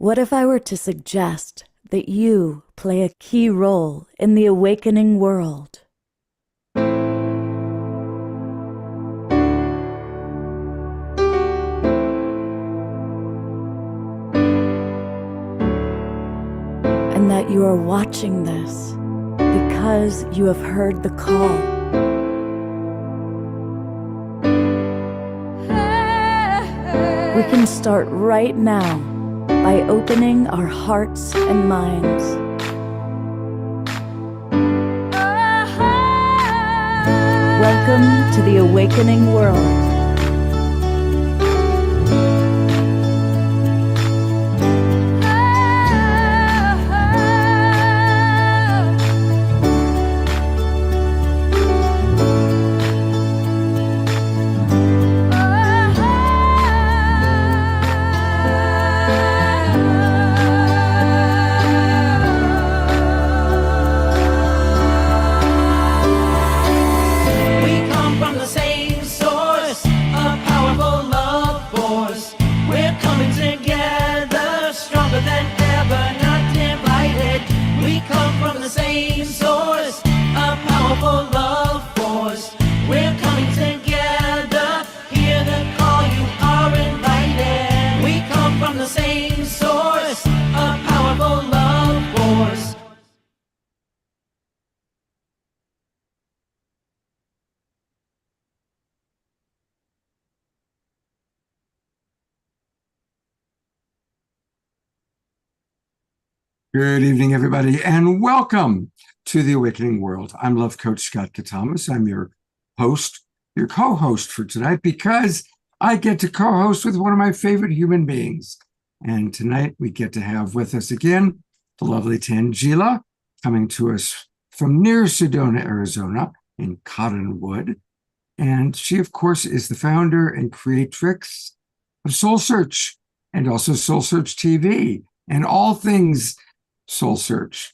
What if I were to suggest that you play a key role in the awakening world? And that you are watching this because you have heard the call. We can start right now by opening our hearts and minds. Welcome to the awakening world. Good evening, everybody, and welcome to the Awakening World. I'm Love Coach Scott Katamas. I'm your host, your co-host for tonight, because I get to co-host with one of my favorite human beings. And tonight we get to have with us again the lovely Tangela, coming to us from near Sedona, Arizona, in Cottonwood. And she, of course, is the founder and creatrix of SoulSearch and also SoulSearch TV and all things SoulSearch.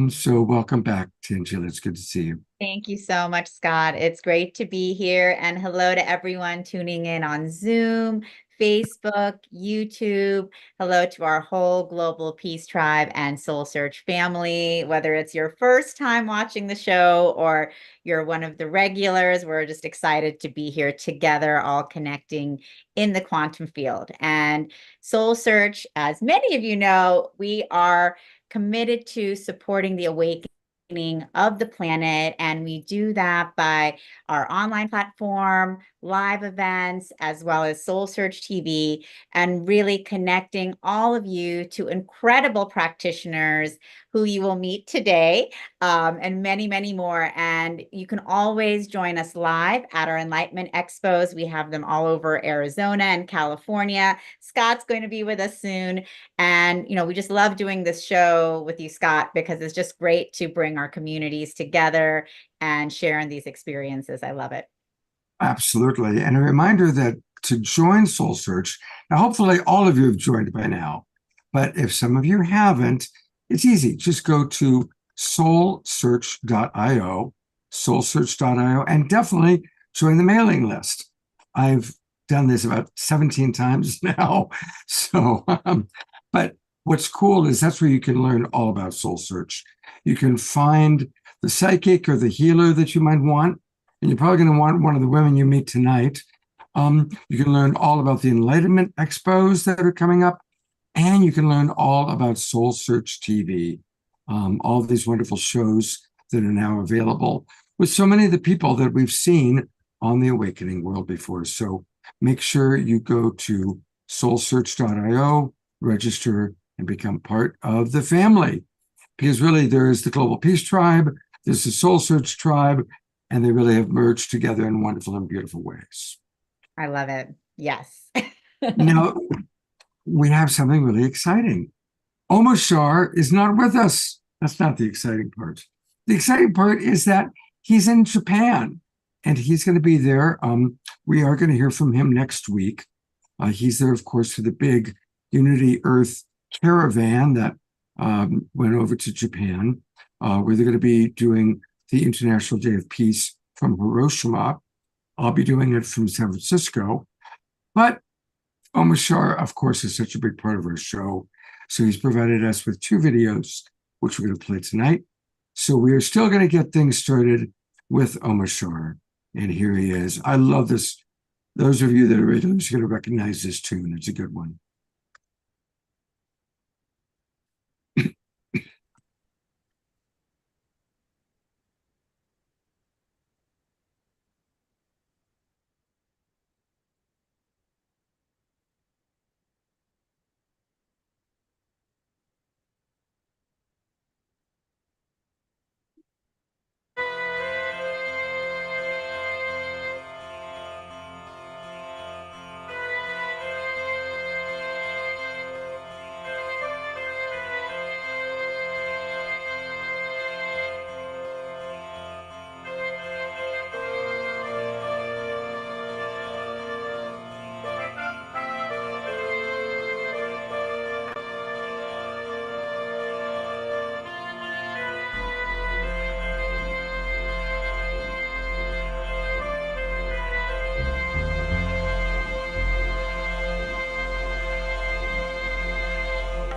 So welcome back, Tangela. It's good to see you. Thank you so much, Scott. It's great to be here. And hello to everyone tuning in on Zoom, Facebook, YouTube. Hello to our whole Global Peace Tribe and SoulSearch family. Whether it's your first time watching the show or you're one of the regulars, we're just excited to be here together, all connecting in the quantum field. And SoulSearch, as many of you know, we are committed to supporting the awakening of the planet, and we do that by our online platform, live events, as well as SoulSearch TV, and really connecting all of you to incredible practitioners who you will meet today, and many, many more. And you can always join us live at our Enlightenment Expos. We have them all over Arizona and California. Scott's going to be with us soon. And, we just love doing this show with you, Scott, because it's just great to bring our communities together and sharing these experiences. I love it. Absolutely. And a reminder that to join SoulSearch, now hopefully all of you have joined by now, but if some of you haven't, it's easy. Just go to soulsearch.io, soulsearch.io, and definitely join the mailing list. I've done this about 17 times now. So, but what's cool is that's where you can learn all about SoulSearch. You can find the psychic or the healer that you might want, and you're probably going to want one of the women you meet tonight. You can learn all about the Enlightenment Expos that are coming up, and you can learn all about SoulSearch TV, all these wonderful shows that are now available with so many of the people that we've seen on the Awakening World before. So make sure you go to soulsearch.io, register, and become part of the family. Because really, there is the Global Peace Tribe, there's the SoulSearch Tribe, and they really have merged together in wonderful and beautiful ways. I love it. Yes. Now, we have something really exciting. Omashar is not with us. That's not the exciting part. The exciting part is that he's in Japan, and he's going to be there. We are going to hear from him next week. He's there, of course, for the big Unity Earth caravan that went over to Japan, where they're going to be doing the International Day of Peace from Hiroshima. I'll be doing it from San Francisco. But Omashar, of course, is such a big part of our show So he's provided us with 2 videos, which we're going to play tonight. So we are still going to get things started with Omar Shar. And here he is. I love this. Those of you that are regulars are going to recognize this tune. It's a good one.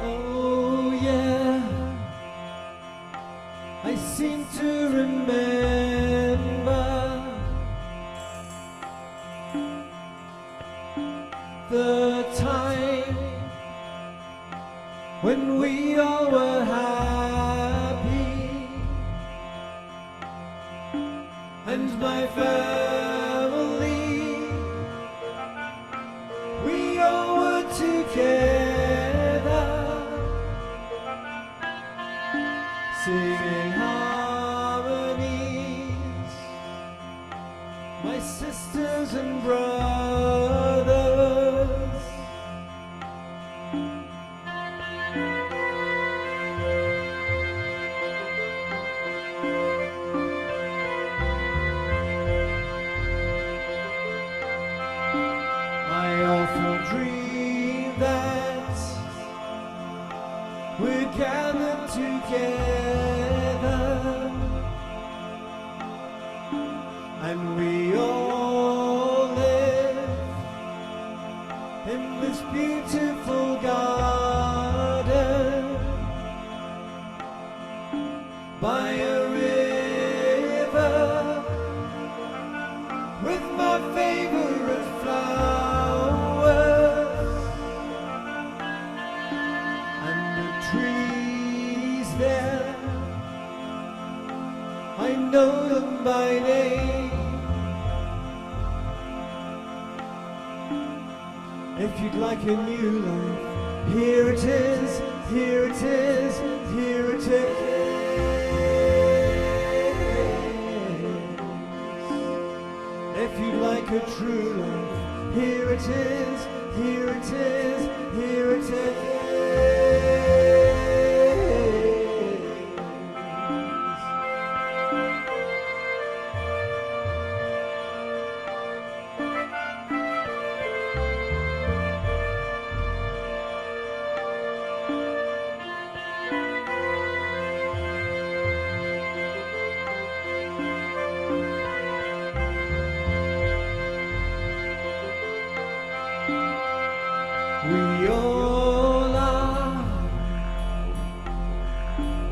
Oh yeah, I seem to remember the time when we all were happy and my family, we all were together, singing harmonies, my sisters and brothers. I often dream that we're gathered together and we all live in this beautiful garden by a river with my favorite flowers and the trees there, I know them by name. If you'd like a new life, here it is, here it is, here it is. If you'd like a true life, here it is, here it is, here it is. We all are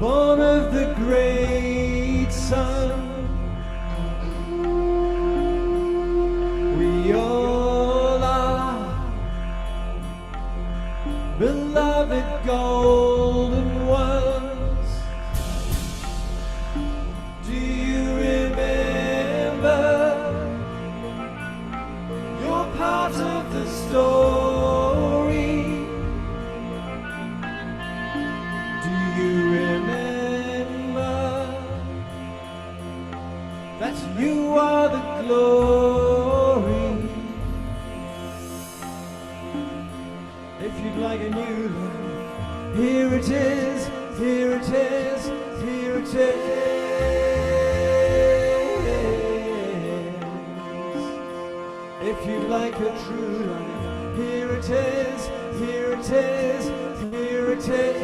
born of the great sun. We all are beloved golden ones. Do you remember? You're part of the story. Do you remember that you are the glory? If you'd like a new life, here it is, here it is, here it is. If you'd like a true life, here it is, here it is, here it is.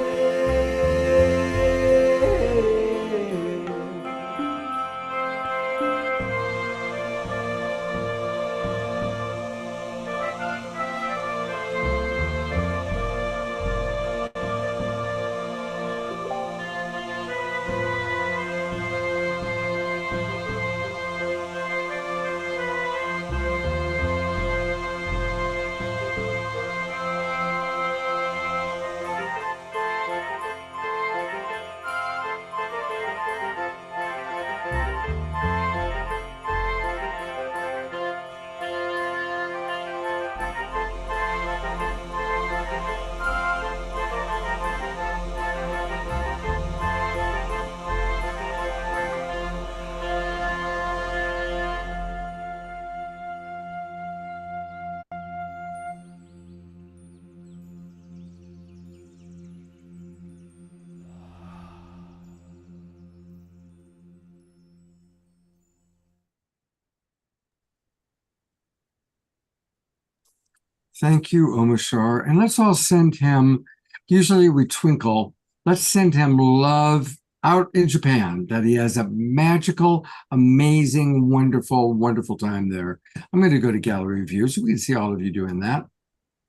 Thank you, Omashar. And let's all send him, usually we twinkle, let's send him love out in Japan, that he has a magical, amazing, wonderful, wonderful time there. I'm going to go to gallery view so we can see all of you doing that.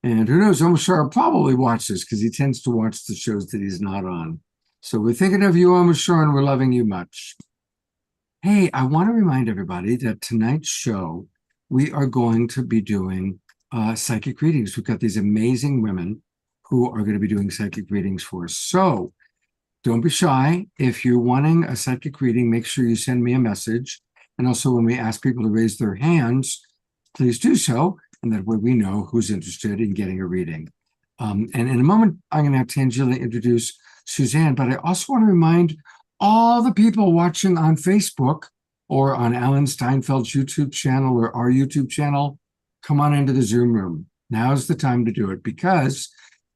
And who knows, Omashar will probably watch this because he tends to watch the shows that he's not on. So we're thinking of you, Omashar, and we're loving you much. Hey, I want to remind everybody that tonight's show, we are going to be doing psychic readings. We've got these amazing women who are going to be doing psychic readings for us. So don't be shy. If you're wanting a psychic reading, make sure you send me a message. And also when we ask people to raise their hands, please do so. And that way we know who's interested in getting a reading. And in a moment, I'm going to have Tangela introduce Suzanne, but I also want to remind all the people watching on Facebook or on Alan Steinfeld's YouTube channel or our YouTube channel, come on into the Zoom room. Now's the time to do it because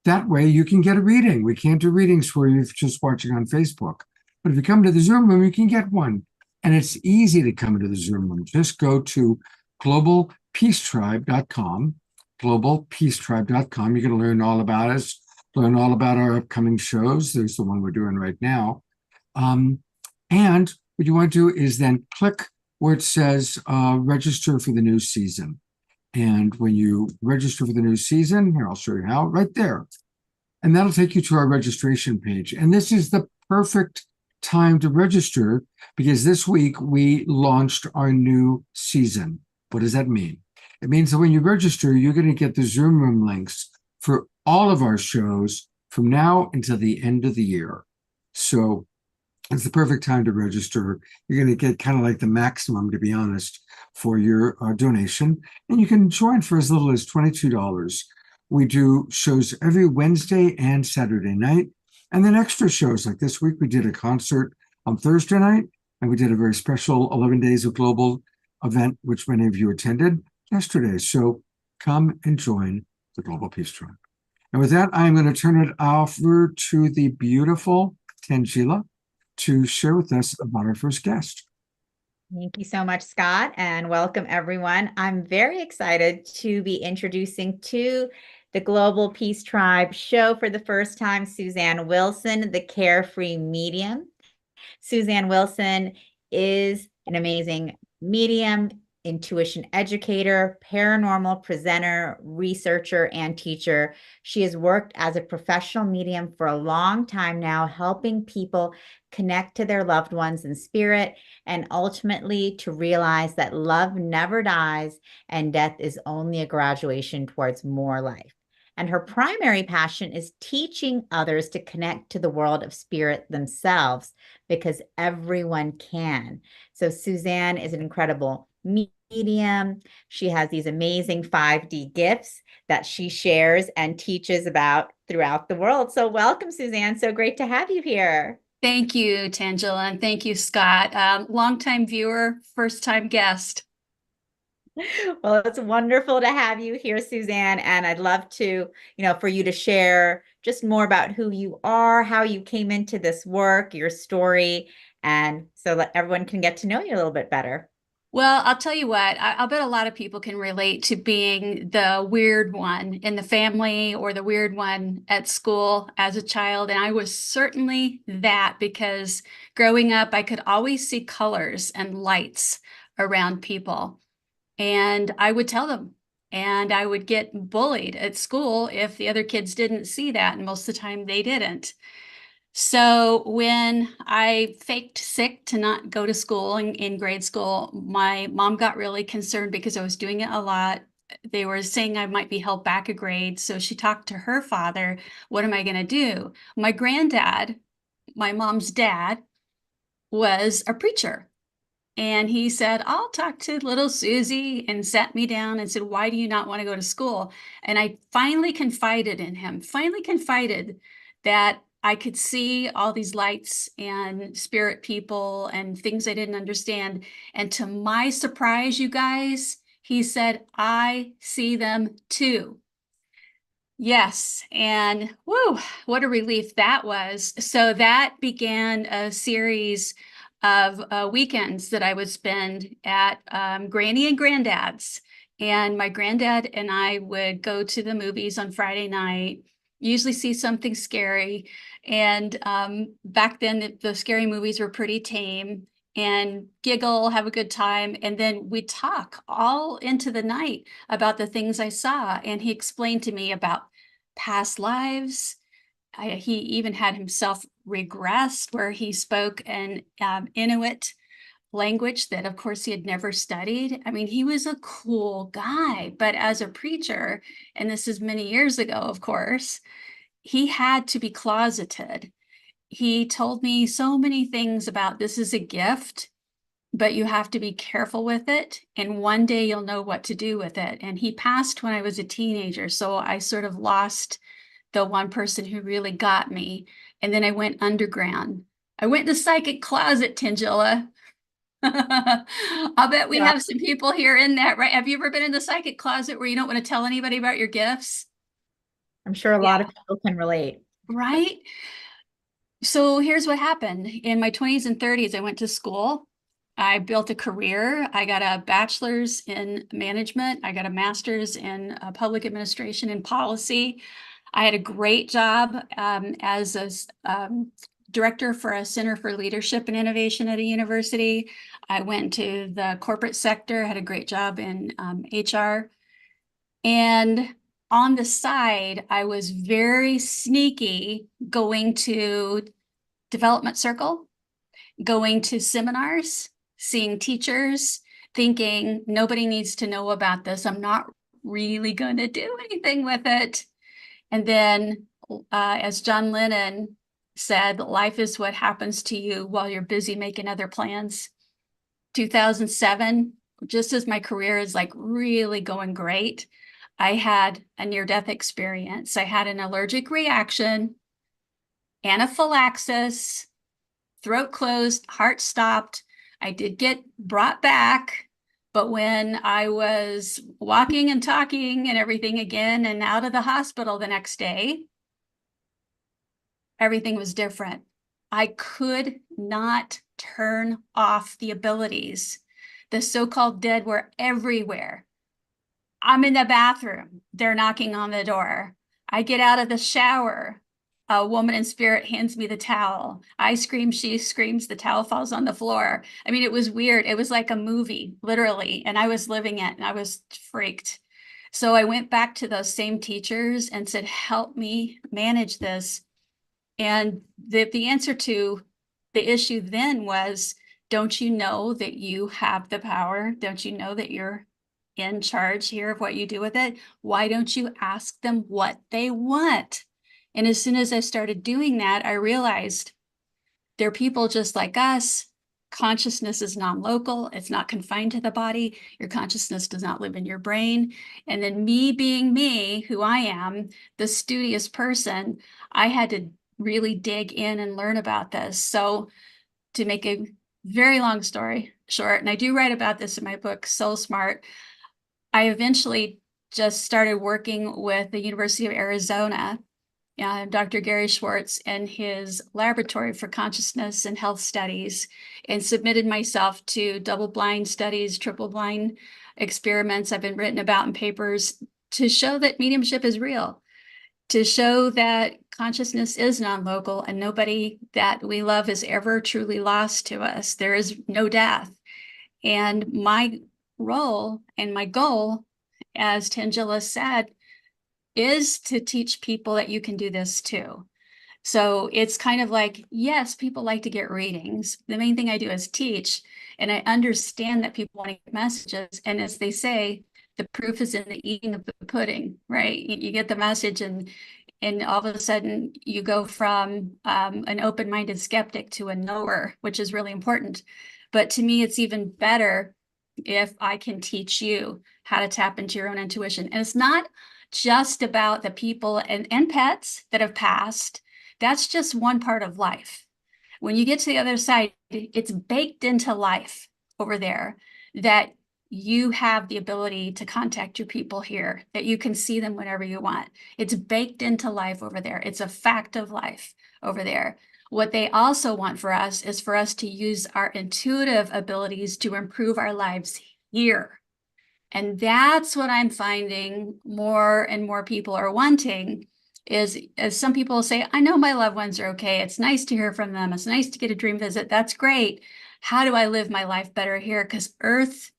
that way you can get a reading. We can't do readings for you if you're just watching on Facebook. But if you come to the Zoom room, you can get one. And it's easy to come into the Zoom room. Just go to globalpeacetribe.com, globalpeacetribe.com. You're going to learn all about us, learn all about our upcoming shows. There's the one we're doing right now. And what you want to do is then click where it says register for the new season. And when you register for the new season, here, I'll show you how, right there. And that'll take you to our registration page. And this is the perfect time to register because this week we launched our new season. What does that mean? It means that when you register, you're going to get the Zoom room links for all of our shows from now until the end of the year. So it's the perfect time to register. You're going to get kind of like the maximum, to be honest, for your donation. And you can join for as little as $22. We do shows every Wednesday and Saturday night. And then extra shows, like this week, we did a concert on Thursday night, and we did a very special 11 Days of Global event, which many of you attended yesterday. So come and join the Global Peace Tribe. And with that, I'm going to turn it over to the beautiful Tangela to share with us about our first guest. Thank you so much, Scott, and welcome everyone. I'm very excited to be introducing to the Global Peace Tribe show for the first time, Suzanne Wilson, the Carefree Medium. Suzanne Wilson is an amazing medium, intuition educator, paranormal presenter, researcher, and teacher. She has worked as a professional medium for a long time now, helping people connect to their loved ones in spirit and ultimately to realize that love never dies and death is only a graduation towards more life. And her primary passion is teaching others to connect to the world of spirit themselves because everyone can. So Suzanne is an incredible medium. She has these amazing 5D gifts that she shares and teaches about throughout the world. So welcome, Suzanne. So great to have you here. Thank you, Tangela, and thank you, Scott. Longtime viewer, first-time guest. Well, it's wonderful to have you here, Suzanne, and I'd love to, for you to share just more about who you are, how you came into this work, your story, and so that everyone can get to know you a little bit better. Well, I'll tell you what, I'll bet a lot of people can relate to being the weird one in the family or the weird one at school as a child. And I was certainly that because growing up, I could always see colors and lights around people. And I would tell them, and I would get bullied at school if the other kids didn't see that. And most of the time they didn't. So when I faked sick to not go to school in grade school, my mom got really concerned because I was doing it a lot. They were saying I might be held back a grade. So she talked to her father, what am I going to do? My granddad, my mom's dad, was a preacher. And he said, I'll talk to little Susie, and sat me down and said, why do you not want to go to school? And I finally confided in him, that I could see all these lights and spirit people and things I didn't understand. And to my surprise, you guys, he said, I see them too. Yes, and whoo, what a relief that was. So that began a series of weekends that I would spend at Granny and Granddad's And my granddad and I would go to the movies on Friday night, usually see something scary. And back then, the scary movies were pretty tame, and giggle, have a good time. And then we'd talk all into the night about the things I saw. And he explained to me about past lives. He even had himself regressed, where he spoke an Inuit language that, of course, he had never studied. I mean, he was a cool guy, but as a preacher, and this is many years ago, of course, he had to be closeted. He told me so many things about this is a gift, but you have to be careful with it. And one day you'll know what to do with it. And he passed when I was a teenager. So I sort of lost the one person who really got me. And then I went underground. I went in the psychic closet, Tangela. I'll bet we have some people here in that, right? Have you ever been in the psychic closet where you don't want to tell anybody about your gifts? I'm sure a lot of people can relate. Right? So here's what happened. In my 20s and 30s, I went to school. I built a career. I got a bachelor's in management. I got a master's in public administration and policy. I had a great job as a director for a Center for Leadership and Innovation at a university. I went to the corporate sector, had a great job in HR. And on the side, I was very sneaky going to development circle, going to seminars, seeing teachers, thinking nobody needs to know about this. I'm not really going to do anything with it. And then, as John Lennon said, life is what happens to you while you're busy making other plans. 2007, just as my career is like really going great, I had a near-death experience. I had an allergic reaction, anaphylaxis, throat closed, heart stopped. I did get brought back, but when I was walking and talking and everything again and out of the hospital the next day, everything was different. I could not turn off the abilities. The so-called dead were everywhere. I'm in the bathroom. They're knocking on the door. I get out of the shower. A woman in spirit hands me the towel. I scream, she screams, the towel falls on the floor. I mean, it was weird. It was like a movie, literally. And I was living it and I was freaked. So I went back to those same teachers and said, help me manage this. And the answer to the issue then was, don't you know that you have the power? Don't you know that you're in charge here of what you do with it? Why don't you ask them what they want? And as soon as I started doing that, I realized they're people just like us. Consciousness is non-local. It's not confined to the body. Your consciousness does not live in your brain. And then me being me, who I am, the studious person, I had to really dig in and learn about this. So to make a very long story short, and I do write about this in my book, Soul Smart, I eventually just started working with the University of Arizona, Dr. Gary Schwartz and his laboratory for consciousness and health studies, and submitted myself to double-blind studies, triple-blind experiments I've been written about in papers to show that mediumship is real, to show that consciousness is non-local and nobody that we love is ever truly lost to us. There is no death. And my role and my goal, as Tangela said, is to teach people that you can do this too. So it's kind of like, yes, people like to get readings. The main thing I do is teach, and I understand that people want to get messages. And as they say, the proof is in the eating of the pudding, right? You get the message and all of a sudden you go from an open-minded skeptic to a knower, which is really important. But to me, it's even better if I can teach you how to tap into your own intuition. And it's not just about the people and pets that have passed. That's just one part of life. When you get to the other side, it's baked into life over there that you have the ability to contact your people here, that you can see them whenever you want. It's baked into life over there. It's a fact of life over there. What they also want for us is for us to use our intuitive abilities to improve our lives here. And that's what I'm finding more and more people are wanting is, as some people say, I know my loved ones are okay. It's nice to hear from them. It's nice to get a dream visit. That's great. How do I live my life better here? Because Earth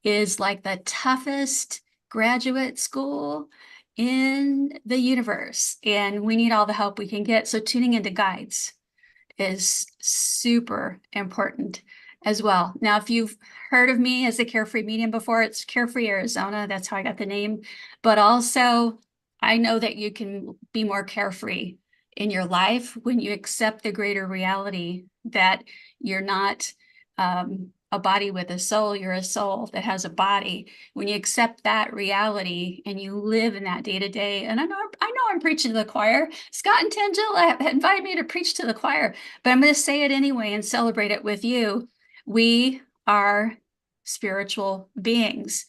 is like the toughest graduate school in the universe, and we need all the help we can get. So tuning into guides is super important as well. Now, if you've heard of me as a Carefree Medium before, it's Carefree Arizona. That's how I got the name. But also, I know that you can be more carefree in your life when you accept the greater reality that you're not a body with a soul, you're a soul that has a body. When you accept that reality and you live in that day to day, and I know I'm preaching to the choir. Scott and Tangela have invited me to preach to the choir, but I'm going to say it anyway and celebrate it with you. We are spiritual beings.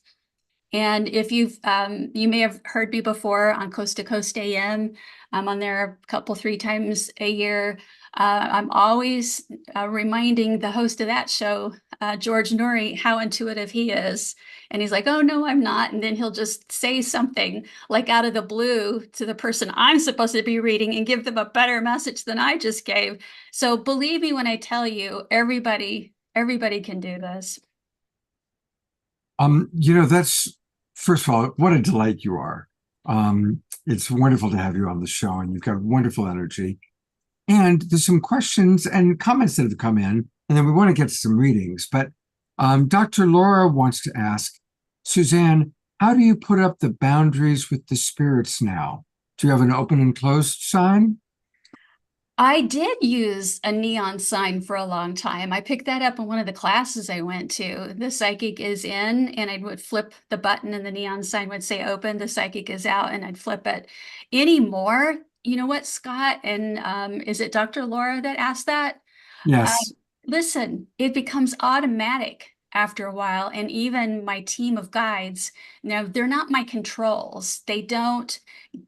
And if you may have heard me before on Coast to Coast AM. I'm on there a couple, 3 times a year. I'm always reminding the host of that show, George Norrie, how intuitive he is. And he's like, oh, no, I'm not. And then he'll just say something like out of the blue to the person I'm supposed to be reading and give them a better message than I just gave. So believe me when I tell you, everybody can do this. That's, first of all, what a delight you are. It's wonderful to have you on the show, and you've got wonderful energy. And there's some questions and comments that have come in, and then we want to get to some readings. But Dr. Laura wants to ask, Suzanne, how do you put up the boundaries with the spirits now? Do you have an open and closed sign? I did use a neon sign for a long time. I picked that up in one of the classes I went to. The psychic is in, and I would flip the button and the neon sign would say open, the psychic is out, and I'd flip it. Anymore, you know what, Scott? And is it Dr. Laura that asked that? Yes. Listen, it becomes automatic after a while. And even my team of guides, now they're not my controls. They don't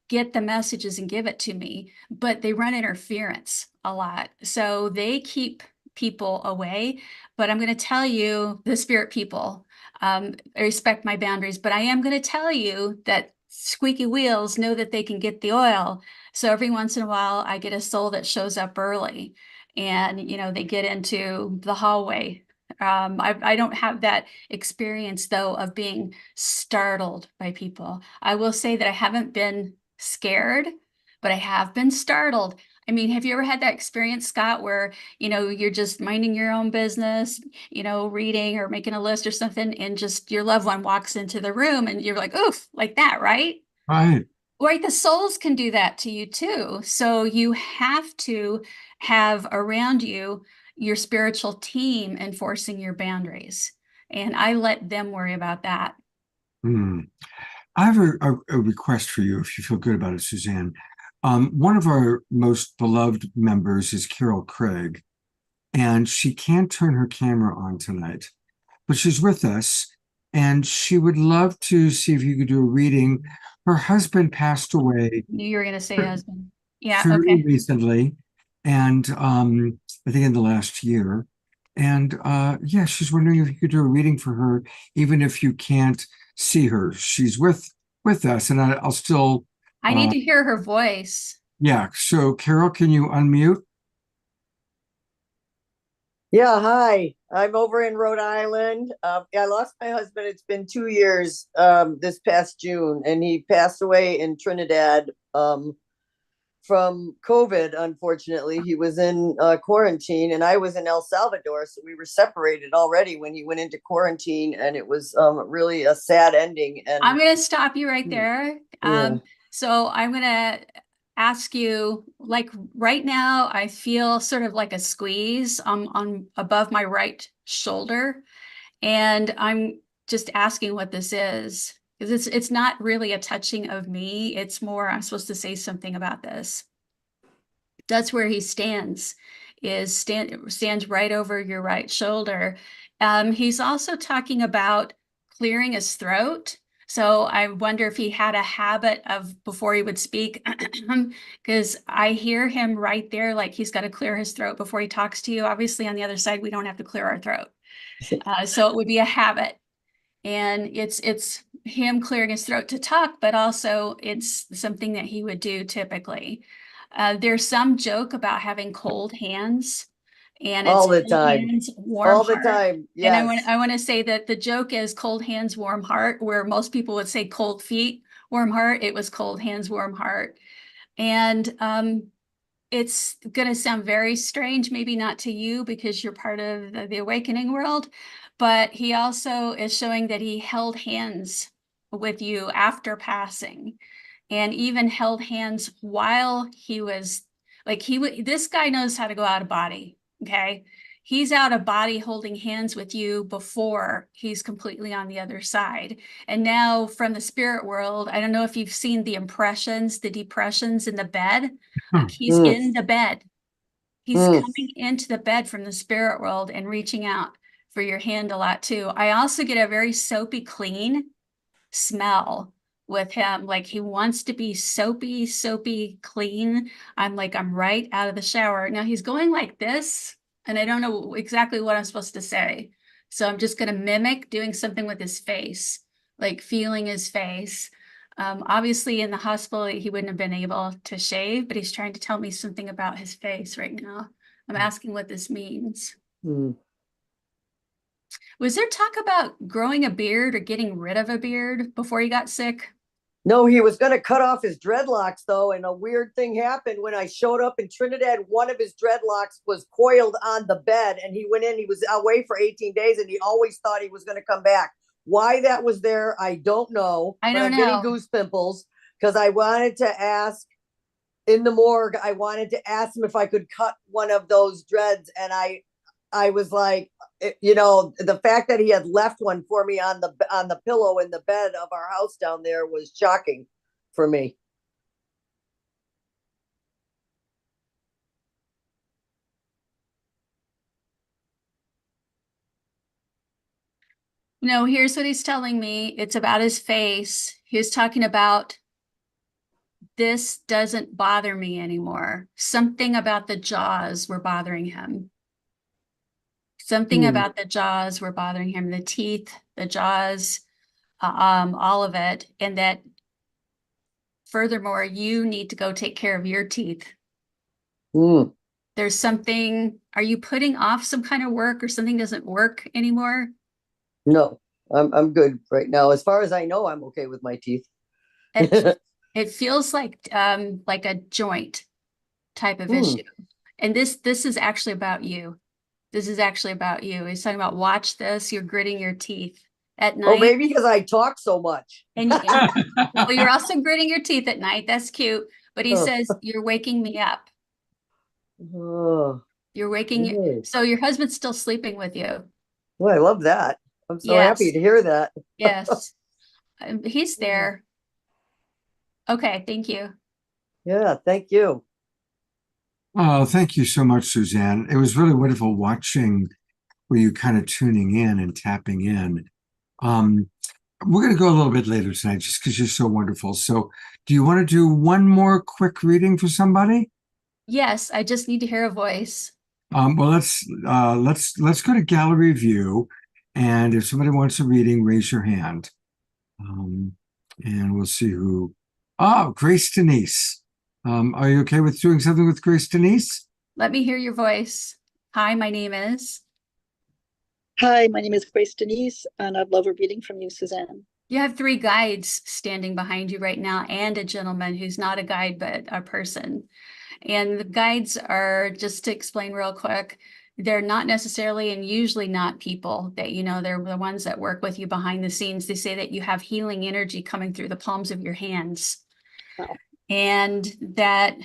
get the messages and give it to me, but they run interference a lot. So they keep people away. But I'm going to tell you, the spirit people, I respect my boundaries, but I am going to tell you that squeaky wheels know that they can get the oil. So every once in a while, I get a soul that shows up early and, they get into the hallway. I don't have that experience, though, of being startled by people. I will say that I haven't been scared, but I have been startled. I mean, have you ever had that experience, Scott, where, you're just minding your own business, reading or making a list or something, and just your loved one walks into the room and you're like, oof, like that, right? Right. Right, the souls can do that to you too. So you have to have around you your spiritual team enforcing your boundaries. And I let them worry about that. I have a request for you, if you feel good about it, Suzanne. One of our most beloved members is Carol Craig, and she can't turn her camera on tonight, but she's with us, and she would love to see if you could do a reading. Her husband passed away. Knew you were going to say husband. Yeah, Fairly okay. recently, and I think in the last year. And yeah, she's wondering if you could do a reading for her, even if you can't see her. She's with us, and I'll still. I need to hear her voice. Yeah. So, Carol, can you unmute? Yeah, hi. I'm over in Rhode Island. I lost my husband. It's been 2 years this past June, and he passed away in Trinidad from COVID. Unfortunately, he was in quarantine, and I was in El Salvador, so we were separated already when he went into quarantine, and it was really a sad ending. And I'm going to stop you right there. Yeah. So I'm going to ask you, like right now, I feel sort of like a squeeze on above my right shoulder. And I'm just asking what this is, because it's not really a touching of me. It's more, I'm supposed to say something about this. That's where he stands, stands right over your right shoulder. He's also talking about clearing his throat. So I wonder if he had a habit of before he would speak, because I hear him right there, like he's got to clear his throat before he talks to you. Obviously, on the other side, we don't have to clear our throat. So it would be a habit. And it's him clearing his throat to talk, but also it's something that he would do typically. There's some joke about having cold hands, and it's All the cold time. hands, warm All the heart. time. And Yes. I want to say that the joke is cold hands, warm heart, where most people would say cold feet, warm heart. It was cold hands, warm heart. And it's going to sound very strange, maybe not to you because you're part of the awakening world, but he also is showing that he held hands with you after passing, and even held hands while he was like, this guy knows how to go out of body. Okay. He's out of body holding hands with you before he's completely on the other side. And now from the spirit world, I don't know if you've seen the impressions, the depressions in the bed. Like he's Mm, in the bed. He's mm. coming into the bed from the spirit world and reaching out for your hand a lot too. I also get a very soapy clean smell with him. Like he wants to be soapy clean. I'm like, I'm right out of the shower. Now he's going like this, and I don't know exactly what I'm supposed to say. So I'm just going to mimic doing something with his face, like feeling his face. Obviously, in the hospital, he wouldn't have been able to shave, but he's trying to tell me something about his face right now. I'm asking what this means. Mm. Was there talk about growing a beard or getting rid of a beard before he got sick? No, he was going to cut off his dreadlocks though, and a weird thing happened when I showed up in Trinidad. One of his dreadlocks was coiled on the bed, and he went in. He was away for 18 days, and he always thought he was going to come back. Why that was there, I don't know. I But don't I'm getting know. goose pimples because I wanted to ask in the morgue. I wanted to ask him if I could cut one of those dreads, and I was like, the fact that he had left one for me on the pillow in the bed of our house down there was shocking for me. No, here's what he's telling me. It's about his face. He's talking about this doesn't bother me anymore. Something about the jaws were bothering him. Something about the jaws were bothering him, the teeth, the jaws, all of it. And that furthermore, you need to go take care of your teeth. Mm. There's something, are you putting off some kind of work or something doesn't work anymore? No, I'm good right now. As far as I know, I'm okay with my teeth. It, it feels like a joint type of issue. And this is actually about you. This is actually about you. He's talking about watch this, you're gritting your teeth at night. Oh, maybe because I talk so much. And well, you're also gritting your teeth at night. That's cute. But he says, you're waking me up. Oh, You're waking so your husband's still sleeping with you. well, I love that. I'm so Yes. happy to hear that. Yes. He's there. Okay, thank you. Yeah, thank you. Oh, thank you so much, Suzanne. It was really wonderful watching where you kind of tuning in and tapping in. We're going to go a little bit later tonight just because you're so wonderful. So do you want to do one more quick reading for somebody? Yes, I just need to hear a voice. Well, let's go to gallery view. And if somebody wants a reading, raise your hand. And we'll see who. Oh, Grace Denise. Are you okay with doing something with Grace Denise? Let me hear your voice. Hi, my name is. Hi, my name is Grace Denise, and I'd love a reading from you, Suzanne. You have 3 guides standing behind you right now, and a gentleman who's not a guide, but a person. And the guides are, just to explain real quick, they're not necessarily and usually not people that, they're the ones that work with you behind the scenes. They say that you have healing energy coming through the palms of your hands. Wow. And that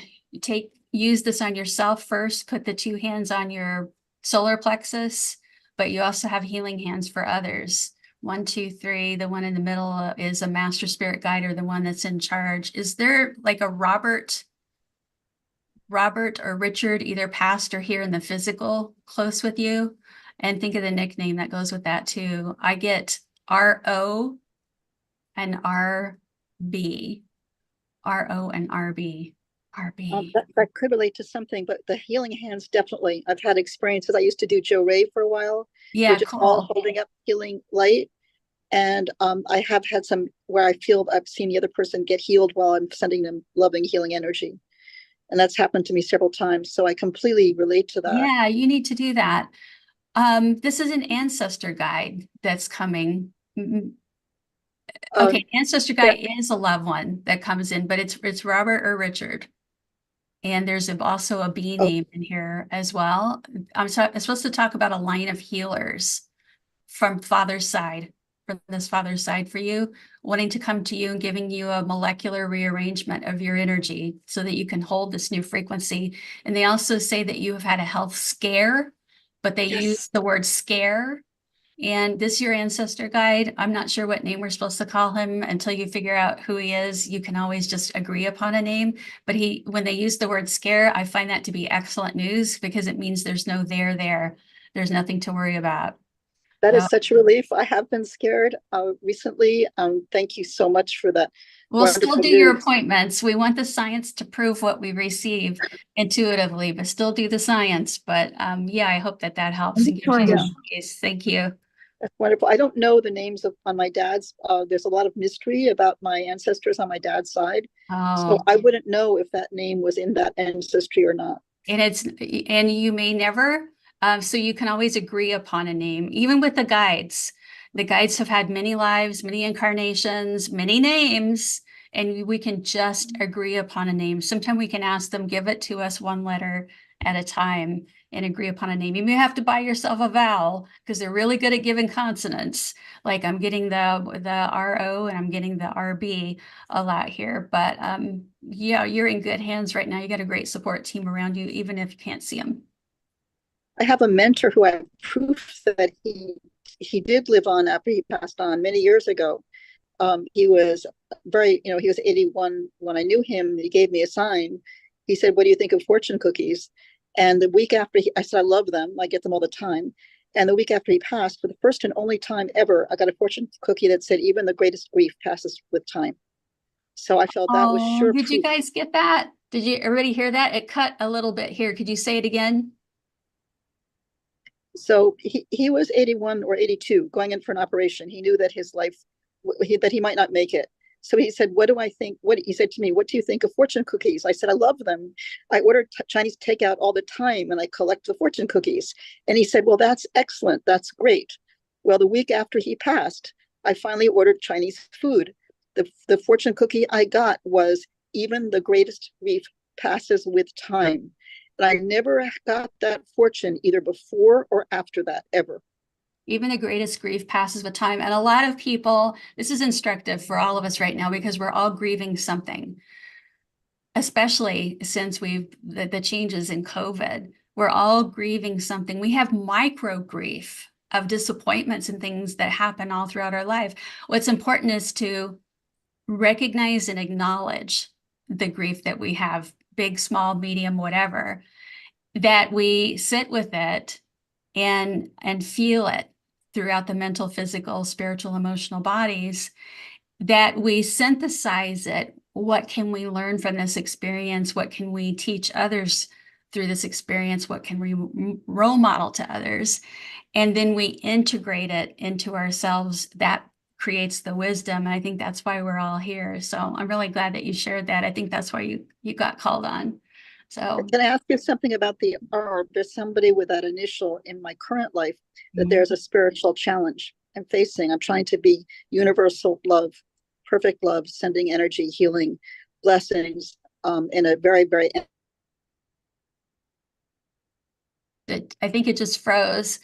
use this on yourself first, put the 2 hands on your solar plexus, but you also have healing hands for others. 1, 2, 3. The one in the middle is a master spirit guide, or the one that's in charge. Is there like a Robert or Richard, either past or here in the physical, close with you? And think of the nickname that goes with that too. I get RO and RB. RO and RB. RB. That could relate to something, but the healing hands, definitely. I've had experiences. I used to do Joe Ray for a while. Yeah, They're just all cool. holding up healing light. And I have had some where I feel I've seen the other person get healed while I'm sending them loving, healing energy. And that's happened to me several times. So I completely relate to that. Yeah, you need to do that. This is an ancestor guide that's coming. Okay, ancestor guide is a loved one that comes in, but it's Robert or Richard. And there's also a B name in here as well. I'm supposed to talk about a line of healers from father's side, from this father's side for you, wanting to come to you and giving you a molecular rearrangement of your energy so that you can hold this new frequency. And they also say that you have had a health scare, but they use the word scare. And this your ancestor guide. I'm not sure what name we're supposed to call him until you figure out who he is. You can always just agree upon a name. But when they use the word scare, I find that to be excellent news because it means there's no there. There's nothing to worry about. That is such a relief. I have been scared recently. Thank you so much for that. We'll still do your appointments. We want the science to prove what we receive intuitively, but still do the science. But yeah, I hope that helps and gives you some peace. Thank you. That's wonderful. I don't know the names on my dad's. There's a lot of mystery about my ancestors on my dad's side. So I wouldn't know if that name was in that ancestry or not. And you may never. So you can always agree upon a name, even with the guides. The guides have had many lives, many incarnations, many names, and we can just agree upon a name. Sometimes we can ask them, give it to us one letter at a time and agree upon a name. You may have to buy yourself a vowel because they're really good at giving consonants. Like I'm getting the RO and I'm getting the RB a lot here. But yeah, you're in good hands right now. You got a great support team around you, even if you can't see them. I have a mentor who I have proof that he did live on after he passed on many years ago. He was he was 81 when I knew him. He gave me a sign. He said, "What do you think of fortune cookies?" And the week after, I said, "I love them. I get them all the time." And the week after he passed, for the first and only time ever, I got a fortune cookie that said, "Even the greatest grief passes with time." So I felt that was sure. Did you guys get that? Did you already hear that? It cut a little bit here. Could you say it again? So he was 81 or 82 going in for an operation. He knew that his life, that he might not make it. So he said, "What do I think?" He said to me, "What do you think of fortune cookies?" I said, "I love them. I order Chinese takeout all the time and I collect the fortune cookies." And he said, "Well, that's excellent. That's great." Well, the week after he passed, I finally ordered Chinese food. The fortune cookie I got was, "Even the greatest grief passes with time." And I never got that fortune either before or after that, ever. Even the greatest grief passes with time. And a lot of people, this is instructive for all of us right now because we're all grieving something, especially since the changes in COVID. We're all grieving something. We have micro grief of disappointments and things that happen all throughout our life. What's important is to recognize and acknowledge the grief that we have, big, small, medium, whatever, that we sit with it and feel it throughout the mental, physical, spiritual, emotional bodies, that we synthesize it. What can we learn from this experience? What can we teach others through this experience? What can we role model to others? And then we integrate it into ourselves. That creates the wisdom. And I think that's why we're all here. So I'm really glad that you shared that. I think that's why you got called on. So can I ask you something about there's somebody with that initial in my current life that there's a spiritual challenge I'm facing. I'm trying to be universal love, perfect love, sending energy, healing, blessings, in a very, very. I think it just froze.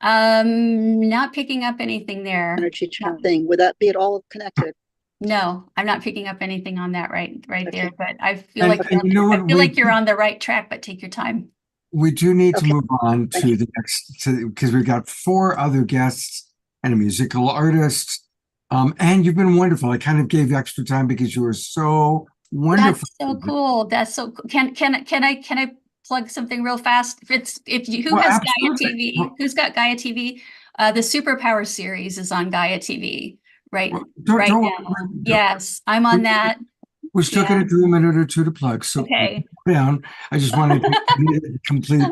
Not picking up anything there. Energy thing. Would that be at all connected? No, I'm not picking up anything on that right Okay. there, but I feel like you're on the right track, but take your time. We do need to move on to the next, because we've got 4 other guests and a musical artist. And you've been wonderful. I kind of gave you extra time because you were so wonderful. That's so cool. That's so cool. Can I plug something real fast? Who has Gaia TV? Who's got Gaia TV? The Superpower series is on Gaia TV. Right now. Yes, I'm on that. We're still going to do a minute or two to plug. So okay. Down. I just wanted to complete.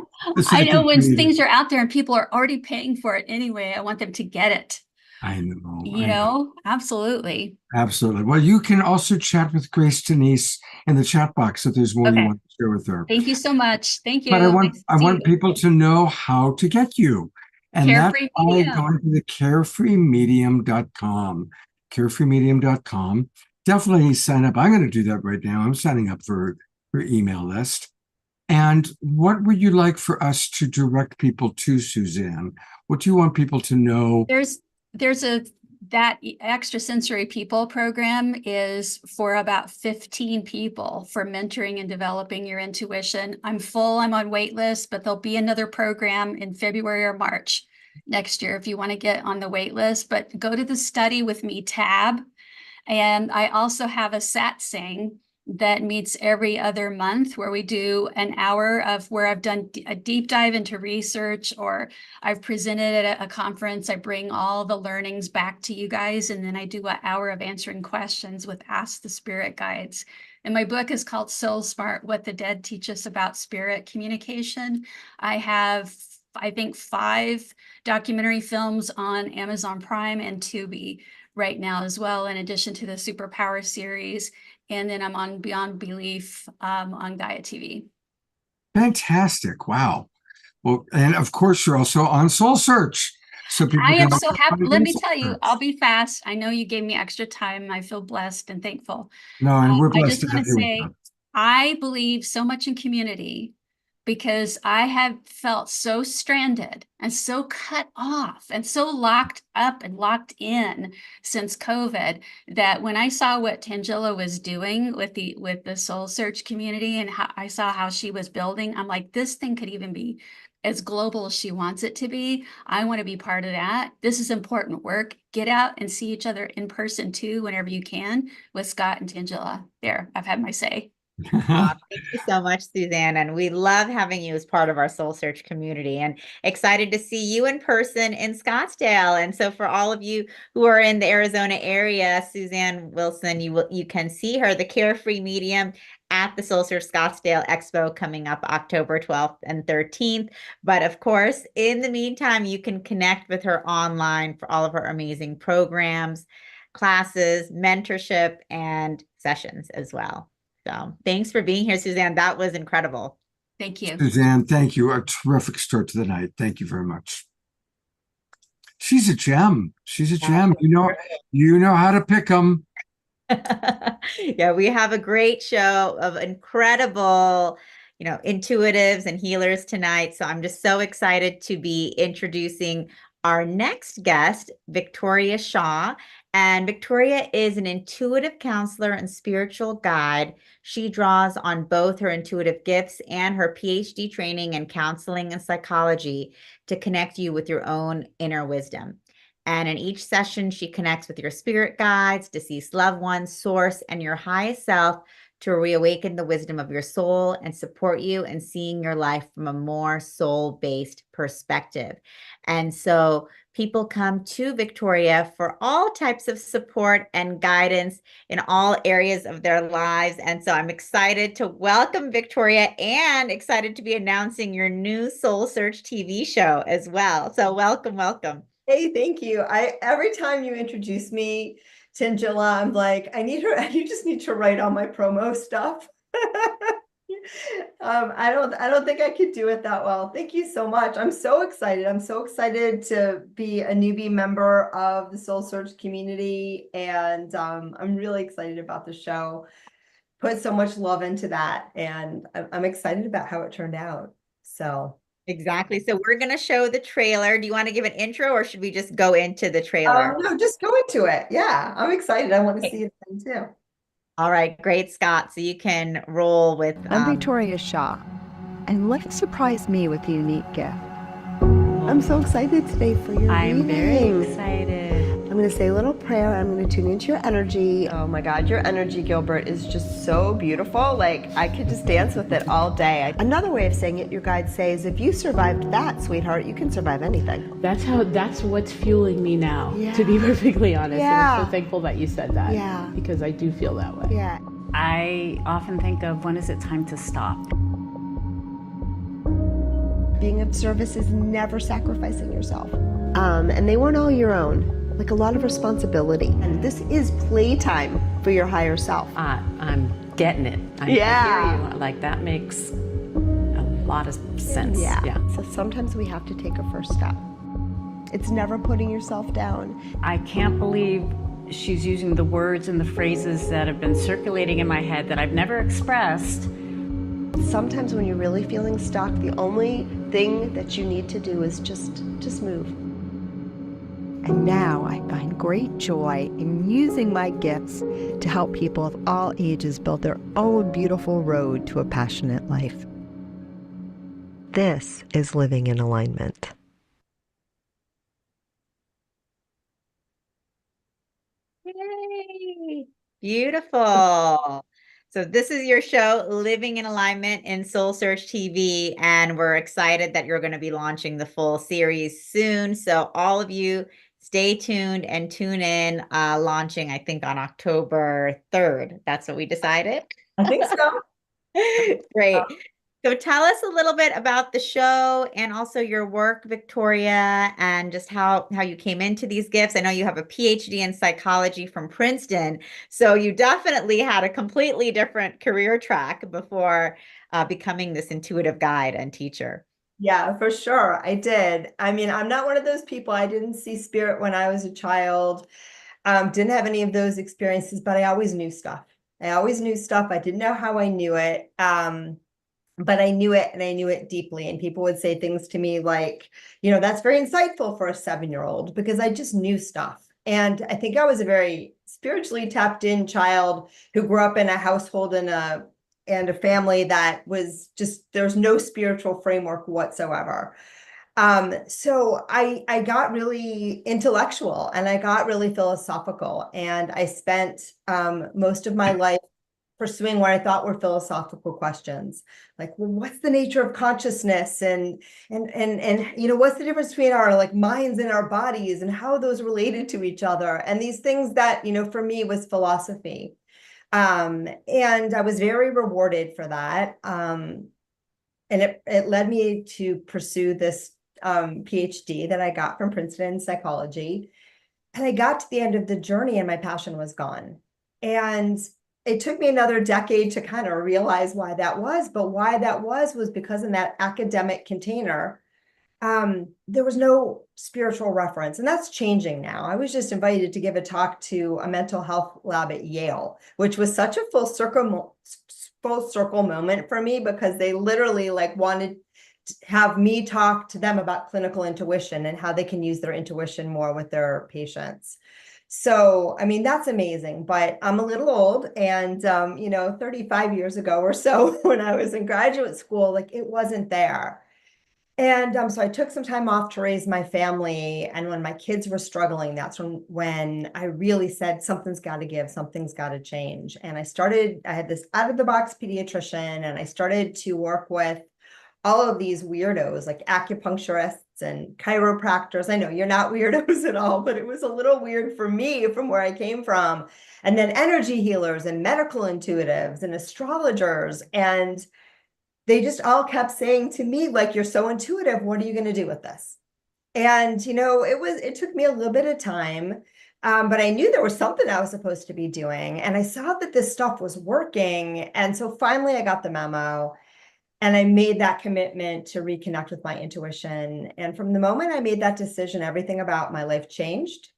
I know when things are out there and people are already paying for it anyway, I want them to get it. I know. You know, absolutely. Absolutely. Well, you can also chat with Grace Denise in the chat box if there's more you Okay. want to share with her. Thank you so much. Thank you. But I Nice to I see want you. people to know how to get you. And that's Carefree by Medium. going to the carefreemedium.com. Carefreemedium.com. Definitely sign up. I'm going to do that right now. I'm signing up for your email list. And what would you like for us to direct people to, Suzanne? What do you want people to know? There's that extrasensory people program is for about 15 people for mentoring and developing your intuition. I'm full, I'm on wait list, but there'll be another program in February or March next year if you want to get on the wait list. But go to the Study With Me tab. And I also have a satsang that meets every other month where we do an hour of where I've done a deep dive into research, or I've presented at a conference. I bring all the learnings back to you guys, and then I do an hour of answering questions with Ask the Spirit Guides. And my book is called Soul Smart, What the Dead Teach Us About Spirit Communication. I have, I think, 5 documentary films on Amazon Prime and Tubi right now as well, in addition to the Superpower series. And then I'm on Beyond Belief on Gaia TV. Fantastic. Wow. Well, and of course, you're also on SoulSearch. So people I am can so happy. Let me tell you, SoulSearch. I'll be fast. I know you gave me extra time. I feel blessed and thankful. No, and we're I blessed just to want have to you with say, us. I believe so much in community because I have felt so stranded and so cut off and so locked up and locked in since COVID that when I saw what Tangela was doing with the SoulSearch community and how I saw how she was building, I'm like, this thing could even be as global as she wants it to be. I want to be part of that. This is important work. Get out and see each other in person too, whenever you can, with Scott and Tangela. There, I've had my say. Thank you so much, Suzanne. And we love having you as part of our SoulSearch community and excited to see you in person in Scottsdale. And so for all of you who are in the Arizona area, Suzanne Wilson, you can see her, the Carefree Medium, at the SoulSearch Scottsdale Expo coming up October 12th and 13th. But of course, in the meantime, you can connect with her online for all of her amazing programs, classes, mentorship, and sessions as well. So thanks for being here, Suzanne. That was incredible. Thank you. Suzanne, thank you. A terrific start to the night. Thank you very much. She's a gem. She's a gem. You know how to pick them. Yeah, we have a great show of incredible, intuitives and healers tonight. So I'm just so excited to be introducing our next guest, Victoria Shaw. And Victoria is an intuitive counselor and spiritual guide. She draws on both her intuitive gifts and her PhD training in counseling and psychology to connect you with your own inner wisdom. And in each session, she connects with your spirit guides, deceased loved ones, source, and your highest self to reawaken the wisdom of your soul and support you in seeing your life from a more soul-based perspective. And so people come to Victoria for all types of support and guidance in all areas of their lives. And so I'm excited to welcome Victoria and excited to be announcing your new SoulSearch TV show as well. So welcome, welcome. Hey, thank you. Every time you introduce me, Tangela, I'm like, you just need to write all my promo stuff. I don't think I could do it that well. Thank you so much. I'm so excited. I'm so excited to be a newbie member of the SoulSearch community. And I'm really excited about the show. Put so much love into that. And I'm excited about how it turned out. So. Exactly. So we're going to show the trailer. Do you want to give an intro or should we just go into the trailer? No, just go into it. Yeah, I'm excited. I want to see it then too. All right, great, Scott. So you can roll with. I'm Victoria Shaw, and life surprised me with a unique gift. I'm so excited today for your I'm reading. very excited. I'm going to say a little prayer. I'm going to tune into your energy. Oh my God, your energy, Gilbert, is just so beautiful. Like, I could just dance with it all day. Another way of saying it, your guides say, is if you survived that, sweetheart, you can survive anything. That's what's fueling me now, to be perfectly honest. And I'm so thankful that you said that, because I do feel that way. Yeah. I often think of, when is it time to stop? Being of service is never sacrificing yourself. And they weren't all your own. like a lot of responsibility. And this is playtime for your higher self. I'm getting it. I hear you. Like, that makes a lot of sense. Yeah. So sometimes we have to take a first step. It's never putting yourself down. I can't believe she's using the words and the phrases that have been circulating in my head that I've never expressed. Sometimes when you're really feeling stuck, the only thing that you need to do is just move. And now I find great joy in using my gifts to help people of all ages build their own beautiful road to a passionate life. This is living in alignment. Yay! Beautiful. So this is your show, Living in Alignment in Soul Search TV, and we're excited that you're going to be launching the full series soon. So all of you, stay tuned and tune in, launching, I think, on October 3rd. That's what we decided. I think so. Great. So tell us a little bit about the show and also your work, Victoria, and just how you came into these gifts. I know you have a PhD in psychology from Princeton, so you definitely had a completely different career track before becoming this intuitive guide and teacher. Yeah, for sure. I did. I mean, I'm not one of those people. I didn't see spirit when I was a child. Didn't have any of those experiences, but I always knew stuff. I didn't know how I knew it. But I knew it, and I knew it deeply. And people would say things to me like, that's very insightful for a 7-year-old, because I just knew stuff. And I think I was a very spiritually tapped in child who grew up in a household and a family that was just, there's no spiritual framework whatsoever. So I got really intellectual, and I got really philosophical, and I spent most of my life pursuing what I thought were philosophical questions, like, well, what's the nature of consciousness, and what's the difference between our minds and our bodies, and how are those related to each other, and these things that for me was philosophy, and I was very rewarded for that, and it led me to pursue this PhD that I got from Princeton in psychology, and I got to the end of the journey, and my passion was gone, and it took me another decade to kind of realize why that was, but why that was because in that academic container, there was no spiritual reference, and that's changing now. I was just invited to give a talk to a mental health lab at Yale, which was such a full circle moment for me, because they literally wanted to have me talk to them about clinical intuition and how they can use their intuition more with their patients. So, I mean, that's amazing, but I'm a little old, and, 35 years ago or so, when I was in graduate school, it wasn't there. And so I took some time off to raise my family. And when my kids were struggling, that's when I really said, something's got to give, something's got to change. And I had this out of the box pediatrician, and I started to work with all of these weirdos, like acupuncturists and chiropractors. I know you're not weirdos at all, but it was a little weird for me from where I came from. And then energy healers and medical intuitives and astrologers. And they just all kept saying to me, you're so intuitive, what are you going to do with this? And, it took me a little bit of time, but I knew there was something I was supposed to be doing. And I saw that this stuff was working. And so finally I got the memo. And I made that commitment to reconnect with my intuition. And from the moment I made that decision, everything about my life changed.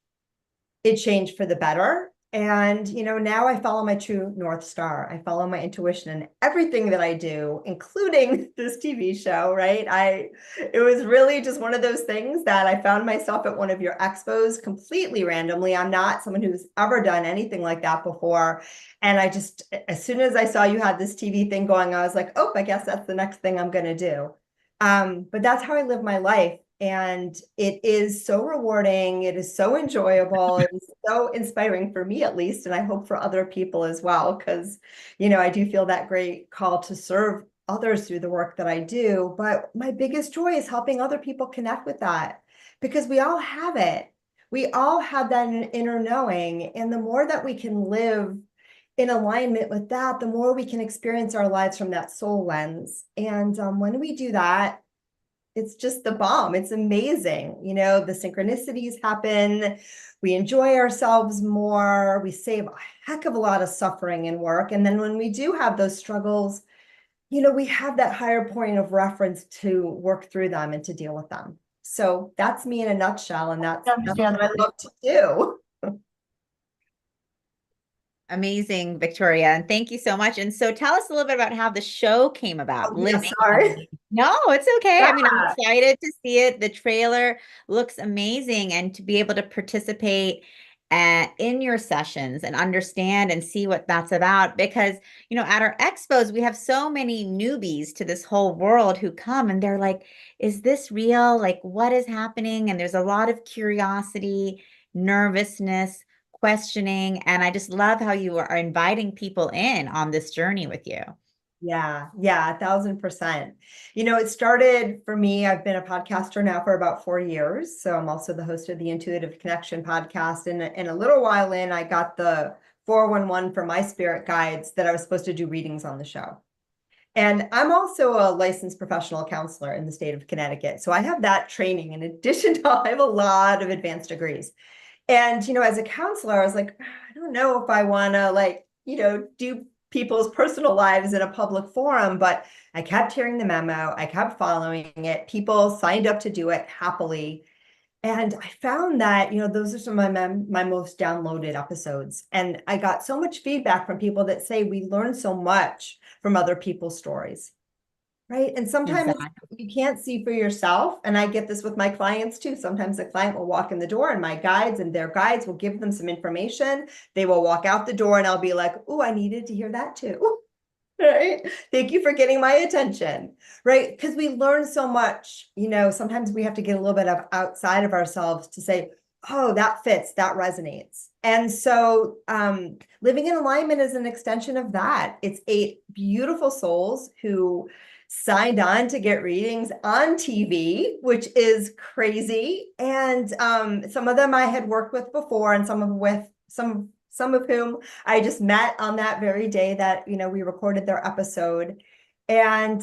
It changed for the better. And, now I follow my true North Star. I follow my intuition in everything that I do, including this TV show, right? It was really just one of those things that I found myself at one of your expos completely randomly. I'm not someone who's ever done anything like that before. And I just, as soon as I saw you had this TV thing going, I was like, oh, I guess that's the next thing I'm going to do. But that's how I live my life. And it is so rewarding. It is so enjoyable. It is so inspiring for me, at least. And I hope for other people as well, because, I do feel that great call to serve others through the work that I do. But my biggest joy is helping other people connect with that, because we all have it. We all have that inner knowing. And the more that we can live in alignment with that, the more we can experience our lives from that soul lens. And when we do that, it's just the bomb. It's amazing. You know, the synchronicities happen. We enjoy ourselves more. We save a heck of a lot of suffering in work. And then when we do have those struggles, you know, we have that higher point of reference to work through them and to deal with them. So that's me in a nutshell. And that's what I love to do. Amazing, Victoria. And thank you so much. And so tell us a little bit about how the show came about. Oh, yeah, sorry. No, it's okay. I mean, I'm Yeah. excited to see it. The trailer looks amazing, and to be able to participate in your sessions and understand and see what that's about. Because, you know, at our expos, we have so many newbies to this whole world who come and they're like, is this real? Like, what is happening? And there's a lot of curiosity, nervousness, questioning. And I just love how you are inviting people in on this journey with you. Yeah, 1000%. You know, it started for me, I've been a podcaster now for about 4 years. So I'm also the host of the Intuitive Connection podcast. And a little while in, I got the 411 for my spirit guides that I was supposed to do readings on the show. And I'm also a licensed professional counselor in the state of Connecticut. So I have that training in addition to, I have a lot of advanced degrees. And, you know, as a counselor, I was like, I don't know if I want to, like, you know, do people's personal lives in a public forum, but I kept hearing the memo. I kept following it. People signed up to do it happily. And I found that, you know, those are some of my most downloaded episodes. And I got so much feedback from people that say we learn so much from other people's stories. Right. And sometimes you can't see for yourself. And I get this with my clients too. Sometimes the client will walk in the door and my guides and their guides will give them some information. They will walk out the door and I'll be like, oh, I needed to hear that too. Right. Thank you for getting my attention. Right. Because we learn so much, you know, sometimes we have to get a little bit of outside of ourselves to say, oh, that fits, that resonates. And so living in alignment is an extension of that. It's 8 beautiful souls who signed on to get readings on TV, which is crazy. And some of them I had worked with before, and some of whom I just met on that very day that, you know, we recorded their episode. And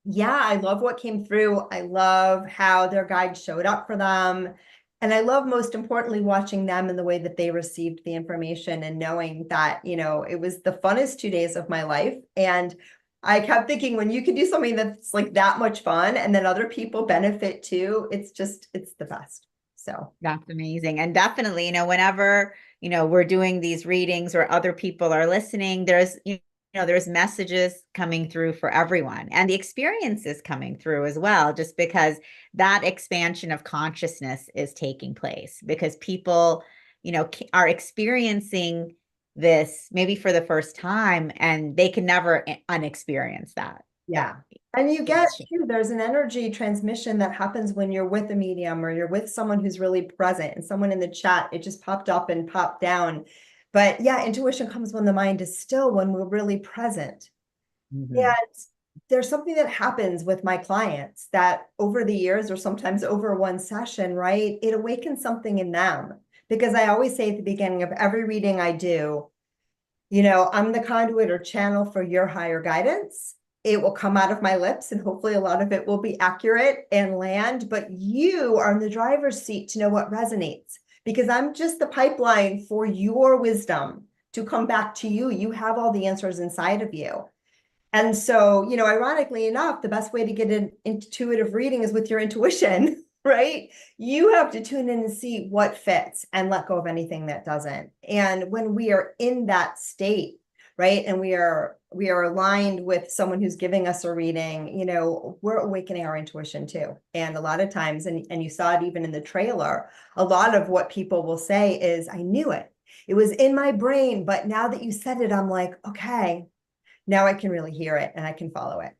yeah, I love what came through. I love how their guide showed up for them. And I love, most importantly, watching them and the way that they received the information and knowing that, you know, it was the funnest 2 days of my life. And I kept thinking, when you can do something that's like that much fun and then other people benefit too, it's the best. So that's amazing. And definitely, you know, whenever, you know, we're doing these readings or other people are listening, there's, you know, there's messages coming through for everyone, and the experiences coming through as well, just because that expansion of consciousness is taking place, because people, you know, are experiencing this maybe for the first time, and they can never unexperience that. Yeah. And you get too, there's an energy transmission that happens when you're with a medium or you're with someone who's really present. And someone in the chat, it just popped up and popped down. But yeah, intuition comes when the mind is still, when we're really present. And there's something that happens with my clients that over the years, or sometimes over one session, right, it awakens something in them. Because I always say at the beginning of every reading I do, you know, I'm the conduit or channel for your higher guidance. It will come out of my lips and hopefully a lot of it will be accurate and land, but you are in the driver's seat to know what resonates, because I'm just the pipeline for your wisdom to come back to you. You have all the answers inside of you. And so, you know, ironically enough, the best way to get an intuitive reading is with your intuition, right? You have to tune in and see what fits and let go of anything that doesn't. And when we are in that state, right, and we are aligned with someone who's giving us a reading, you know, we're awakening our intuition too. And a lot of times, and you saw it even in the trailer, a lot of what people will say is, I knew it. It was in my brain, but now that you said it, I'm like, okay, now I can really hear it and I can follow it.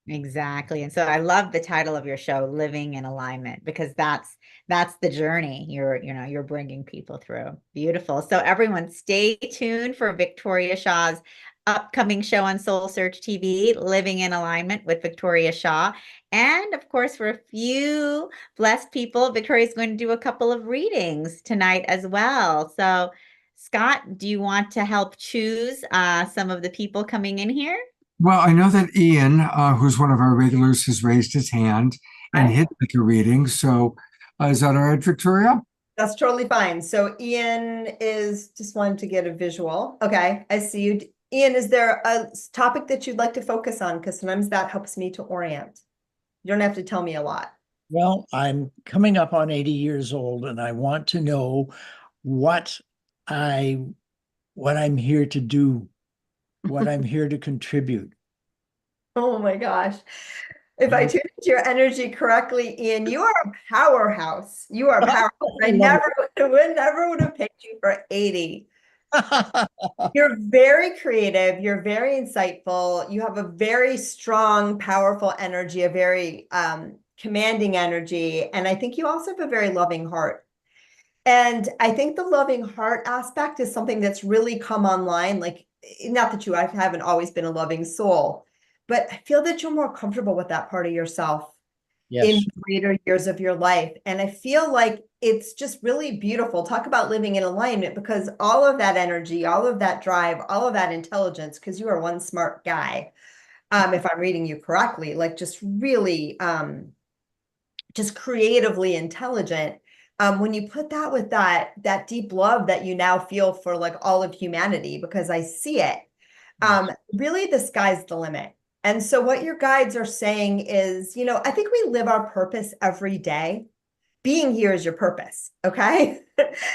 Exactly. And so I love the title of your show, Living in Alignment, because that's the journey you're bringing people through. Beautiful. So everyone, stay tuned for Victoria Shaw's upcoming show on SoulSearch TV, Living in Alignment with Victoria Shaw. And of course, for a few blessed people, Victoria is going to do a couple of readings tonight as well. So Scott, do you want to help choose some of the people coming in here? Well, I know that Ian, who's one of our regulars, has raised his hand and Hi. he'd like a reading. So is that all right, Victoria? That's totally fine. So Ian is just wanting to get a visual. Okay, I see you. Ian, is there a topic that you'd like to focus on? Because sometimes that helps me to orient. You don't have to tell me a lot. Well, I'm coming up on 80 years old and I want to know what I what I'm here to do, what I'm here to contribute. Oh my gosh. If I tuned into your energy correctly, Ian, you are a powerhouse. You are a powerhouse. I never would have picked you for 80. You're very creative. You're very insightful. You have a very strong, powerful energy, a very commanding energy. And I think you also have a very loving heart. And I think the loving heart aspect is something that's really come online. Like, not that you haven't always been a loving soul, but I feel that you're more comfortable with that part of yourself in later years of your life. And I feel like it's just really beautiful. Talk about living in alignment, because all of that energy, all of that drive, all of that intelligence, because you are one smart guy, if I'm reading you correctly, like just really just creatively intelligent. When you put that with that deep love that you now feel for like all of humanity, because I see it, really the sky's the limit. And so what your guides are saying is, you know, I think we live our purpose every day. Being here is your purpose, okay?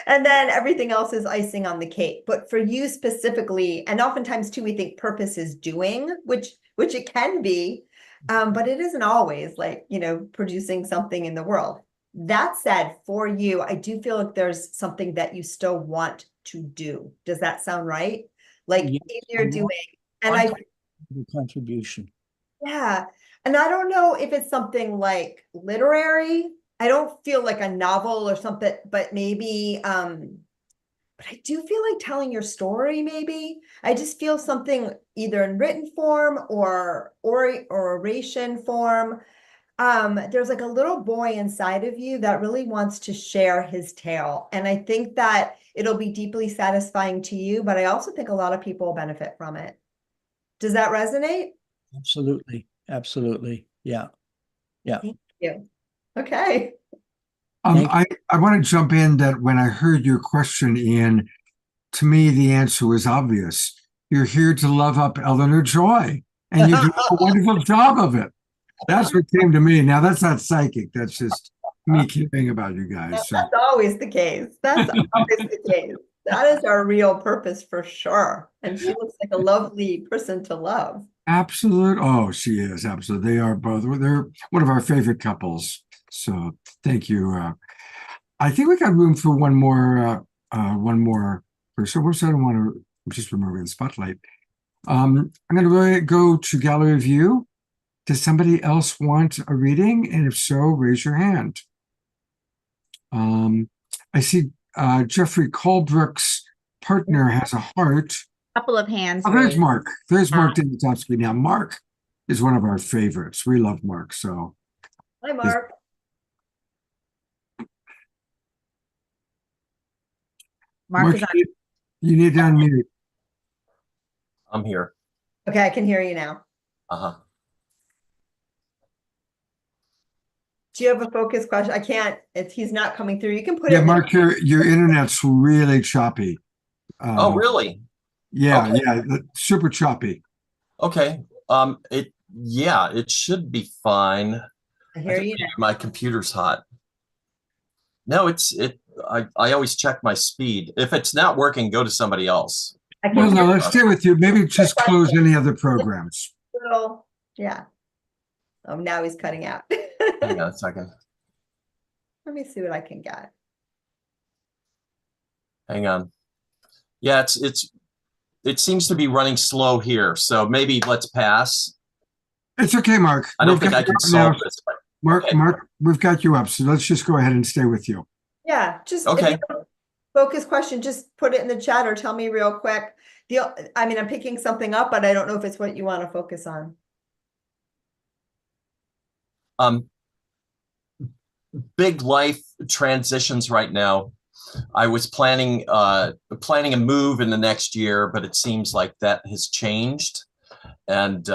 And then everything else is icing on the cake. But for you specifically, and oftentimes too, we think purpose is doing, which it can be, but it isn't always, like, you know, producing something in the world. That said, for you, I do feel like there's something that you still want to do. Does that sound right? Like in your doing, and contribution. Yeah. And I don't know if it's something like literary. I don't feel like a novel or something, but maybe, but I do feel like telling your story, maybe. I just feel something either in written form or oration form. There's like a little boy inside of you that really wants to share his tale. And I think that it'll be deeply satisfying to you, but I also think a lot of people will benefit from it. Does that resonate? Absolutely. Absolutely. Yeah. Yeah. Thank you. Okay. I want to jump in that when I heard your question, Ian, to me, the answer was obvious. You're here to love up Eleanor Joy, and you do a wonderful job of it. That's what came to me. Now, that's not psychic. That's just me caring about you guys. So. That's always the case. That's always the case. That is our real purpose for sure. And she looks like a lovely person to love. Absolute. Oh, she is. Absolutely. They are both. They're one of our favorite couples. So thank you. I think we got room for one more person. Whoops, I don't want to just remember the spotlight. I'm going to go to gallery view. Does somebody else want a reading? And if so, raise your hand. I see Jeffrey Colebrook's partner has a heart. Couple of hands. Oh, there's Mark. There's Mark in the top screen now. Mark is one of our favorites. We love Mark. So, hi, Mark. Mark, you need to unmute. I'm here. Okay, I can hear you now. Do you have a focus question? I can't. He's not coming through. You can put it. Yeah, Mark, your internet's really choppy. Oh, really? Yeah, okay. Yeah, super choppy. Okay. It should be fine. I hear you now. My computer's hot. No, I always check my speed. If it's not working, go to somebody else. Well, no, let's stay with you. Maybe just close any other programs. Yeah. Oh, now he's cutting out. Hang on a second. Let me see what I can get. Hang on. Yeah, it seems to be running slow here, so maybe let's pass. It's okay, Mark. I don't think I can solve this. Mark, we've got you up, so let's just go ahead and stay with you. Yeah, just okay. Focus question, just put it in the chat or tell me real quick. I'm picking something up, but I don't know if it's what you want to focus on. Big life transitions right now. I was planning a move in the next year, but it seems like that has changed. and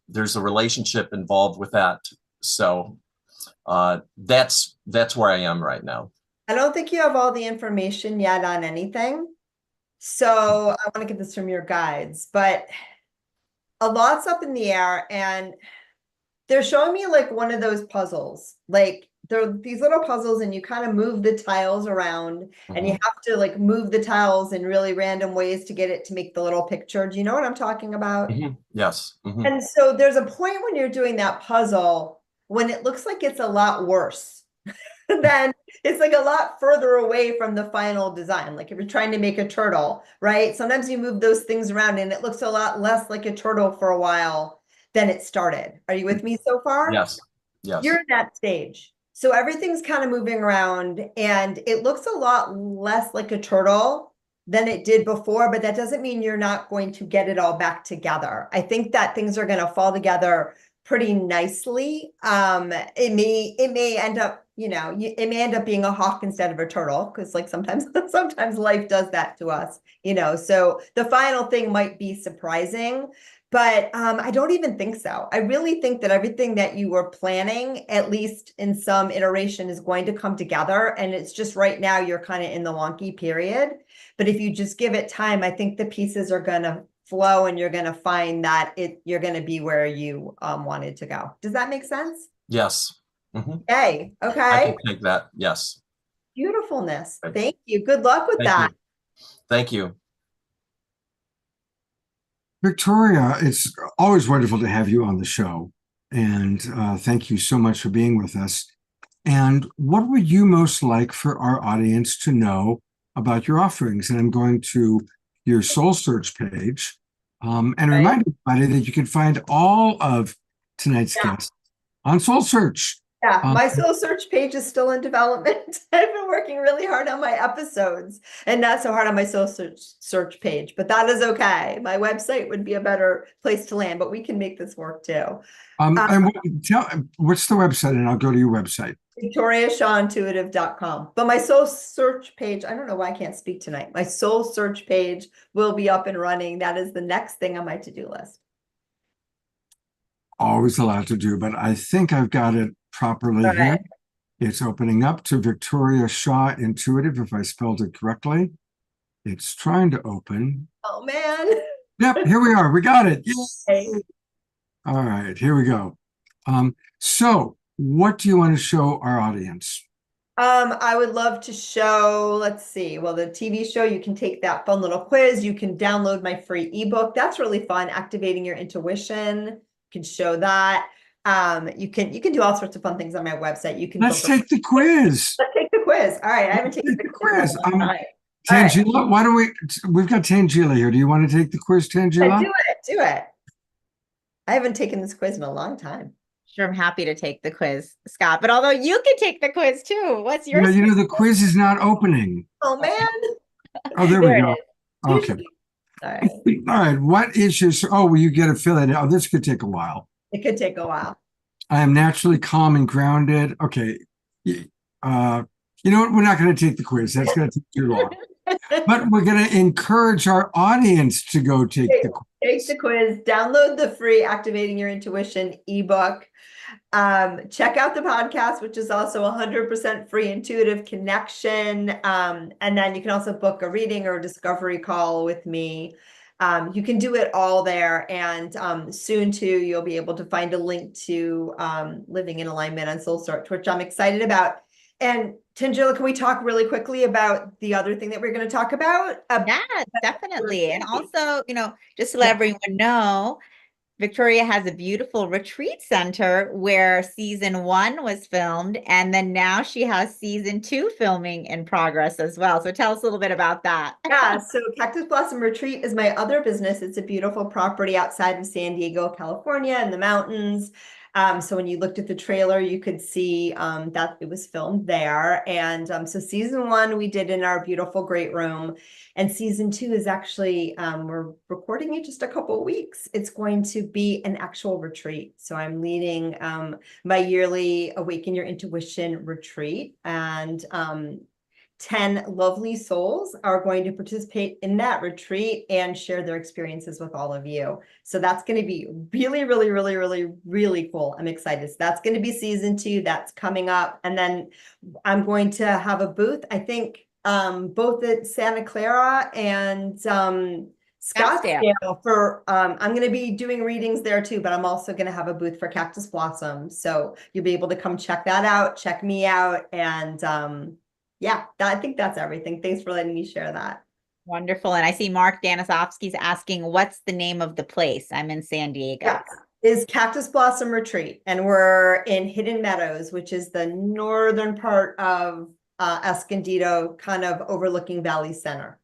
there's a relationship involved with that. So that's where I am right now. I don't think you have all the information yet on anything. So I want to get this from your guides, but a lot's up in the air, and they're showing me like one of those puzzles. Like they're these little puzzles, and you kind of move the tiles around, and you have to like move the tiles in really random ways to get it to make the little picture. Do you know what I'm talking about? Yes. And so there's a point when you're doing that puzzle when it looks like it's a lot worse. Then it's like a lot further away from the final design. Like if you're trying to make a turtle, right? Sometimes you move those things around and it looks a lot less like a turtle for a while than it started. Are you with me so far? Yes. Yes. You're at that stage. So everything's kind of moving around and it looks a lot less like a turtle than it did before, but that doesn't mean you're not going to get it all back together. I think that things are going to fall together pretty nicely. It may end up, it may end up being a hawk instead of a turtle, because like sometimes life does that to us, so the final thing might be surprising, but I don't even think so. I really think that everything that you were planning, at least in some iteration, is going to come together. And it's just right now you're kind of in the wonky period. But if you just give it time, I think the pieces are going to flow and you're going to find that you're going to be where you wanted to go. Does that make sense? Yes. Okay. I Okay. can take that. Yes. Beautifulness. Thank you. Good luck with Thank that. you. Thank you. Victoria, it's always wonderful to have you on the show. And thank you so much for being with us. And what would you most like for our audience to know about your offerings? And I'm going to your SoulSearch page and remind everybody that you can find all of tonight's guests on SoulSearch. Yeah, my SoulSearch page is still in development. I've been working really hard on my episodes and not so hard on my SoulSearch page, but that is okay. My website would be a better place to land, but we can make this work too. And what's the website? And I'll go to your website. VictoriaShawIntuitive.com. But my SoulSearch page, I don't know why I can't speak tonight. My SoulSearch page will be up and running. That is the next thing on my to-do list. Always a lot to do, but I think I've got it properly here. It's opening up to Victoria Shaw Intuitive, if I spelled it correctly. It's trying to open. Oh, man. Yep, here we are. We got it. Yay. All right, here we go. So what do you want to show our audience? I would love to show, let's see, well, the TV show, you can take that fun little quiz. You can download my free ebook. That's really fun. Activating Your Intuition. You can show that. You can do all sorts of fun things on my website. You can Let's take the quiz. Let's take the quiz. All right. I haven't taken the quiz. Tangela, why don't we've got Tangela here. Do you want to take the quiz, Tangela? Yeah, do it. I haven't taken this quiz in a long time. Sure, I'm happy to take the quiz, Scott. But although you can take the quiz too, what's yours? No, the quiz is not opening. Oh man! Oh, there we go. Okay. All right. All right. What is your? Oh, well, you get to fill it. Oh, this could take a while. It could take a while. I am naturally calm and grounded. Okay. You know what? We're not going to take the quiz. That's going to take too long. But we're going to encourage our audience to go take the quiz. Take the quiz, download the free Activating Your Intuition ebook. Check out the podcast, which is also 100% free, Intuitive Connection. And then you can also book a reading or a discovery call with me. You can do it all there. And soon too, you'll be able to find a link to Living in Alignment on SoulSearch, which I'm excited about. And Tangela, can we talk really quickly about the other thing that we're going to talk about? Yeah, definitely. And also, just to let everyone know, Victoria has a beautiful retreat center where season 1 was filmed, and then now she has season 2 filming in progress as well. So tell us a little bit about that. Yeah, so Cactus Blossom Retreat is my other business. It's a beautiful property outside of San Diego, California, in the mountains. So when you looked at the trailer, you could see that it was filmed there. And so season 1 we did in our beautiful great room. And season 2 is actually, we're recording it just a couple of weeks. It's going to be an actual retreat. So I'm leading my yearly Awaken Your Intuition retreat. And 10 lovely souls are going to participate in that retreat and share their experiences with all of you. So that's going to be really, really, really, really, really cool. I'm excited. So that's going to be season 2. That's coming up. And then I'm going to have a booth, I think, both at Santa Clara and Scottsdale for, I'm going to be doing readings there too, but I'm also going to have a booth for Cactus Blossom. So you'll be able to come check that out, check me out. And yeah, I think that's everything. Thanks for letting me share that. Wonderful. And I see Mark Danisovsky's asking, what's the name of the place? I'm in San Diego. Yes, is Cactus Blossom Retreat. And we're in Hidden Meadows, which is the northern part of Escondido, kind of overlooking Valley Center.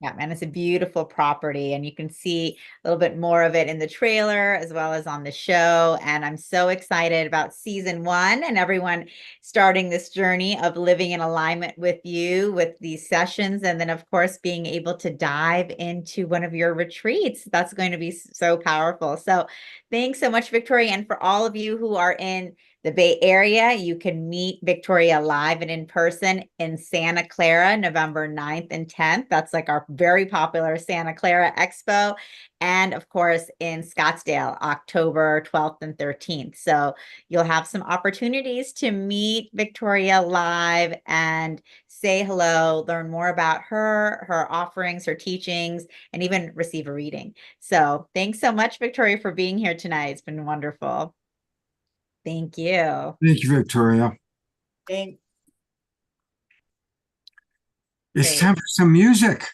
Yeah, and it's a beautiful property, and you can see a little bit more of it in the trailer as well as on the show. And I'm so excited about season 1 and everyone starting this journey of living in alignment with you with these sessions. And then, of course, being able to dive into one of your retreats. That's going to be so powerful. So thanks so much, Victoria. And for all of you who are in the Bay Area, you can meet Victoria live and in person in Santa Clara, November 9th and 10th. That's like our very popular Santa Clara Expo. And of course, in Scottsdale, October 12th and 13th. So you'll have some opportunities to meet Victoria live and say hello, learn more about her, her offerings, her teachings, and even receive a reading. So thanks so much, Victoria, for being here tonight. It's been wonderful. Thank you. Thank you, Victoria. Thanks. It's time for some music.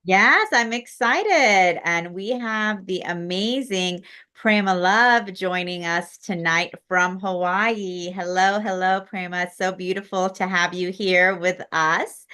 Yes, I'm excited. And we have the amazing Prema Love joining us tonight from Hawaii. Hello, hello, Prema. It's so beautiful to have you here with us.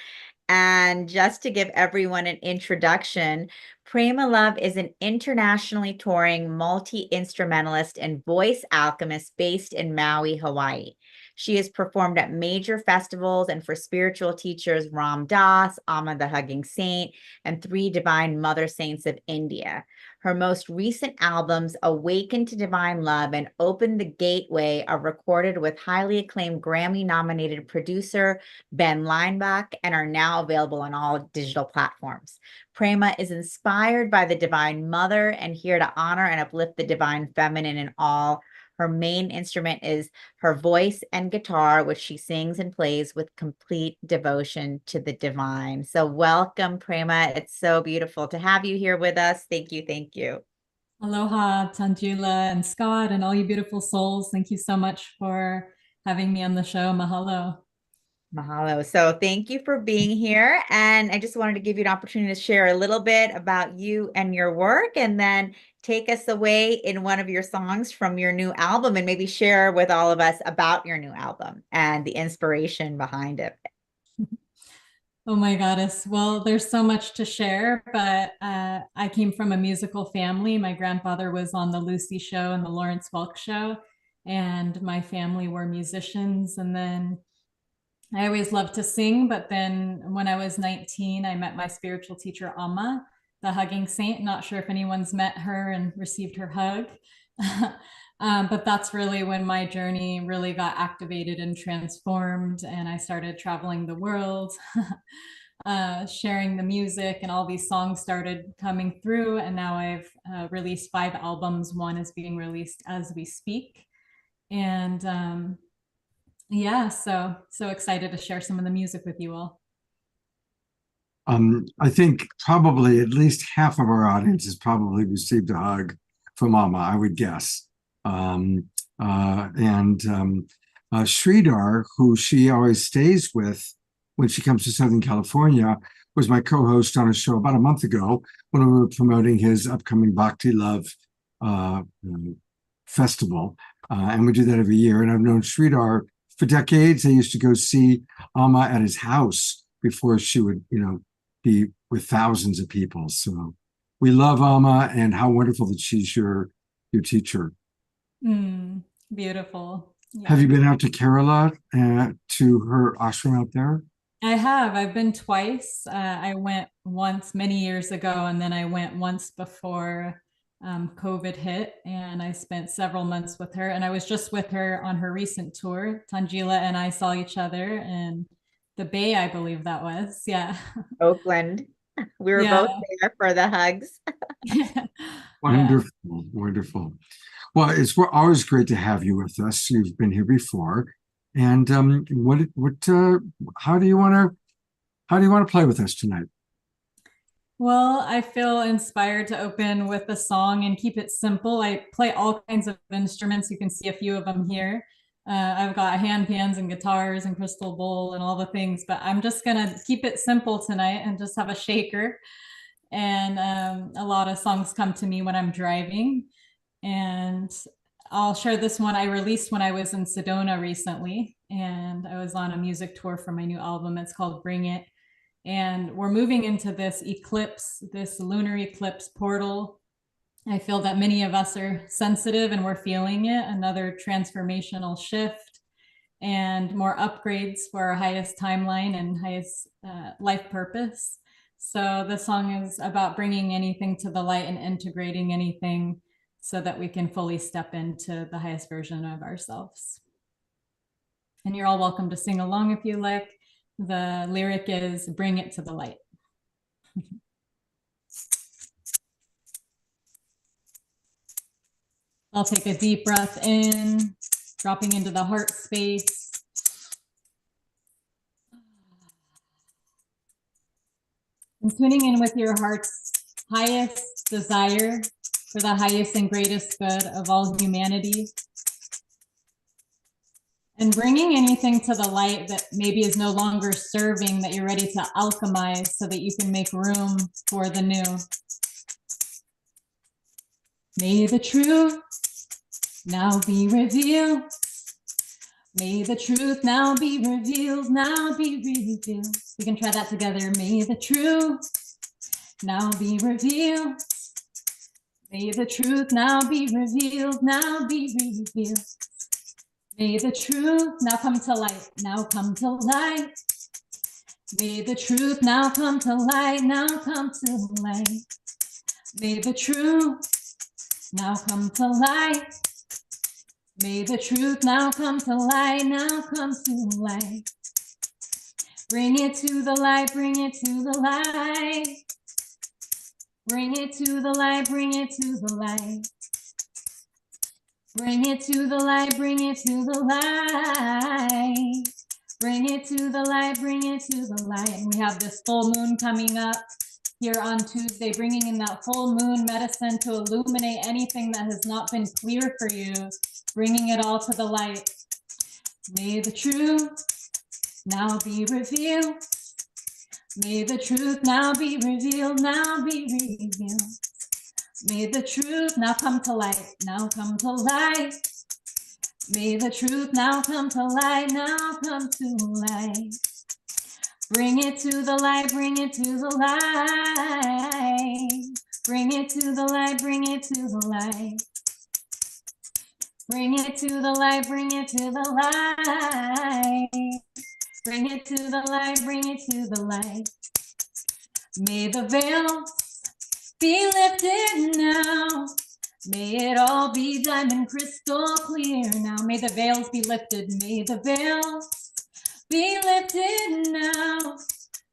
And just to give everyone an introduction, Prema Love is an internationally touring multi-instrumentalist and voice alchemist based in Maui, Hawaii. She has performed at major festivals and for spiritual teachers Ram Dass, Amma the Hugging Saint, and 3 Divine Mother Saints of India. Her most recent albums, Awaken to Divine Love and Open the Gateway, are recorded with highly acclaimed Grammy-nominated producer Ben Leinbach and are now available on all digital platforms. Prema is inspired by the Divine Mother and here to honor and uplift the Divine Feminine in all. Her main instrument is her voice and guitar, which she sings and plays with complete devotion to the divine. So welcome, Prema. It's so beautiful to have you here with us. Thank you. Thank you. Aloha, Tanjula and Scott and all you beautiful souls. Thank you so much for having me on the show. Mahalo. Mahalo. So thank you for being here. And I just wanted to give you an opportunity to share a little bit about you and your work, and then take us away in one of your songs from your new album, and maybe share with all of us about your new album and the inspiration behind it. Oh my goddess. Well, there's so much to share, but I came from a musical family. My grandfather was on the Lucy Show and the Lawrence Welk Show, and my family were musicians. And then I always loved to sing, but then when I was 19, I met my spiritual teacher, Amma, the Hugging Saint. Not sure if anyone's met her and received her hug. But that's really when my journey really got activated and transformed, and I started traveling the world, sharing the music, and all these songs started coming through. And now I've released 5 albums. One is being released as we speak. And yeah, so excited to share some of the music with you all. I think probably at least half of our audience has probably received a hug from Amma, I would guess. Sridhar, who she always stays with when she comes to Southern California, was my co-host on a show about a month ago when we were promoting his upcoming Bhakti Love festival. And we do that every year. And I've known Sridhar for decades. I used to go see Amma at his house before she would, be with thousands of people. So we love Amma, and how wonderful that she's your teacher. Beautiful. Yeah. Have you been out to Kerala to her ashram out there? I have. I've been twice. I went once many years ago, and then I went once before COVID hit, and I spent several months with her. And I was just with her on her recent tour. Tanjila and I saw each other, and the Bay, I believe that was. Yeah. Oakland. We were Yeah. both there for the hugs. Wonderful, wonderful. Well, it's always great to have you with us. You've been here before, and how do you want to play with us tonight? Well, I feel inspired to open with a song and keep it simple. I play all kinds of instruments. You can see a few of them here. I've got hand pans and guitars and crystal bowl and all the things, but I'm just gonna keep it simple tonight and just have a shaker. And a lot of songs come to me when I'm driving. And I'll share this one I released when I was in Sedona recently, and I was on a music tour for my new album. It's called Bring It. And we're moving into this eclipse, this lunar eclipse portal. I feel that many of us are sensitive and we're feeling it, another transformational shift and more upgrades for our highest timeline and highest life purpose. So the song is about bringing anything to the light and integrating anything so that we can fully step into the highest version of ourselves. And you're all welcome to sing along if you like. The lyric is "Bring it to the light." I'll take a deep breath in, dropping into the heart space. And tuning in with your heart's highest desire for the highest and greatest good of all humanity. And bringing anything to the light that maybe is no longer serving, that you're ready to alchemize so that you can make room for the new. May the truth now be revealed. May the truth now be revealed, now be revealed. We can try that together. May the truth now be revealed. May the truth now be revealed, now be revealed. May the truth now come to light, now come to light. May the truth now come to light, now come to light. May the truth now come to light. May the truth now come to light, now come to light. Bring it to the light, bring it to the light. Bring it to the light, bring it to the light. Bring it to the light, bring it to the light. Bring it to the light, bring it to the light. And we have this full moon coming up here on Tuesday, bringing in that full moon medicine to illuminate anything that has not been clear for you, bringing it all to the light. May the truth now be revealed. May the truth now be revealed, now be revealed. May the truth now come to light, now come to light. May the truth now come to light, now come to light. Bring it to the light, bring it to the light. Bring it to the light, bring it to the light. Bring it to the light, bring it to the light. Bring it to the light, bring it to the light. May the veil be lifted now. May it all be diamond crystal clear now. May the veils be lifted. May the veils be lifted now.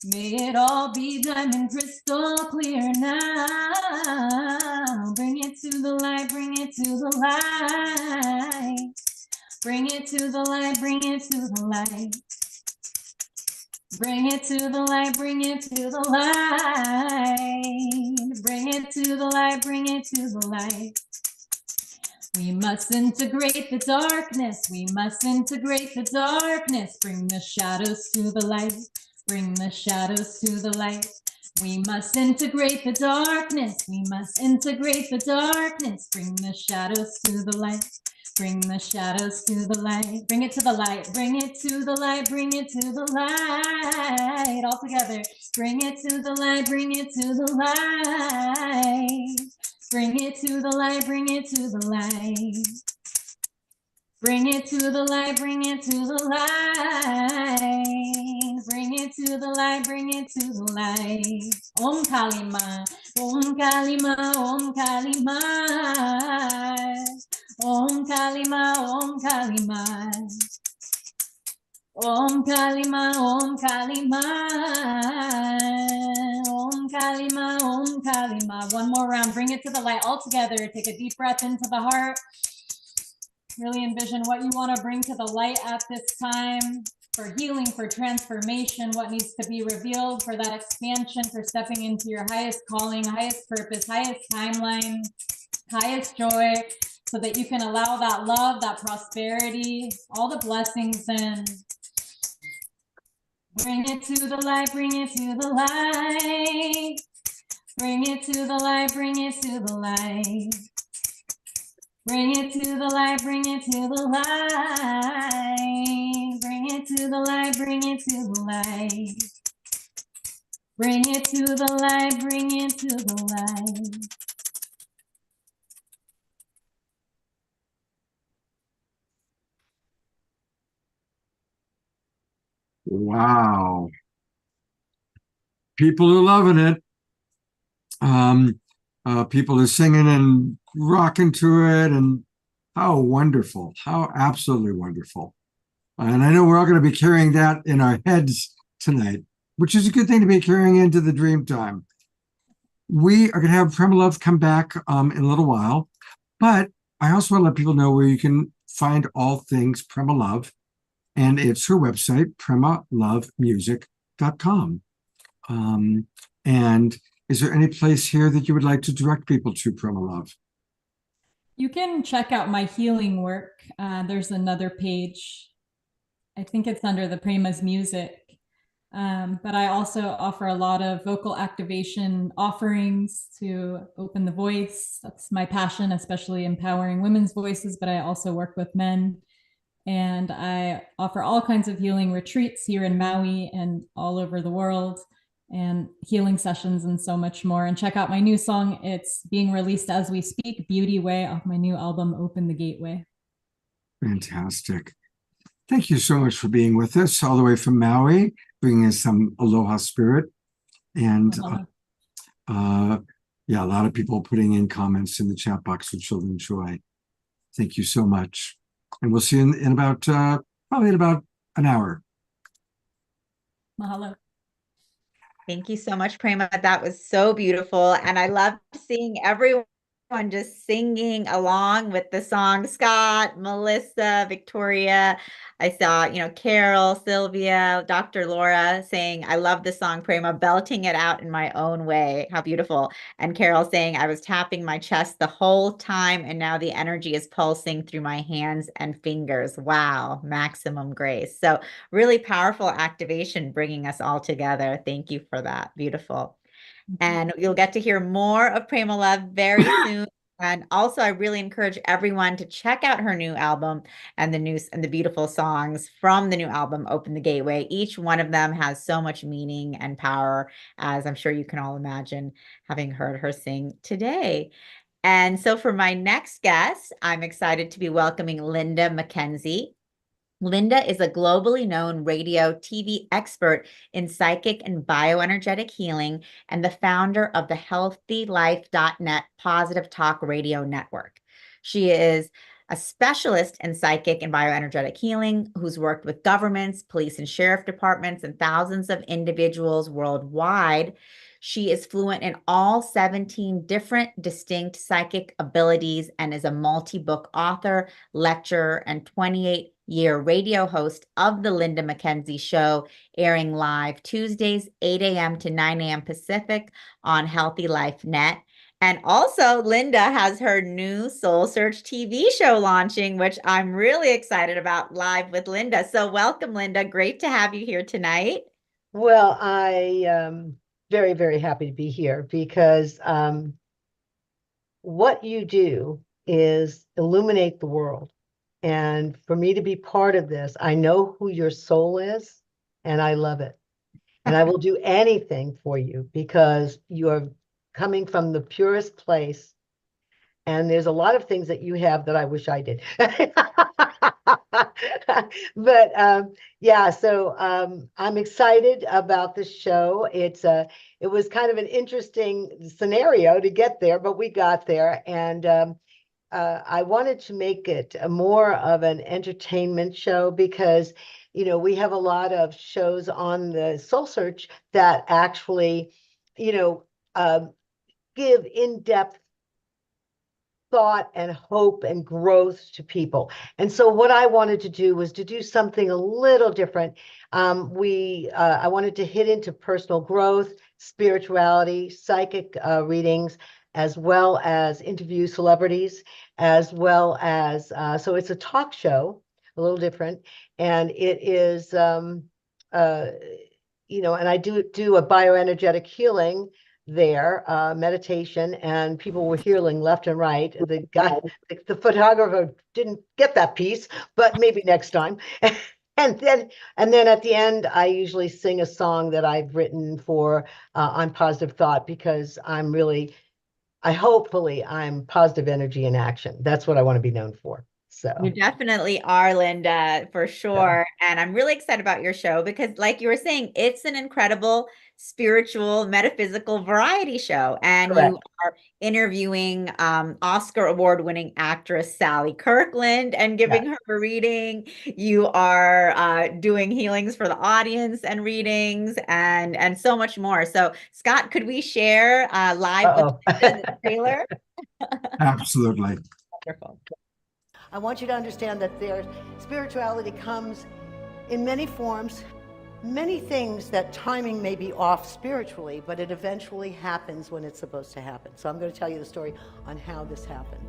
May it all be diamond crystal clear now. Bring it to the light, bring it to the light. Bring it to the light, bring it to the light. Bring it to the light, bring it to the light. Bring it to the light, bring it to the light. We must integrate the darkness. We must integrate the darkness. Bring the shadows to the light. Bring the shadows to the light. We must integrate the darkness. We must integrate the darkness. Bring the shadows to the light. Bring the shadows to the light. Bring it to the light. Bring it to the light. Bring it to the light. All together. Bring it to the light. Bring it to the light. Bring it to the light. Bring it to the light. Bring it to the light. Bring it to the light. Bring it to the light. Bring it to the light. Om Kalima. Om Kalima. Om Kalima. Om Kalima, Om Kalima. Om Kalima, Om Kalima, Om Kalima, Om Kalima. One more round, bring it to the light all together. Take a deep breath into the heart. Really envision what you want to bring to the light at this time for healing, for transformation, what needs to be revealed, for that expansion, for stepping into your highest calling, highest purpose, highest timeline, highest joy, so that you can allow that love, that prosperity, all the blessings in. Bring it to the light, bring it to the light. Bring it to the light, bring it to the light. Bring it to the light, bring it to the light. Bring it to the light, bring it to the light. Bring it to the light, bring it to the light. Wow. People are loving it. People are singing and rocking to it, and how wonderful, how absolutely wonderful. And I know we're all going to be carrying that in our heads tonight, which is a good thing to be carrying into the dream time. We are going to have Prema Love come back in a little while, but I also want to let people know where you can find all things Prema Love, and it's her website, PremaLoveMusic.com. And is there any place here that you would like to direct people to, Prema Love? You can check out my healing work. There's another page. I think it's under the Prema's Music. But I also offer a lot of vocal activation offerings to open the voice. That's my passion, especially empowering women's voices, but I also work with men. And I offer all kinds of healing retreats here in Maui and all over the world, and healing sessions and so much more. And check out my new song. It's being released as we speak, Beauty Way, off my new album, Open the Gateway. Fantastic. Thank you so much for being with us all the way from Maui, bringing us some aloha spirit. And yeah, a lot of people putting in comments in the chat box, which will enjoy. Thank you so much. And we'll see you in about, probably in about an hour. Mahalo. Thank you so much, Prema. That was so beautiful. And I loved seeing everyone just singing along with the song. Scott, Melissa, Victoria. I saw, Carol, Sylvia, Dr. Laura saying, I love the song, Prema, belting it out in my own way. How beautiful. And Carol saying, I was tapping my chest the whole time, and now the energy is pulsing through my hands and fingers. Wow, maximum grace. So really powerful activation bringing us all together. Thank you for that. Beautiful. And you'll get to hear more of Prema Love very soon. And also, I really encourage everyone to check out her new album and the beautiful songs from the new album, Open the Gateway. Each one of them has so much meaning and power, as I'm sure you can all imagine, having heard her sing today. And so for my next guest, I'm excited to be welcoming Linda McKenzie. Linda is a globally known radio TV expert in psychic and bioenergetic healing and the founder of the healthylife.net Positive Talk Radio Network. She is a specialist in psychic and bioenergetic healing who's worked with governments, police and sheriff departments, and thousands of individuals worldwide. She is fluent in all 17 different distinct psychic abilities and is a multi-book author, lecturer, and 28-year radio host of the Linda McKenzie Show, airing live Tuesdays, 8 a.m. to 9 a.m. Pacific on Healthy Life Net. And also, Linda has her new SoulSearch TV show launching, which I'm really excited about, live with Linda. So welcome, Linda. Great to have you here tonight. Well, I am very, very happy to be here because what you do is illuminate the world. And for me to be part of this, I know who your soul is, and I love it. And I will do anything for you because you are coming from the purest place. And there's a lot of things that you have that I wish I did. But yeah, so I'm excited about the show. It was kind of an interesting scenario to get there, but we got there. And I wanted to make it more of an entertainment show because, we have a lot of shows on the Soul Search that actually, give in-depth thought and hope and growth to people. And so what I wanted to do was to do something a little different. I wanted to hit into personal growth, spirituality, psychic readings, as well as interview celebrities, as well as, so it's a talk show, a little different. And it is, and I do a bioenergetic healing there, meditation, and people were healing left and right. The guy, the photographer didn't get that piece, but maybe next time. And then at the end, I usually sing a song that I've written for on positive thought, because hopefully I'm positive energy in action. That's what I want to be known for. So you definitely are, Linda, for sure. And I'm really excited about your show because, like you were saying, it's an incredible spiritual, metaphysical variety show. And Correct. you are interviewing Oscar award-winning actress Sally Kirkland and giving her a reading. You are doing healings for the audience and readings and so much more. So, Scott, could we share live with Linda the trailer? Absolutely. Wonderful. I want you to understand that their spirituality comes in many forms, many things that timing may be off spiritually, but it eventually happens when it's supposed to happen. So I'm going to tell you the story on how this happened.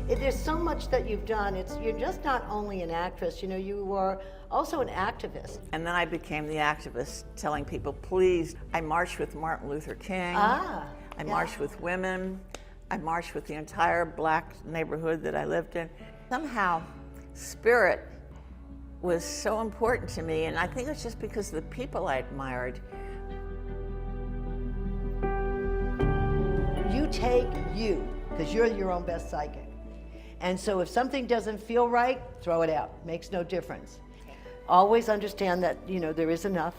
There's so much that you've done. You're just not only an actress, you are also an activist. And then I became the activist, telling people, please, I marched with Martin Luther King. I marched with women. I marched with the entire Black neighborhood that I lived in. Somehow, spirit was so important to me, and I think it's just because of the people I admired. You take you, because you're your own best psychic. And so if something doesn't feel right, throw it out. Makes no difference. Always understand that, there is enough.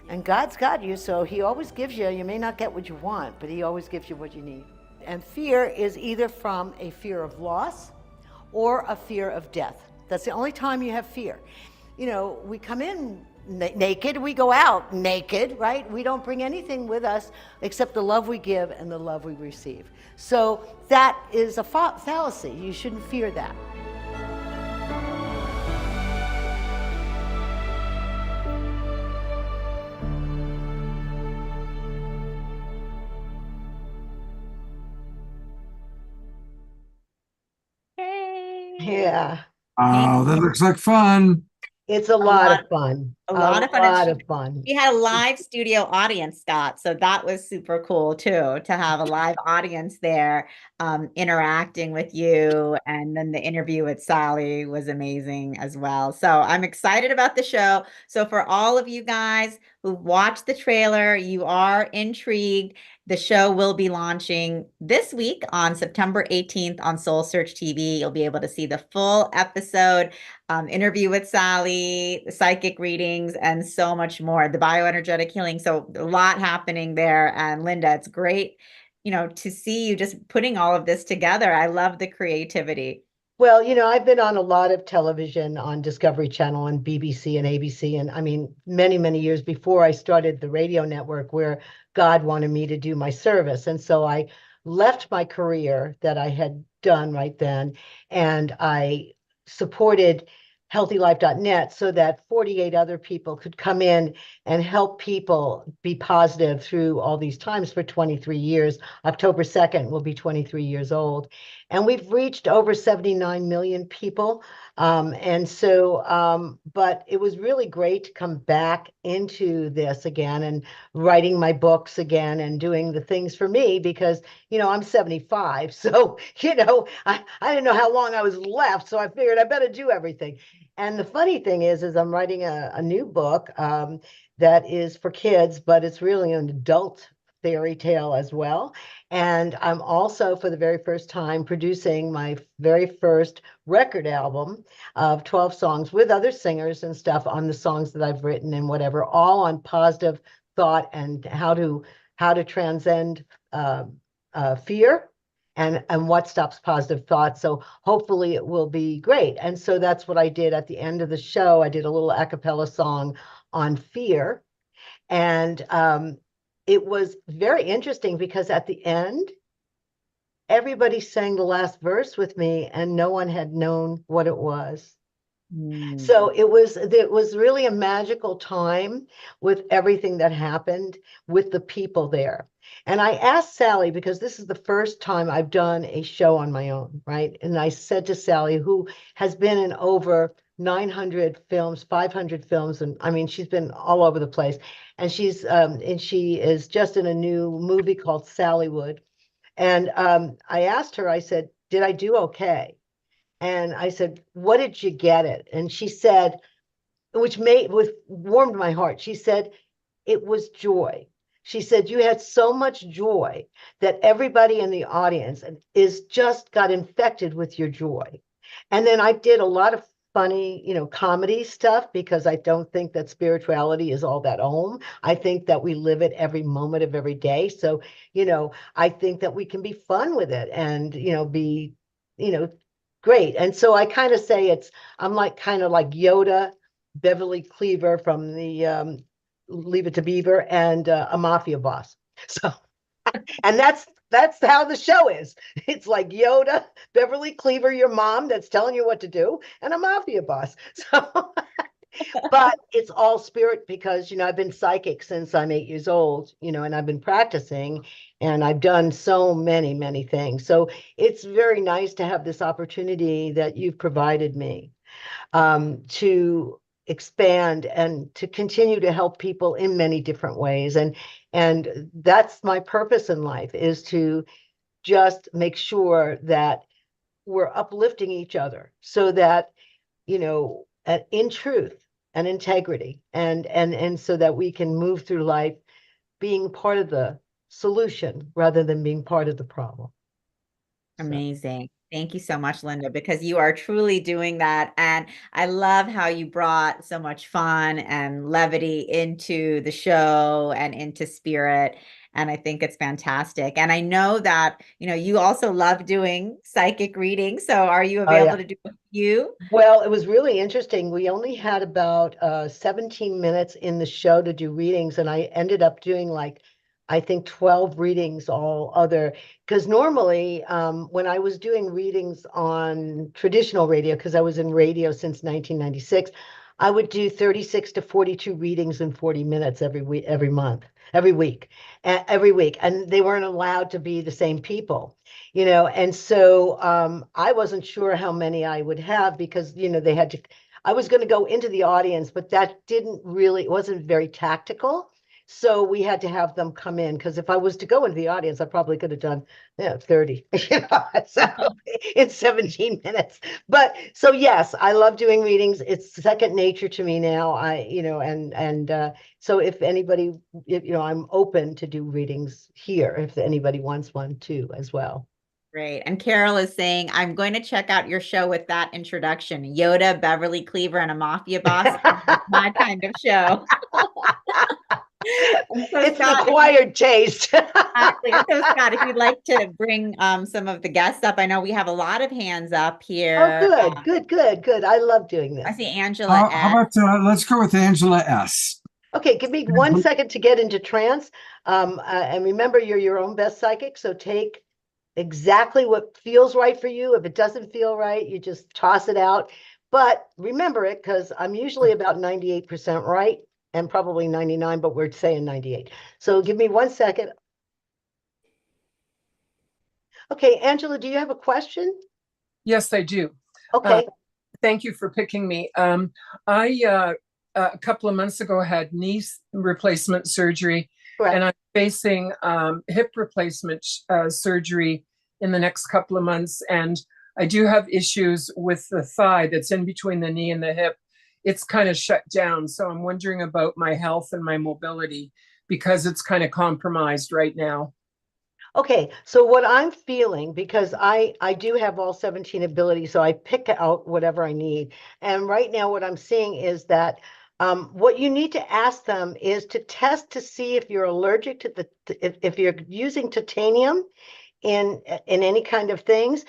And God's got you, so he always gives you. You may not get what you want, but he always gives you what you need. And fear is either from a fear of loss or a fear of death. That's the only time you have fear. We come in naked, we go out naked, right? We don't bring anything with us except the love we give and the love we receive. So that is a fallacy. You shouldn't fear that. Yeah. Oh, that looks like fun. It's a lot of fun. A lot of fun. A lot of fun. We had a live studio audience, Scott, so that was super cool too, to have a live audience there interacting with you. And then the interview with Sally was amazing as well. So I'm excited about the show. So for all of you guys who watched the trailer, you are intrigued, the show will be launching this week on September 18th on SoulSearch TV. You'll be able to see the full episode, interview with Sally, the psychic readings, and so much more. The bioenergetic healing. So a lot happening there. And Linda, it's great, to see you just putting all of this together. I love the creativity. Well, I've been on a lot of television on Discovery Channel and BBC and ABC. And I mean, many, many years before I started the radio network where God wanted me to do my service. And so I left my career that I had done right then, and I supported healthylife.net so that 48 other people could come in and help people be positive through all these times for 23 years. October 2nd will be 23 years old. And we've reached over 79 million people. But it was really great to come back into this again and writing my books again and doing the things for me because, I'm 75. So, I didn't know how long I was left. So I figured I better do everything. And the funny thing is I'm writing a new book that is for kids, but it's really an adult fairy tale as well. And I'm also, for the very first time, producing my very first record album of 12 songs with other singers and stuff on the songs that I've written and whatever, all on positive thought and how to transcend fear and what stops positive thoughts. So hopefully it will be great. And so that's what I did at the end of the show. I did a little a cappella song on fear. And it was very interesting because at the end, everybody sang the last verse with me and no one had known what it was. So it was really a magical time with everything that happened with the people there. And I asked Sally, because this is the first time I've done a show on my own, right? And I said to Sally, who has been in over 900 films, 500 films, and I mean, she's been all over the place. And she is just in a new movie called Sallywood. And I asked her, I said, did I do okay? And I said, what did you get it? And she said, which warmed my heart. She said, it was joy. She said, you had so much joy that everybody in the audience got infected with your joy. And then I did a lot of funny, comedy stuff, because I don't think that spirituality is all that I think that we live it every moment of every day. So, I think that we can be fun with it and, be, great. And so I kind of say I'm kind of like Yoda, Beverly Cleaver from the Leave It to Beaver, and a mafia boss. So, and that's how the show is. It's like Yoda, Beverly Cleaver, your mom that's telling you what to do, and a mafia boss. So, but it's all spirit because, I've been psychic since I'm 8 years old, and I've been practicing and I've done so many, many things. So it's very nice to have this opportunity that you've provided me to expand and to continue to help people in many different ways. And that's my purpose in life, is to just make sure that we're uplifting each other so that, in truth and integrity, and so that we can move through life being part of the solution rather than being part of the problem. Amazing. Thank you so much, Linda, because you are truly doing that. And I love how you brought so much fun and levity into the show and into spirit. And I think it's fantastic. And I know that, you also love doing psychic readings. So are you available to do a few? Well, it was really interesting. We only had about 17 minutes in the show to do readings, and I ended up doing I think 12 readings because normally when I was doing readings on traditional radio, because I was in radio since 1996, I would do 36 to 42 readings in 40 minutes every week, every week. And they weren't allowed to be the same people, and so I wasn't sure how many I would have because, I was going to go into the audience, but that it wasn't very tactical. So we had to have them come in, because if I was to go into the audience, I probably could have done 30 so in 17 minutes. But so yes, I love doing readings. It's second nature to me now. So if anybody, I'm open to do readings here if anybody wants one too as well. Great. And Carol is saying, I'm going to check out your show with that introduction. Yoda, Beverly Cleaver, and a mafia boss. My kind of show. So it's Scott, an acquired taste. Exactly. So Scott, if you'd like to bring some of the guests up, I know we have a lot of hands up here. Oh, good. I love doing this. I see Angela. How about let's go with Angela S. Okay, give me 1 second to get into trance. And remember, you're your own best psychic, so take exactly what feels right for you. If it doesn't feel right, you just toss it out. But remember it, because I'm usually about 98% right and probably 99, but we're saying 98. So give me 1 second. Okay, Angela, do you have a question? Yes, I do. Okay. Thank you for picking me. I a couple of months ago had knee replacement surgery. Correct. And I'm facing hip replacement surgery in the next couple of months. And I do have issues with the thigh that's in between the knee and the hip. It's kind of shut down. So I'm wondering about my health and my mobility because it's kind of compromised right now. Okay, so what I'm feeling, because I do have all 17 abilities, so I pick out whatever I need. And right now what I'm seeing is that what you need to ask them is to test to see if you're allergic to if you're using titanium, in any kind of things,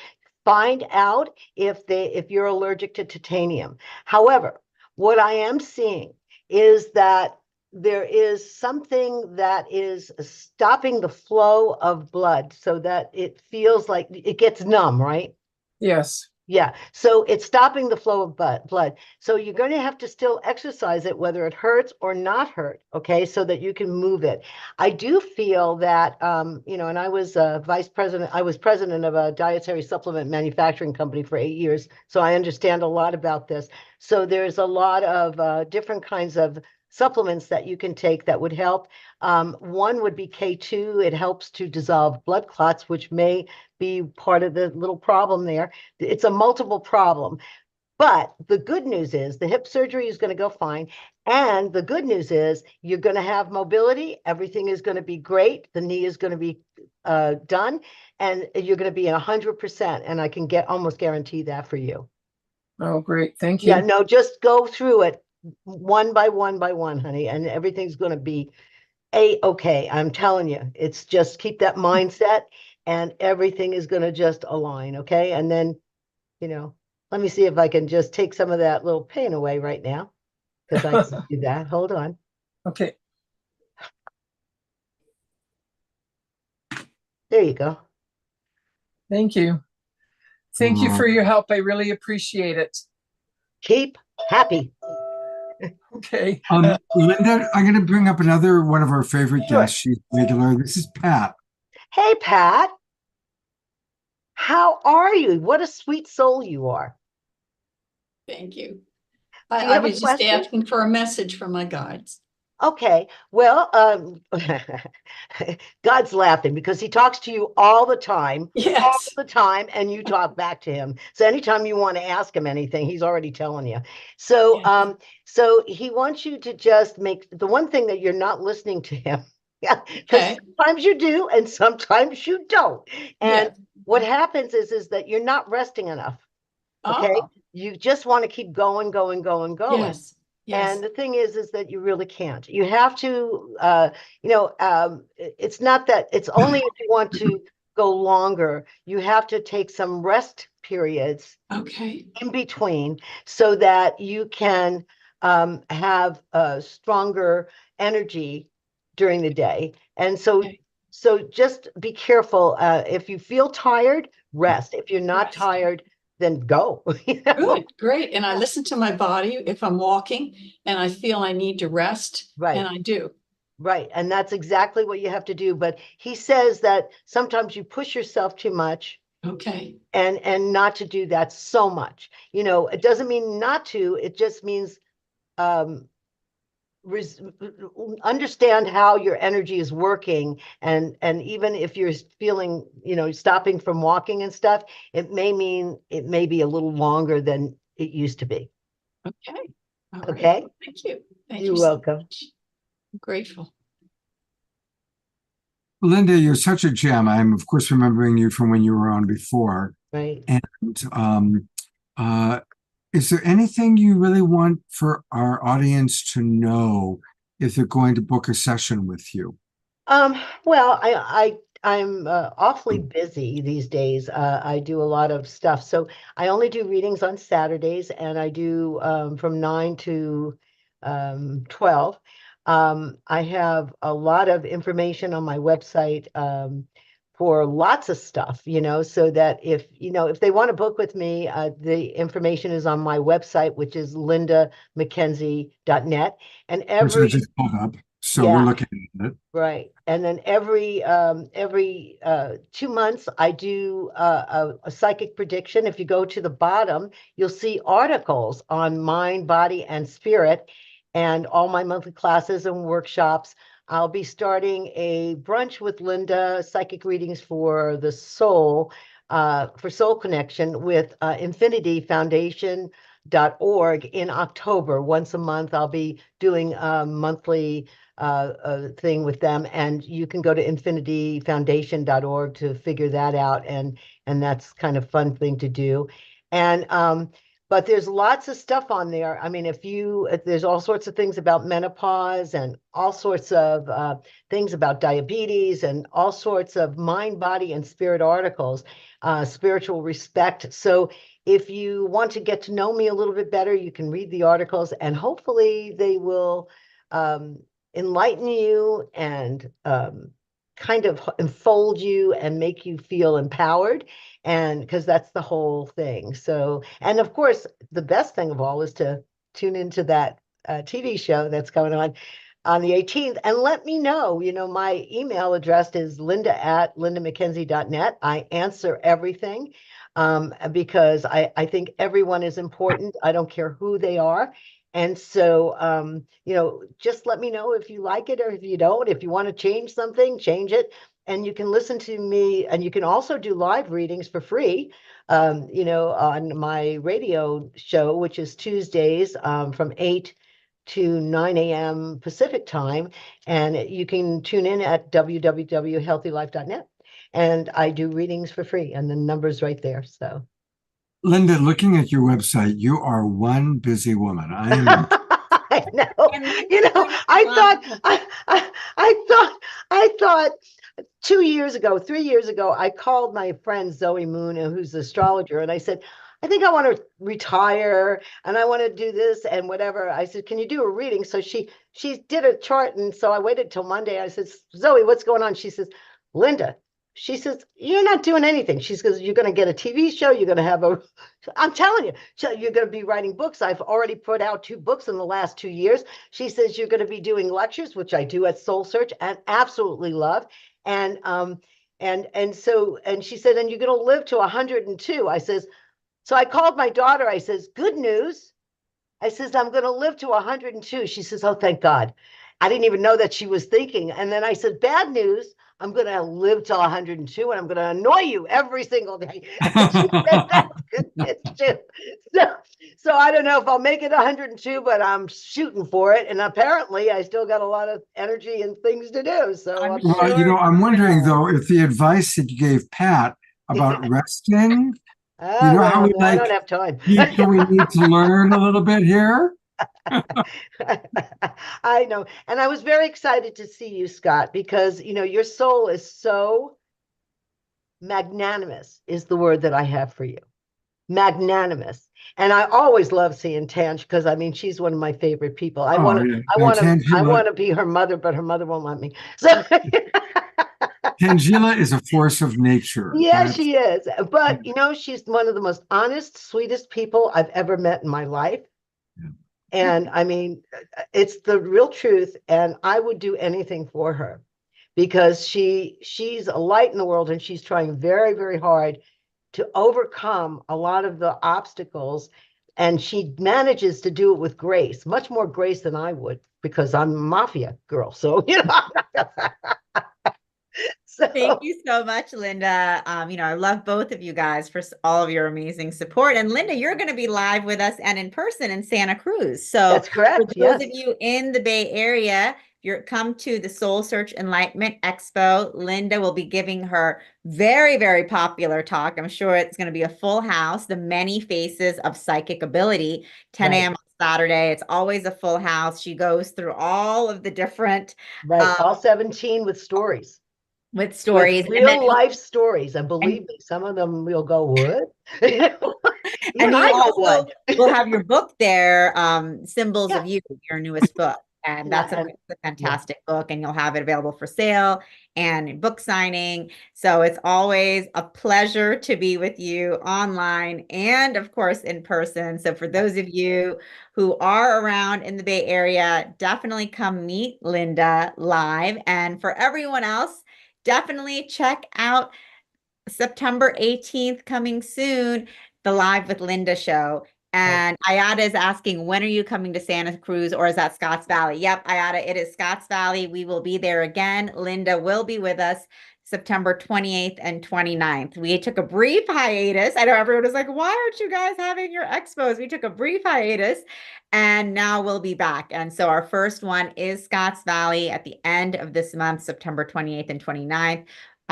find out if you're allergic to titanium. However, what I am seeing is that there is something that is stopping the flow of blood so that it feels like it gets numb, right? Yes. Yeah, so it's stopping the flow of blood. So you're going to have to still exercise it, whether it hurts or not hurt, okay, so that you can move it. I do feel that, and I was I was president of a dietary supplement manufacturing company for 8 years, so I understand a lot about this. So there's a lot of different kinds of supplements that you can take that would help. One would be K2. It helps to dissolve blood clots, which may be part of the little problem there. It's a multiple problem. But the good news is the hip surgery is going to go fine. And the good news is you're going to have mobility. Everything is going to be great. The knee is going to be done. And you're going to be 100%. And I can almost guarantee that for you. Oh, great. Thank you. Yeah, no, just go through it one by one by one, honey. And everything's going to be okay. I'm telling you, it's just keep that mindset and everything is going to just align. Okay. And then, let me see if I can just take some of that little pain away right now, because I can do that. Hold on. Okay. There you go. Thank you. Thank you for your help. I really appreciate it. Keep happy. Okay. Linda, I'm going to bring up another one of our favorite guests. She's regular. This is Pat. Hey, Pat. How are you? What a sweet soul you are. Thank you. Do you I have a was just question? asking for a message from my guides. Okay, well, God's laughing because he talks to you all the time, all the time, and you talk back to him. So anytime you want to ask him anything, he's already telling you. So, so he wants you to just make the one thing that you're not listening to him. Yeah, because sometimes you do and sometimes you don't. And what happens is that you're not resting enough. Okay, you just want to keep going, going, going, going. Yes. And the thing is that you really can't. You have to, it's not that, it's only if you want to go longer, you have to take some rest periods in between so that you can have a stronger energy during the day. And so, so just be careful. If you feel tired, rest. If you're not tired, then go. Good, great. And I listen to my body if I'm walking and I feel I need to rest, and I do. Right. And that's exactly what you have to do. But he says that sometimes you push yourself too much. Okay. And not to do that so much. It doesn't mean not to, it just means understand how your energy is working, and even if you're feeling stopping from walking and stuff, it may be a little longer than it used to be. Okay. All right. Okay. Thank you. You're welcome. I'm grateful. Linda, you're such a gem. I'm of course remembering you from when you were on before. Right. And is there anything you really want for our audience to know if they're going to book a session with you? Well, I'm awfully busy these days. I do a lot of stuff. So I only do readings on Saturdays, and I do from 9 to 12. I have a lot of information on my website for lots of stuff, so that if they want to book with me, the information is on my website, which is lindamckenzie.net. And Which I just pulled up, so we're looking at it. Right. And then every 2 months, I do a psychic prediction. If you go to the bottom, you'll see articles on mind, body, and spirit, and all my monthly classes and workshops. I'll be starting a brunch with Linda, psychic readings for the soul, for Soul Connection with Infinity Foundation.org in October. Once a month, I'll be doing a monthly thing with them, and you can go to infinityfoundation.org to figure that out, and that's kind of fun thing to do. And but there's lots of stuff on there. I mean, there's all sorts of things about menopause and all sorts of things about diabetes and all sorts of mind, body, and spirit articles, spiritual respect. So if you want to get to know me a little bit better, you can read the articles, and hopefully they will enlighten you and kind of enfold you and make you feel empowered. And because that's the whole thing. So, and of course, the best thing of all is to tune into that TV show that's coming on the 18th, and let me know. My email address is linda@lindamckenzie.net. I answer everything because I think everyone is important. I don't care who they are. And so, just let me know if you like it or if you don't. If you want to change something, change it. And you can listen to me, and you can also do live readings for free, on my radio show, which is Tuesdays from 8 to 9 a.m. Pacific time. And you can tune in at www.healthylife.net. And I do readings for free, and the number's right there. So, Linda, looking at your website, you are one busy woman. I am. I know. I thought 3 years ago, I called my friend Zoe Moon, who's an astrologer, and I said, I think I want to retire and I want to do this and whatever. I said, can you do a reading? So she did a chart, and so I waited till Monday. I said, Zoe, what's going on? She says, Linda, she says, you're not doing anything. She says, you're going to get a TV show. You're going to have I'm telling you, you're going to be writing books. I've already put out 2 books in the last 2 years. She says, you're going to be doing lectures, which I do at SoulSearch and absolutely love. And she said, and you're going to live to 102. I says, so I called my daughter. I says, good news. I says, I'm going to live to 102. She says, oh, thank God. I didn't even know that she was thinking. And then I said, bad news. I'm going to live till 102, and I'm going to annoy you every single day. And she said, that's good news too. So I don't know if I'll make it 102, but I'm shooting for it. And apparently I still got a lot of energy and things to do. So I'm wondering though, if the advice that you gave Pat about resting, I don't have time. Do we need to learn a little bit here? I know. And I was very excited to see you, Scott, because, your soul is so magnanimous is the word that I have for you. Magnanimous. And I always love seeing Tange because, she's one of my favorite people. I want to be her mother, but her mother won't let me. So Tangela is a force of nature. Yeah, she is. But, she's one of the most honest, sweetest people I've ever met in my life. Yeah. And it's the real truth. And I would do anything for her because she's a light in the world, and she's trying very, very hard to overcome a lot of the obstacles. And she manages to do it with grace, much more grace than I would, because I'm a mafia girl. So, Thank you so much, Linda. I love both of you guys for all of your amazing support. And Linda, you're going to be live with us and in person in Santa Cruz. So that's correct. For those of you in the Bay Area, come to the SoulSearch Enlightenment Expo. Linda will be giving her very, very popular talk. I'm sure it's going to be a full house, The Many Faces of Psychic Ability, 10 a.m. on Saturday. It's always a full house. She goes through all of the different. All 17 with stories. With real life stories, and believe me, some of them will go, what? And you also will have your book there, Symbols of You, your newest book. And that's a fantastic book, and you'll have it available for sale and book signing. So it's always a pleasure to be with you online and, of course, in person. So for those of you who are around in the Bay Area, definitely come meet Linda live. And for everyone else, definitely check out September 18th coming soon, the Live with Linda show. And Ayada is asking, when are you coming to Santa Cruz, or is that Scotts Valley? Yep, Ayada, it is Scotts Valley. We will be there again. Linda will be with us September 28th and 29th. We took a brief hiatus. I know everyone was like, why aren't you guys having your expos? We took a brief hiatus, and now we'll be back. And so our first one is Scotts Valley at the end of this month, September 28th and 29th.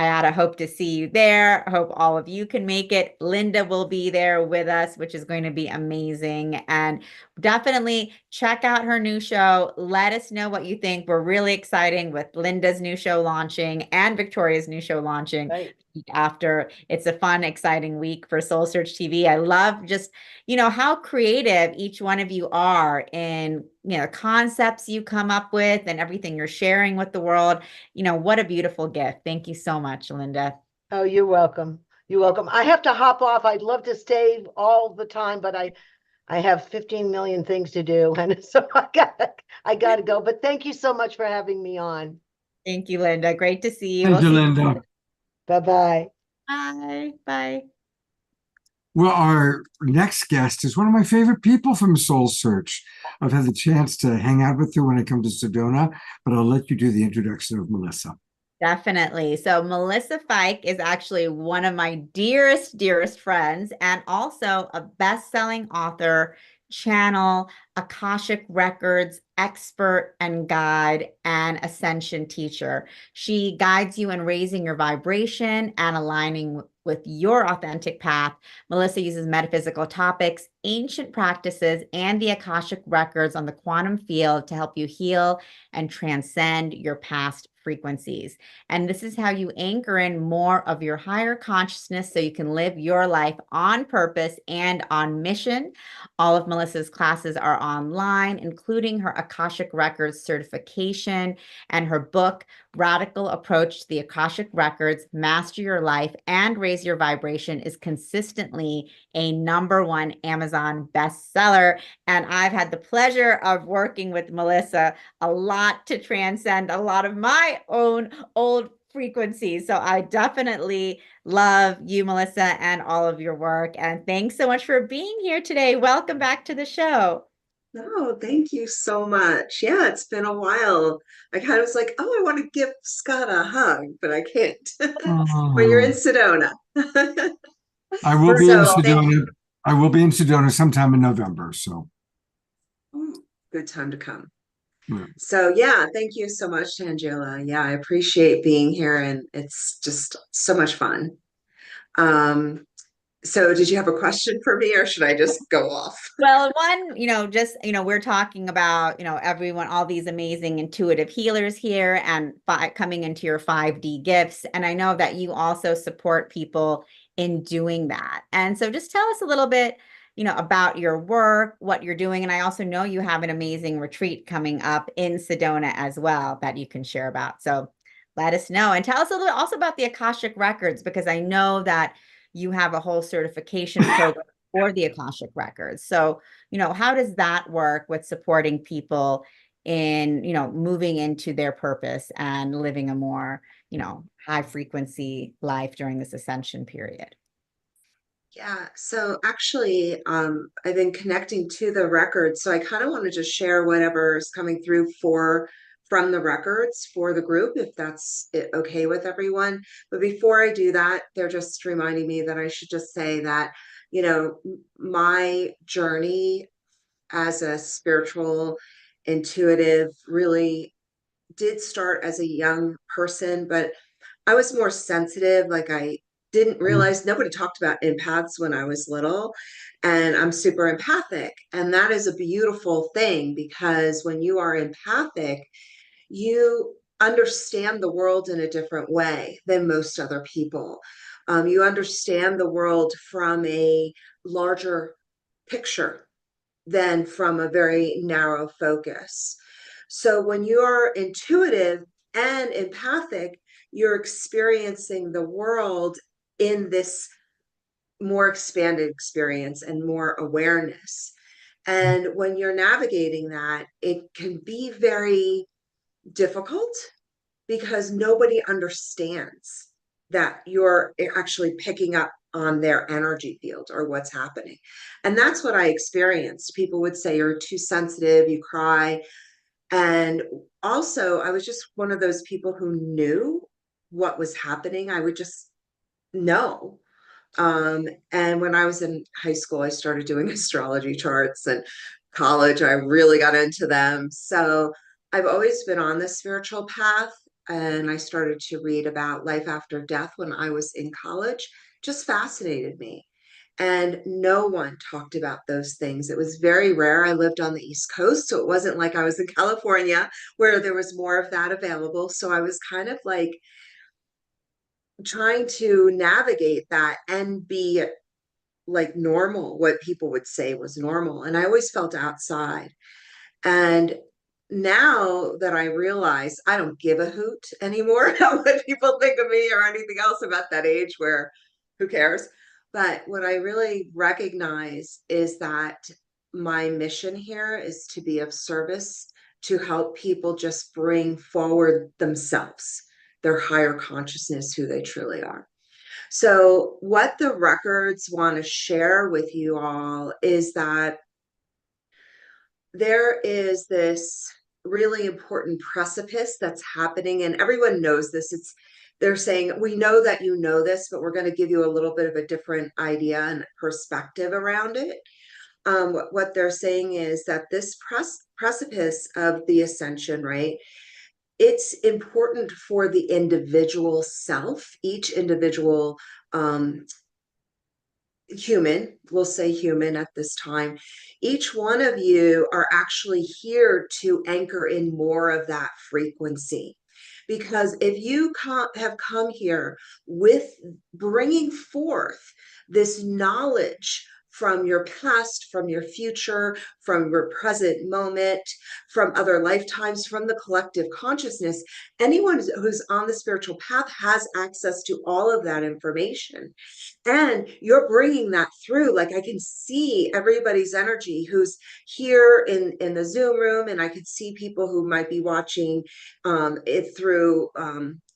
I hope to see you there. I hope all of you can make it. Linda will be there with us, which is going to be amazing. And definitely check out her new show. Let us know what you think. We're really exciting with Linda's new show launching and Victoria's new show launching after. It's a fun, exciting week for SoulSearch TV. I love just, how creative each one of you are in, concepts you come up with and everything you're sharing with the world. What a beautiful gift. Thank you so much, Linda. Oh, you're welcome. You're welcome. I have to hop off. I'd love to stay all the time, but I have 15 million things to do. And so I gotta go. But thank you so much for having me on. Thank you, Linda. Great to see you. Thank you, Linda. Bye-bye. Bye. Bye. Well, our next guest is one of my favorite people from Soul Search. I've had the chance to hang out with her when I come to Sedona, but I'll let you do the introduction of Melissa. Definitely. So Melissa Fike is actually one of my dearest, dearest friends, and also a best-selling author, channel, Akashic Records expert and guide, and ascension teacher. She guides you in raising your vibration and aligning with your authentic path. Melissa uses metaphysical topics, ancient practices, and the Akashic Records on the quantum field to help you heal and transcend your past frequencies. And this is how you anchor in more of your higher consciousness so you can live your life on purpose and on mission. All of Melissa's classes are online, including her Akashic Records certification and her book, Radical Approach to the Akashic Records, Master Your Life and Raise Your Vibration, is consistently a #1 Amazon bestseller. And I've had the pleasure of working with Melissa a lot to transcend a lot of my own old frequencies. So I definitely love you, Melissa, and all of your work. And thanks so much for being here today. Welcome back to the show. No, thank you so much. Yeah, it's been a while. I kind of was like, oh, I want to give Scott a hug, but I can't. When you're in Sedona. I will be in So, Sedona. I will be in Sedona sometime in November. So good time to come. yeah. So yeah, thank you so much, Angela. Yeah, I appreciate being here, and it's just so much fun. So did you have a question for me, or should I just go off? Well, we're talking about, everyone, all these amazing intuitive healers here and coming into your 5D gifts. And I know that you also support people in doing that. And so just tell us a little bit, about your work, what you're doing. And I also know you have an amazing retreat coming up in Sedona as well that you can share about. So let us know, and tell us a little also about the Akashic Records, because I know that you have a whole certification program for the Akashic Records. So, how does that work with supporting people in, moving into their purpose and living a more, high frequency life during this ascension period? Yeah, so actually, I've been connecting to the records, so I kind of want to just share whatever is coming through from the records for the group, if that's okay with everyone. But before I do that, they're just reminding me that I should just say that, my journey as a spiritual intuitive really did start as a young person, but I was more sensitive. Like, I didn't realize nobody talked about empaths when I was little, and I'm super empathic. And that is a beautiful thing, because when you are empathic, you understand the world in a different way than most other people. You understand the world from a larger picture than from a very narrow focus. So when you are intuitive and empathic, you're experiencing the world in this more expanded experience and more awareness. And when you're navigating that, it can be very difficult, because nobody understands that you're actually picking up on their energy field or what's happening. And that's what I experienced. People would say, you're too sensitive, you cry. And also, I was just one of those people who knew what was happening. I would just know. And when I was in high school, I started doing astrology charts, and college, I really got into them. So I've always been on the spiritual path. and I started to read about life after death when I was in college. Just fascinated me. And no one talked about those things. It was very rare. I lived on the East Coast, so it wasn't like I was in California where there was more of that available. So I was kind of like trying to navigate that and be like normal, what people would say was normal. And I always felt outside. And now that I realize I don't give a hoot anymore about what people think of me or anything else about that age where who cares? But what I really recognize is that my mission here is to be of service, to help people just bring forward themselves, their higher consciousness, who they truly are. So what the records want to share with you all is that there is this really important precipice that's happening, and everyone knows this. They're saying, we know that you know this, but we're going to give you a little bit of a different idea and perspective around it. What they're saying is that this precipice of the ascension, right? It's important for the individual self, each individual human, we'll say human at this time, each one of you are actually here to anchor in more of that frequency. Because if you have come here with bringing forth this knowledge from your past, from your future, from your present moment, from other lifetimes, from the collective consciousness, anyone who's on the spiritual path has access to all of that information. And you're bringing that through. Like, I can see everybody's energy who's here in the Zoom room, and I could see people who might be watching it through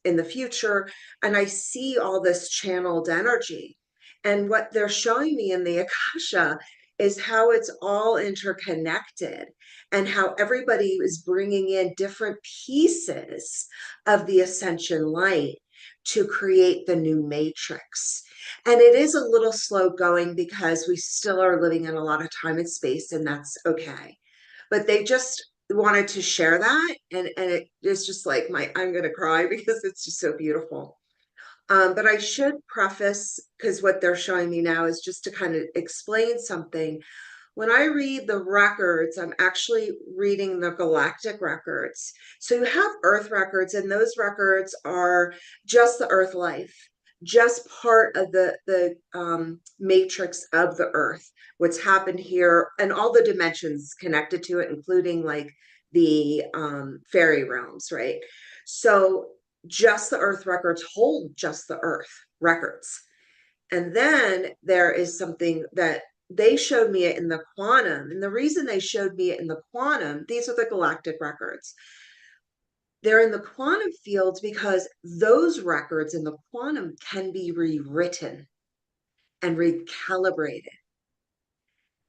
in the future. And I see all this channeled energy. And what they're showing me in the Akasha is how it's all interconnected and how everybody is bringing in different pieces of the ascension light to create the new matrix. And it is a little slow going because we still are living in a lot of time and space, and that's okay. But they just wanted to share that, and it is just like I'm gonna cry because it's just so beautiful. But I should preface, because what they're showing me now is just to kind of explain something. When I read the records, I'm actually reading the galactic records. So you have Earth records, and those records are just the Earth life, just part of the matrix of the Earth, what's happened here, and all the dimensions connected to it, including like the fairy realms, right? So just the Earth records hold just the Earth records. And then there is something that they showed me it in the quantum. And the reason they showed me it in the quantum, these are the galactic records. They're in the quantum fields because those records in the quantum can be rewritten and recalibrated.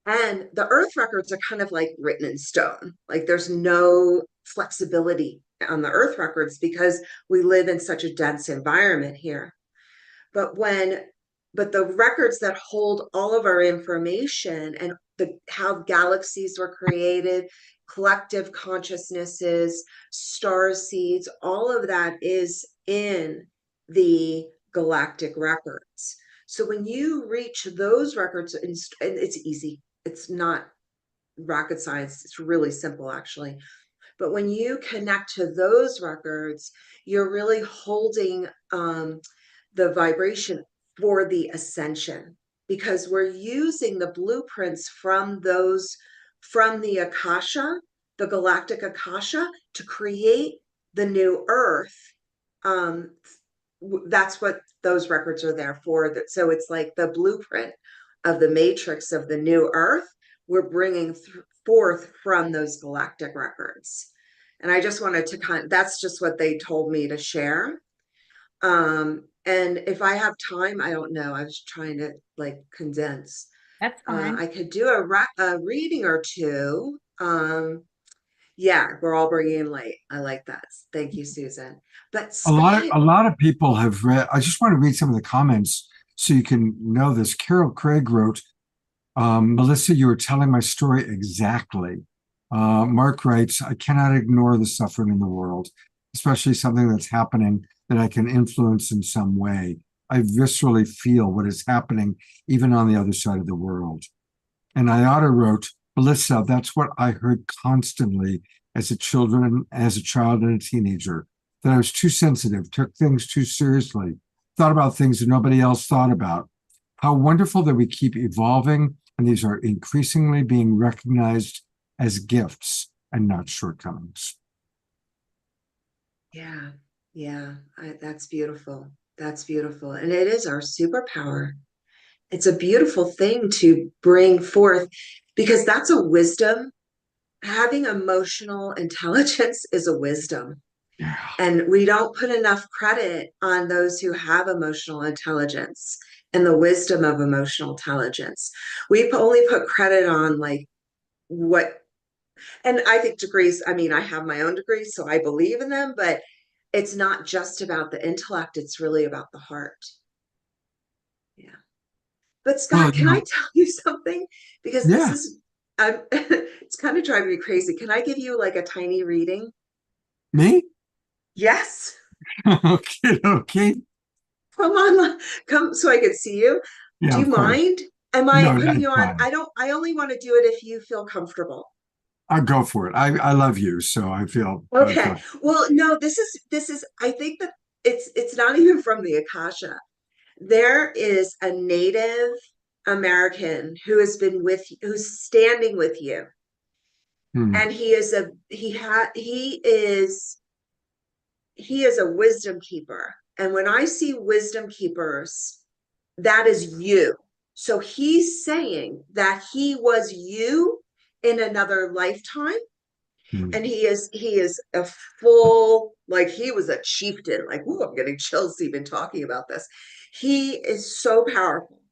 And the Earth records are kind of like written in stone. Like, there's no flexibility on the Earth records because we live in such a dense environment here. But the records that hold all of our information and how galaxies were created, collective consciousnesses, star seeds, all of that is in the galactic records. So when you reach those records, and it's easy, it's not rocket science, it's really simple actually. But when you connect to those records, you're really holding the vibration for the ascension, because we're using the blueprints from the Akasha, the galactic Akasha, to create the new Earth. That's what those records are there for. So it's like the blueprint of the matrix of the new Earth we're bringing forth from those galactic records. And I just wanted to that's just what they told me to share. And if I have time, I don't know, I was trying to like condense. That's fine. I could do a reading or two. Yeah, we're all bringing in light. I like that. Thank you, Susan. But a lot of people have read. I just want to read some of the comments so you can know this. Carol Craig wrote, Melissa, you were telling my story exactly. Mark writes, I cannot ignore the suffering in the world. especially something that's happening that I can influence in some way. I viscerally feel what is happening even on the other side of the world. And Iota wrote, Melissa, that's what I heard constantly as a child and a teenager, that I was too sensitive, took things too seriously, thought about things that nobody else thought about. How wonderful that we keep evolving, and these are increasingly being recognized as gifts and not shortcomings. Yeah, yeah, that's beautiful. That's beautiful. And it is our superpower. It's a beautiful thing to bring forth because that's a wisdom. Having emotional intelligence is a wisdom. Yeah. And we don't put enough credit on those who have emotional intelligence and the wisdom of emotional intelligence. We only put credit on like what, and I think degrees, I mean, I have my own degrees, so I believe in them, but it's not just about the intellect, it's really about the heart. Yeah. But Scott, can I tell you something? Because this is, it's kind of driving me crazy. Can I give you like a tiny reading? Me? Yes. Okay. Come on, come so I could see you. Yeah, Do you mind? Am I putting you on? Fine. I only want to do it if you feel comfortable. I'll go for it. I love you, so I feel Okay. Well, no, this is I think that it's not even from the Akasha. There is a Native American who has been who's standing with you. And he is a wisdom keeper. And when I see wisdom keepers, that is you. So he's saying that he was you in another lifetime. And he is a full, like he was a chieftain. Like, ooh, I'm getting chills even talking about this. He is so powerful.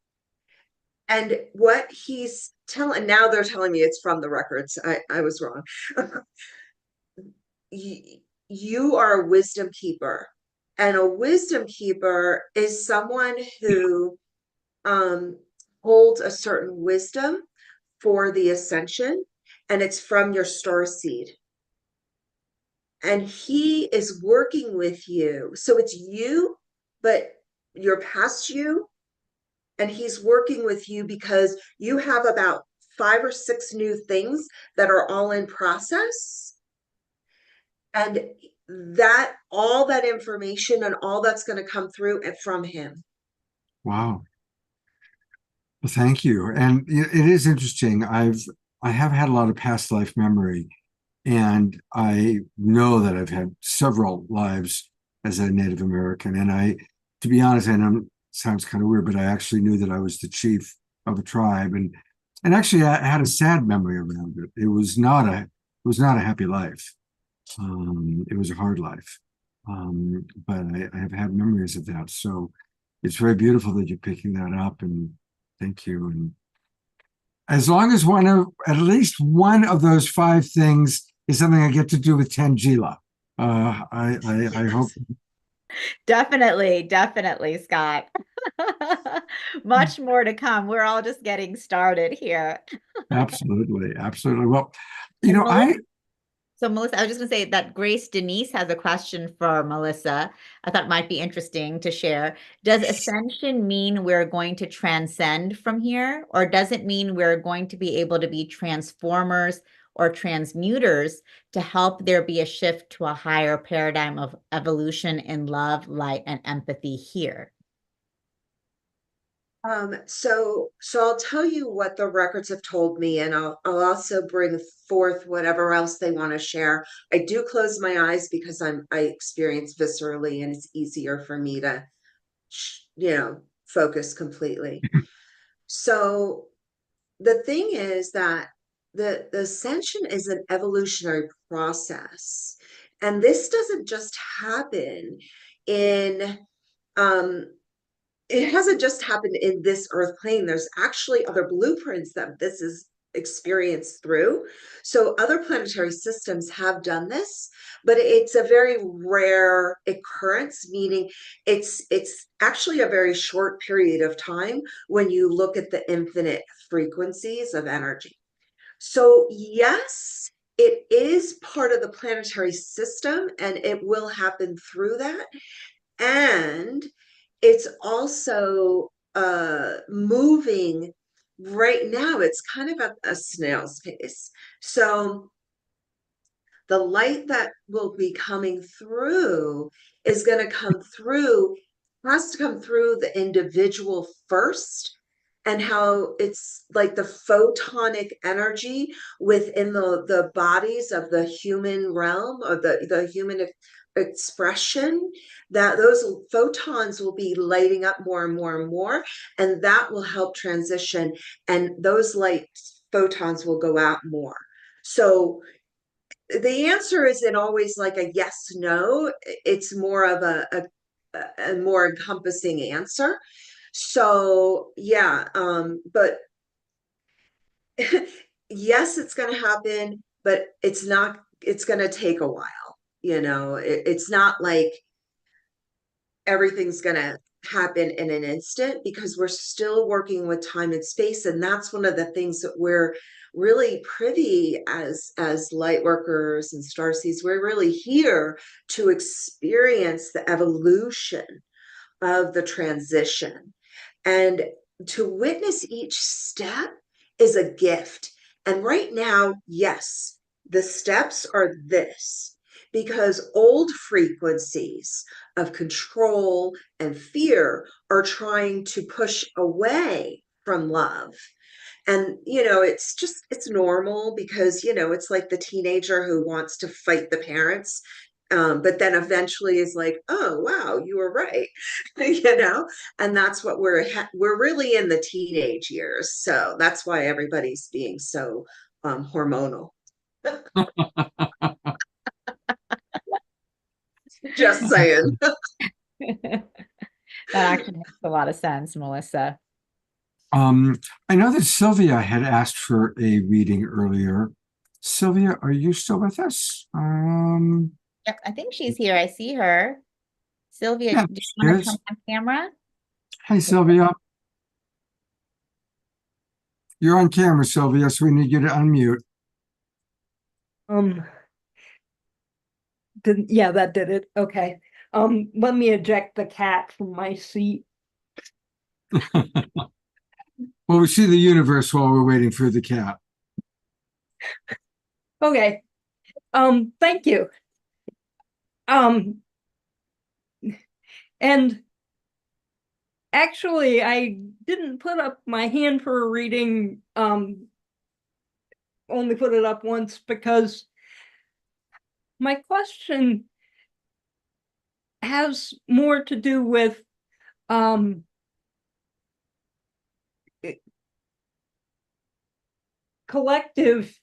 And what he's telling, now they're telling me it's from the records. I was wrong. You are a wisdom keeper. And a wisdom keeper is someone who holds a certain wisdom for the ascension, and it's from your star seed. And he is working with you. So it's you, but you're past you. And he's working with you because you have about 5 or 6 new things that are all in process. And that all that information and all that's going to come through from him. Wow. Well, thank you. And it is interesting. I have had a lot of past life memory, and I know that I've had several lives as a Native American. And to be honest, I know it sounds kind of weird, but I actually knew that I was the chief of a tribe, and actually I had a sad memory around it. It was not a happy life. It was a hard life. But I have had memories of that. So it's very beautiful that you're picking that up, and thank you. And as long as at least one of those 5 things is something I get to do with Tangela, I hope. Definitely, Scott. Much more to come. We're all just getting started here. Absolutely. Well, So Melissa, I was just going to say that Grace Denise has a question for Melissa. I thought might be interesting to share. Does ascension mean we're going to transcend from here? Or does it mean we're going to be able to be transformers or transmuters to help there be a shift to a higher paradigm of evolution in love, light, and empathy here? So I'll tell you what the records have told me, and I'll also bring forth whatever else they want to share. I do close my eyes because I experience viscerally, and it's easier for me to, focus completely. So the thing is that the ascension is an evolutionary process, and this doesn't just happen in it hasn't just happened in this earth plane. There's actually other blueprints that this is experienced through. So other planetary systems have done this, but it's a very rare occurrence, meaning it's actually a very short period of time when you look at the infinite frequencies of energy. So yes, it is part of the planetary system and it will happen through that. And it's also moving right now. It's kind of at a snail's pace. So the light that will be coming through is going to come through, has to come through the individual first, and how it's like the photonic energy within the bodies of the human realm, or the human expression, that those photons will be lighting up more and more and more, and that will help transition, and those light photons will go out more. So the answer isn't always like a yes, no. It's more of a more encompassing answer. So yeah, but yes, it's going to happen, but it's going to take a while. It's not like everything's going to happen in an instant, because we're still working with time and space. And that's one of the things that we're really privy as light workers and starseeds. We're really here to experience the evolution of the transition, and to witness each step is a gift. And right now, yes, the steps are this, because old frequencies of control and fear are trying to push away from love. And it's normal, because it's like the teenager who wants to fight the parents, but then eventually is like, oh wow, you were right. And that's what we're really in the teenage years, so that's why everybody's being so hormonal. Just saying. That actually makes a lot of sense, Melissa. I know that Sylvia had asked for a reading earlier. Sylvia, are you still with us? Yep, I think she's here. I see her. Sylvia, Yeah, do you want to come on camera? Hi, Sylvia. You're on camera, Sylvia, so we need you to unmute. Yeah, that did it. Okay. Let me eject the cat from my seat. Well, we see the universe while we're waiting for the cat. Okay. Thank you. And actually, I didn't put up my hand for a reading, only put it up once, because my question has more to do with collective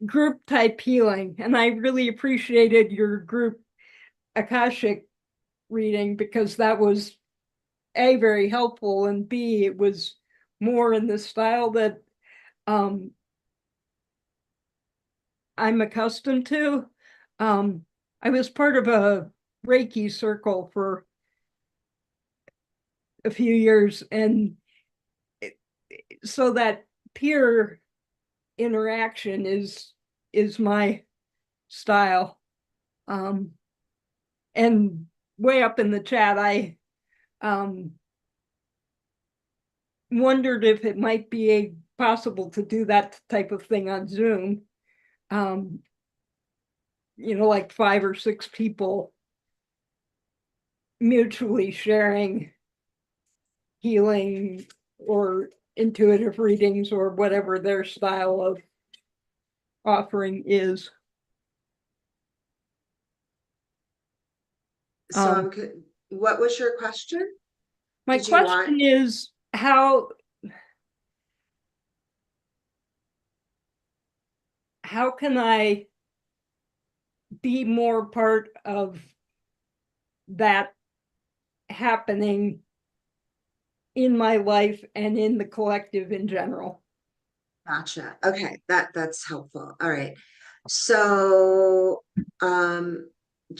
group type healing. And I really appreciated your group Akashic reading, because that was A, very helpful, and B, it was more in the style that I'm accustomed to. I was part of a Reiki circle for a few years, and so that peer interaction is my style. And way up in the chat, I wondered if it might be possible to do that type of thing on Zoom. Like 5 or 6 people mutually sharing healing or intuitive readings or whatever their style of offering is. So what was your question? My question is how can I be more part of that happening in my life and in the collective in general? Gotcha. Okay, that's helpful. All right. So can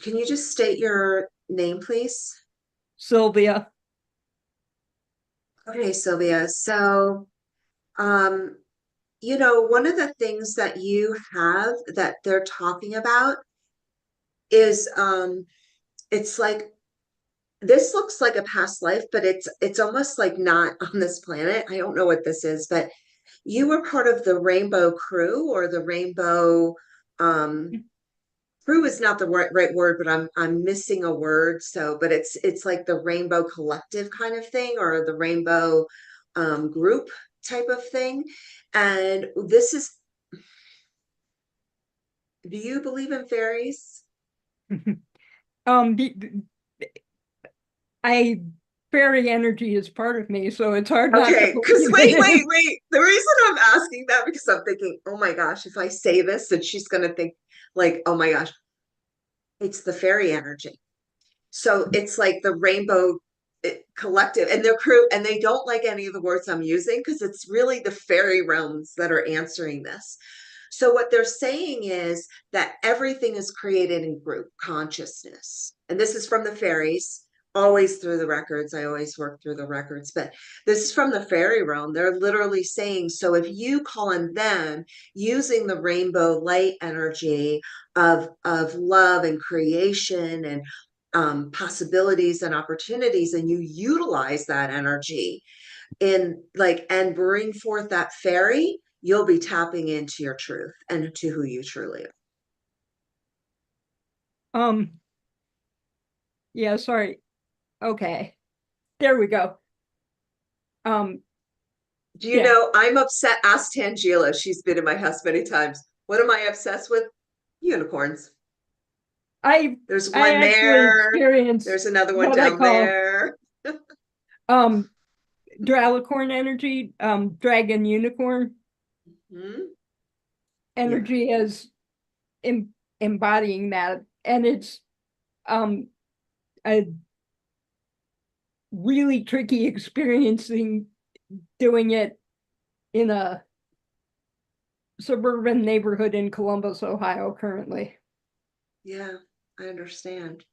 you just state your name, please? Sylvia. Okay, Sylvia. So you know, one of the things that you have that they're talking about is it's like this looks like a past life, but it's almost like not on this planet. I don't know what this is, but you were part of the Rainbow Crew or the Rainbow crew is not the right word, but I'm missing a word. So, but it's like the Rainbow Collective kind of thing, or the Rainbow group type of thing. And this is, do you believe in fairies? Fairy energy is part of me, so it's hard not Okay, to because believe wait. it. The reason I'm asking that because I'm thinking, oh my gosh, if I say this, then she's gonna think like, oh my gosh, it's the fairy energy. So it's like the Rainbow Collective and their crew, and they don't like any of the words I'm using because it's really the fairy realms that are answering this. So what they're saying is that everything is created in group consciousness. And this is from the fairies, always through the records. I always work through the records, but this is from the fairy realm. They're literally saying, so if you call on them using the rainbow light energy of love and creation and possibilities and opportunities, and you utilize that energy in like and bring forth that fairy, you'll be tapping into your truth and to who you truly are. Yeah, sorry. Okay, there we go. Do you know I'm upset? Ask Tangela. She's been in my house many times. What am I obsessed with? Unicorns. There's one there. There's another one down there. Dralicorn energy, dragon unicorn energy is embodying that, and it's a really tricky experiencing doing it in a suburban neighborhood in Columbus, Ohio currently. Yeah, I understand.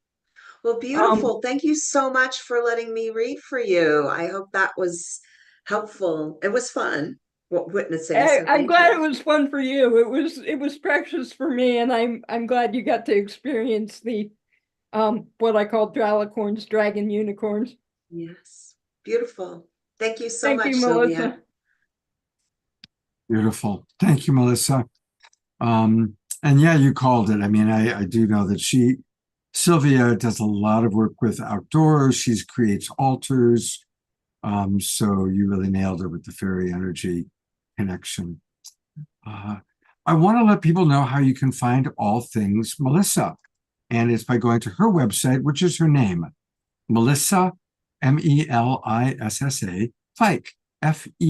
Well, beautiful. Thank you so much for letting me read for you. I hope that was helpful. It was fun witnessing. So I'm glad it was fun for you. It was precious for me, and I'm glad you got to experience the what I call Dralicorns, dragon unicorns. Yes, beautiful. Thank you so Thank much, you, Sylvia. Melissa. Beautiful. Thank you, Melissa. And yeah, you called it. I mean, I do know that Sylvia does a lot of work with outdoors. She creates altars. So you really nailed it with the fairy energy connection. I want to let people know how you can find all things Melissa. And it's by going to her website, which is her name, Melissa, Melissa, Fike, FEICK.com.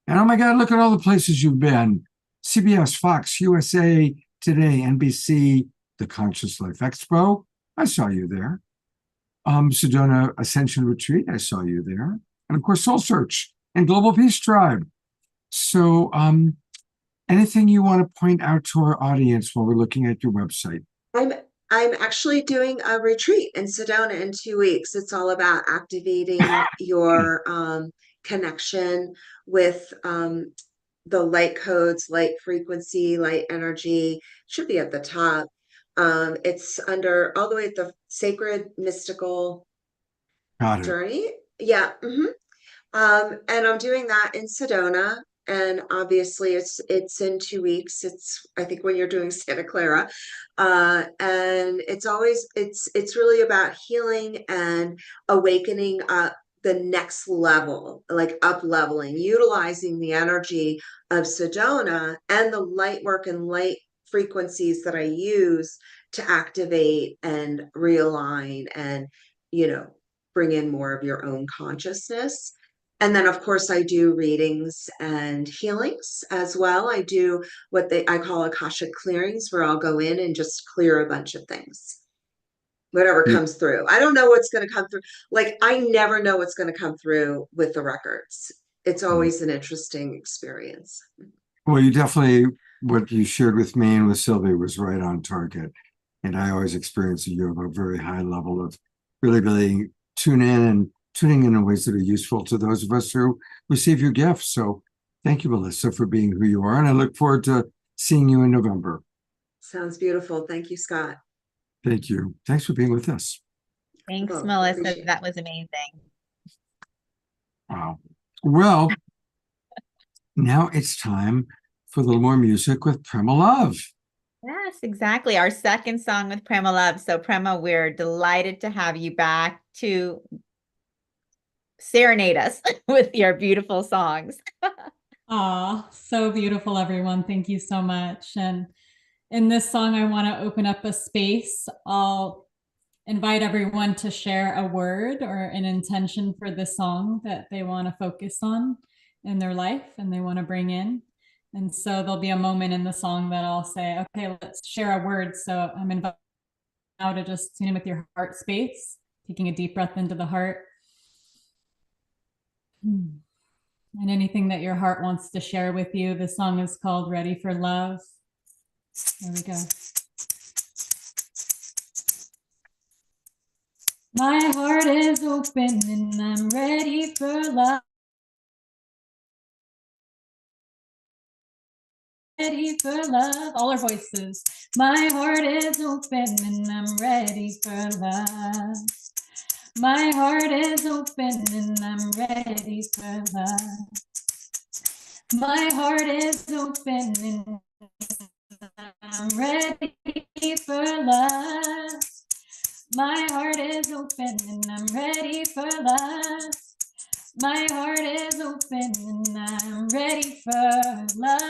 And oh my God, look at all the places you've been. CBS, Fox, USA Today, NBC, the Conscious Life Expo. I saw you there. Sedona Ascension Retreat. I saw you there. And of course, SoulSearch and Global Peace Tribe. So anything you want to point out to our audience while we're looking at your website? I'm actually doing a retreat in Sedona in 2 weeks. It's all about activating your connection with the light codes, light frequency, light energy. Should be at the top. It's under all the way at the Sacred Mystical Journey. Yeah. And I'm doing that in Sedona. And obviously it's in 2 weeks. It's I think when you're doing Santa Clara. And it's really about healing and awakening up the next level, like up leveling, utilizing the energy of Sedona and the light work and light frequencies that I use to activate and realign and, bring in more of your own consciousness. And then, of course, I do readings and healings as well. I do what I call Akashic clearings, where I'll go in and just clear a bunch of things, whatever comes through. I don't know what's going to come through. Like, I never know what's going to come through with the records. It's always an interesting experience. Well, you definitely, what you shared with me and with Sylvia was right on target. And I always experience that you have a very high level of really, really tune in and tuning in ways that are useful to those of us who receive your gifts. So thank you, Melissa, for being who you are. And I look forward to seeing you in November. Sounds beautiful. Thank you, Scott. Thank you. Thanks for being with us. Thanks, Oh, Melissa. appreciate it. That was amazing. Wow. Well, now it's time for a little more music with Prema Love. Yes, exactly. Our second song with Prema Love. So Prema, we're delighted to have you back to serenade us with your beautiful songs. Aw, so beautiful, everyone. Thank you so much. And in this song, I want to open up a space. I'll invite everyone to share a word or an intention for the song that they want to focus on in their life and they want to bring in. And so there'll be a moment in the song that I'll say, okay, let's share a word. So I'm inviting you now to just tune in with your heart space, taking a deep breath into the heart. And anything that your heart wants to share with you. The song is called Ready for Love. There we go. My heart is open and I'm ready for love. Ready for love. All our voices. My heart is open and I'm ready for love. My heart is open and I'm ready for love. My heart is open and I'm ready for love. My heart is open and I'm ready for love. My heart is open and I'm ready for love.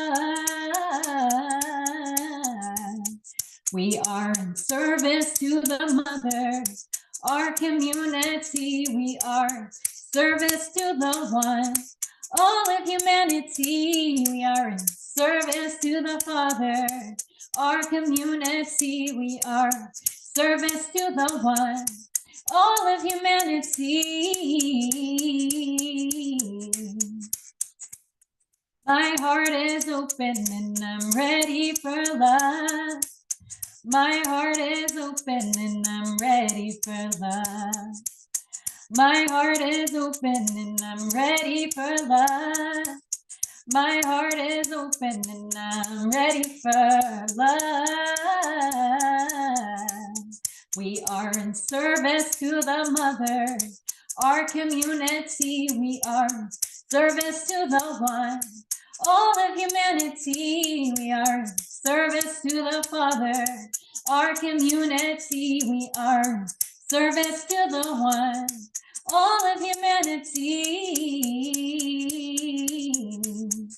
We are in service to the mother, our community. We are service to the one, all of humanity. We are in service to the Father, our community. We are service to the one, all of humanity. My heart is open and I'm ready for love. My heart is open and I'm ready for love. My heart is open and I'm ready for love. My heart is open and I'm ready for love. We are in service to the mother, our community. We are service to the one, all of humanity. We are service to the Father, our community. We are service to the one, all of humanity.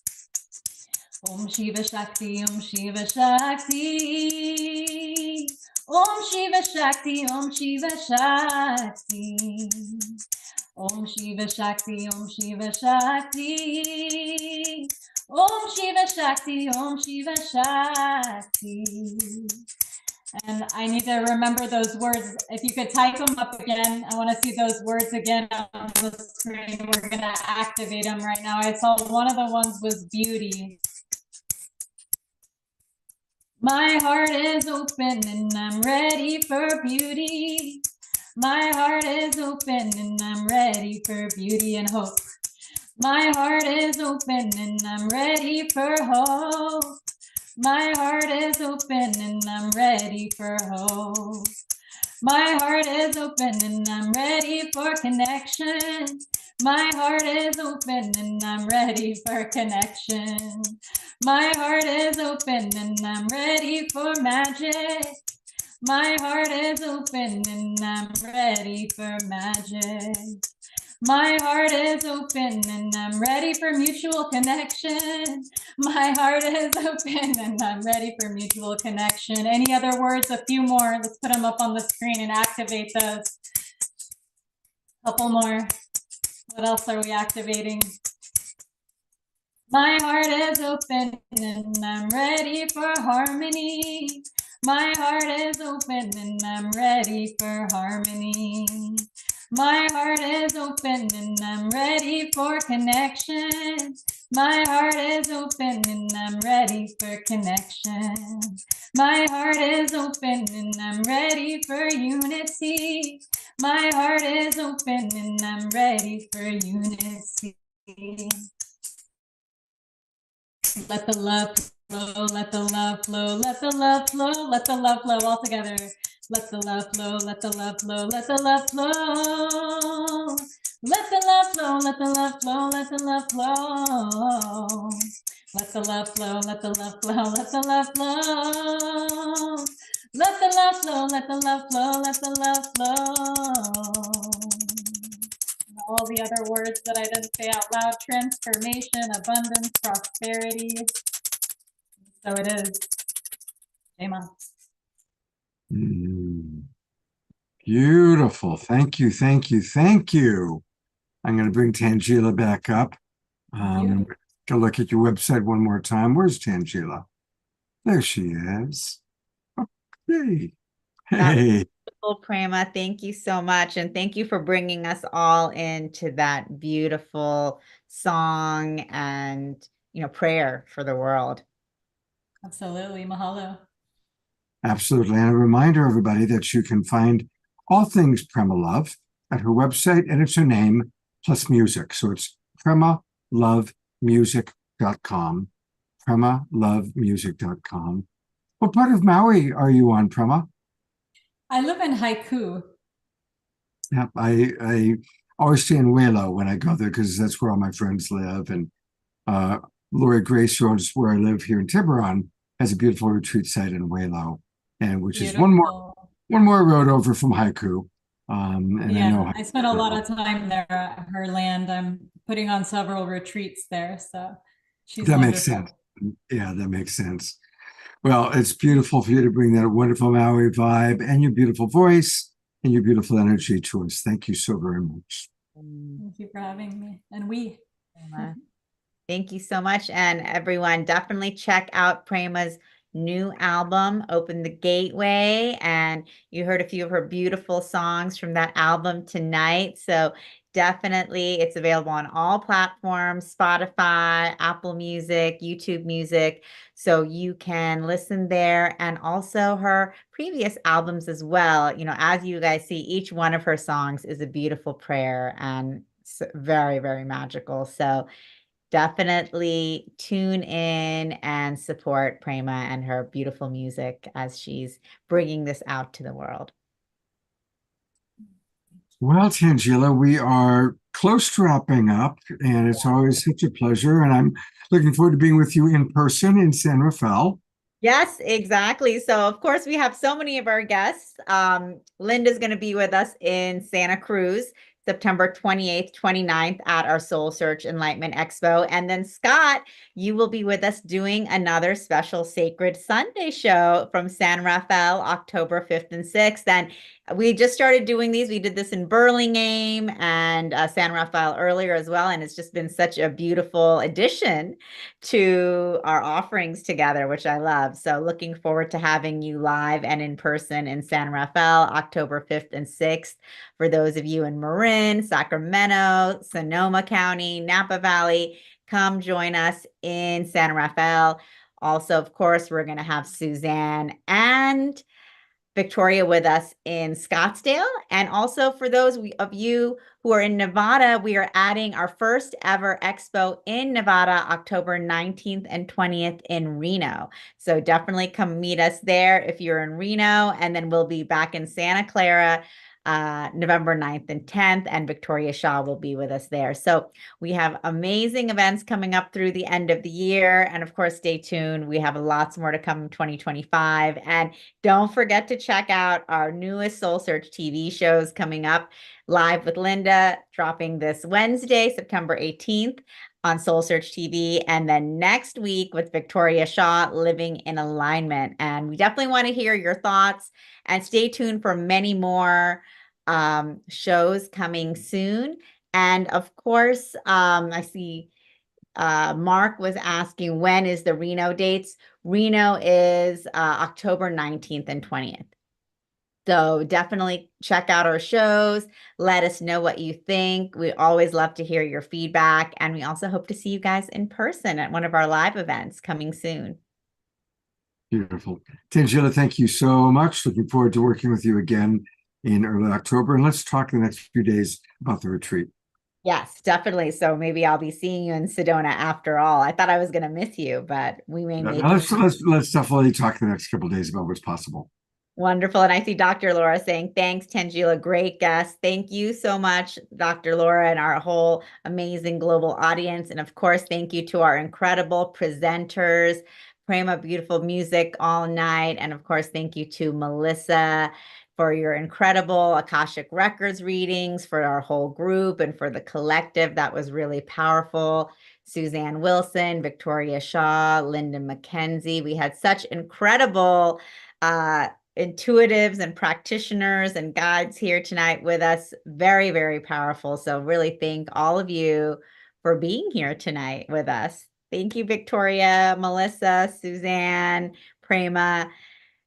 Om Shiva Shakti, Om Shiva Shakti. Om Shiva Shakti, Om Shiva Shakti. Om Shiva Shakti, Om Shiva Shakti. Om Shiva Shakti, Om Shiva Shakti. And I need to remember those words. If you could type them up again, I want to see those words again on the screen. We're going to activate them right now. I saw one of the ones was beauty. My heart is open and I'm ready for beauty. My heart is open and I'm ready for beauty and hope. My heart is open and I'm ready for hope. My heart is open and I'm ready for hope. My heart is open and I'm ready for connection. My heart is open and I'm ready for connection. My heart is open and I'm ready for magic. My heart is open and I'm ready for magic. My heart is open and I'm ready for mutual connection. My heart is open and I'm ready for mutual connection. Any other words? A few more. Let's put them up on the screen and activate those. Couple more. What else are we activating? My heart is open and I'm ready for harmony. My heart is open and I'm ready for harmony. My heart is open and I'm ready for connection. My heart is open and I'm ready for connection. My heart is open and I'm ready for unity. My heart is open and I'm ready for unity. Let the love flow, let the love flow, let the love flow, let the love flow all together. Let the love flow, let the love flow, let the love flow. Let the love flow, let the love flow, let the love flow. Let the love flow, let the love flow, let the love flow. Let the love flow, let the love flow, let the love flow. And all the other words that I didn't say out loud: transformation, abundance, prosperity. So it is. Amen. Beautiful. Thank you. Thank you. Thank you. I'm going to bring Tangela back up. And go look at your website one more time. Where's Tangela? There she is. Okay. Hey. Prema, thank you so much. And thank you for bringing us all into that beautiful song and, prayer for the world. Absolutely. Mahalo. Absolutely. And a reminder, everybody, that you can find all things Prema Love at her website, and it's her name plus music. So it's PremaLoveMusic.com. PremaLoveMusic.com. What part of Maui are you on, Prema? I live in Haiku. Yeah, I always stay in Walo when I go there because that's where all my friends live. And Lori Grace Road, where I live here in Tiburon, has a beautiful retreat site in Walo, and which is one more road over from Haiku. And yeah, I know I spent a lot of time there at her land. I'm putting on several retreats there, so she's that wonderful. makes sense. Yeah, that makes sense. Well, it's beautiful for you to bring that wonderful Maui vibe and your beautiful voice and your beautiful energy to us. Thank you so very much. Thank you for having me. And we. Thank you so much. And everyone, definitely check out Prema's new album, Open the Gateway. And you heard a few of her beautiful songs from that album tonight. So definitely it's available on all platforms: Spotify, Apple Music, YouTube Music. So you can listen there, and also her previous albums as well. As you guys see, each one of her songs is a beautiful prayer and very, very magical. So definitely tune in and support Prema and her beautiful music as she's bringing this out to the world. Well, Tangela, we are close to wrapping up, and it's always such a pleasure. And I'm looking forward to being with you in person in San Rafael. Yes, exactly. So, of course, we have so many of our guests. Linda's going to be with us in Santa Cruz, September 28th, 29th at our SoulSearch Enlightenment Expo. And then Scott, you will be with us doing another special Sacred Sunday show from San Rafael, October 5th and 6th. And we just started doing these. We did this in Burlingame and San Rafael earlier as well. And it's just been such a beautiful addition to our offerings together, which I love. So looking forward to having you live and in person in San Rafael, October 5th and 6th. For those of you in Marin, Sacramento, Sonoma County, Napa Valley, come join us in San Rafael. Also, of course, we're going to have Suzanne and Victoria with us in Scottsdale. And also for those of you who are in Nevada, we are adding our first ever expo in Nevada, October 19th and 20th in Reno. So definitely come meet us there if you're in Reno. And then we'll be back in Santa Clara, November 9th and 10th, and Victoria Shaw will be with us there. So we have amazing events coming up through the end of the year. And of course, stay tuned. We have lots more to come in 2025. And don't forget to check out our newest SoulSearch TV shows coming up. Live with Linda, dropping this Wednesday, September 18th on SoulSearch TV. And then next week with Victoria Shaw, Living in Alignment. And we definitely want to hear your thoughts, and stay tuned for many more shows coming soon. And of course, I see Mark was asking, when is the Reno dates? Reno is October 19th and 20th. So definitely check out our shows. Let us know what you think. We always love to hear your feedback. And we also hope to see you guys in person at one of our live events coming soon. Beautiful. Tangela, thank you so much. Looking forward to working with you again in early October. And let's talk in the next few days about the retreat. Yes, definitely. So maybe I'll be seeing you in Sedona after all. I thought I was going to miss you, but we may make Let's definitely talk the next couple of days about what's possible. Wonderful. And I see Dr. Laura saying, thanks, Tangela. Great guest. Thank you so much, Dr. Laura, and our whole amazing global audience. And of course, thank you to our incredible presenters, Prema, beautiful music all night. And of course, thank you to Melissa for your incredible Akashic Records readings, for our whole group and for the collective. That was really powerful. Suzanne Wilson, Victoria Shaw, Linda McKenzie. We had such incredible intuitives and practitioners and guides here tonight with us. Very, very powerful. So really thank all of you for being here tonight with us. Thank you, Victoria, Melissa, Suzanne, Prema.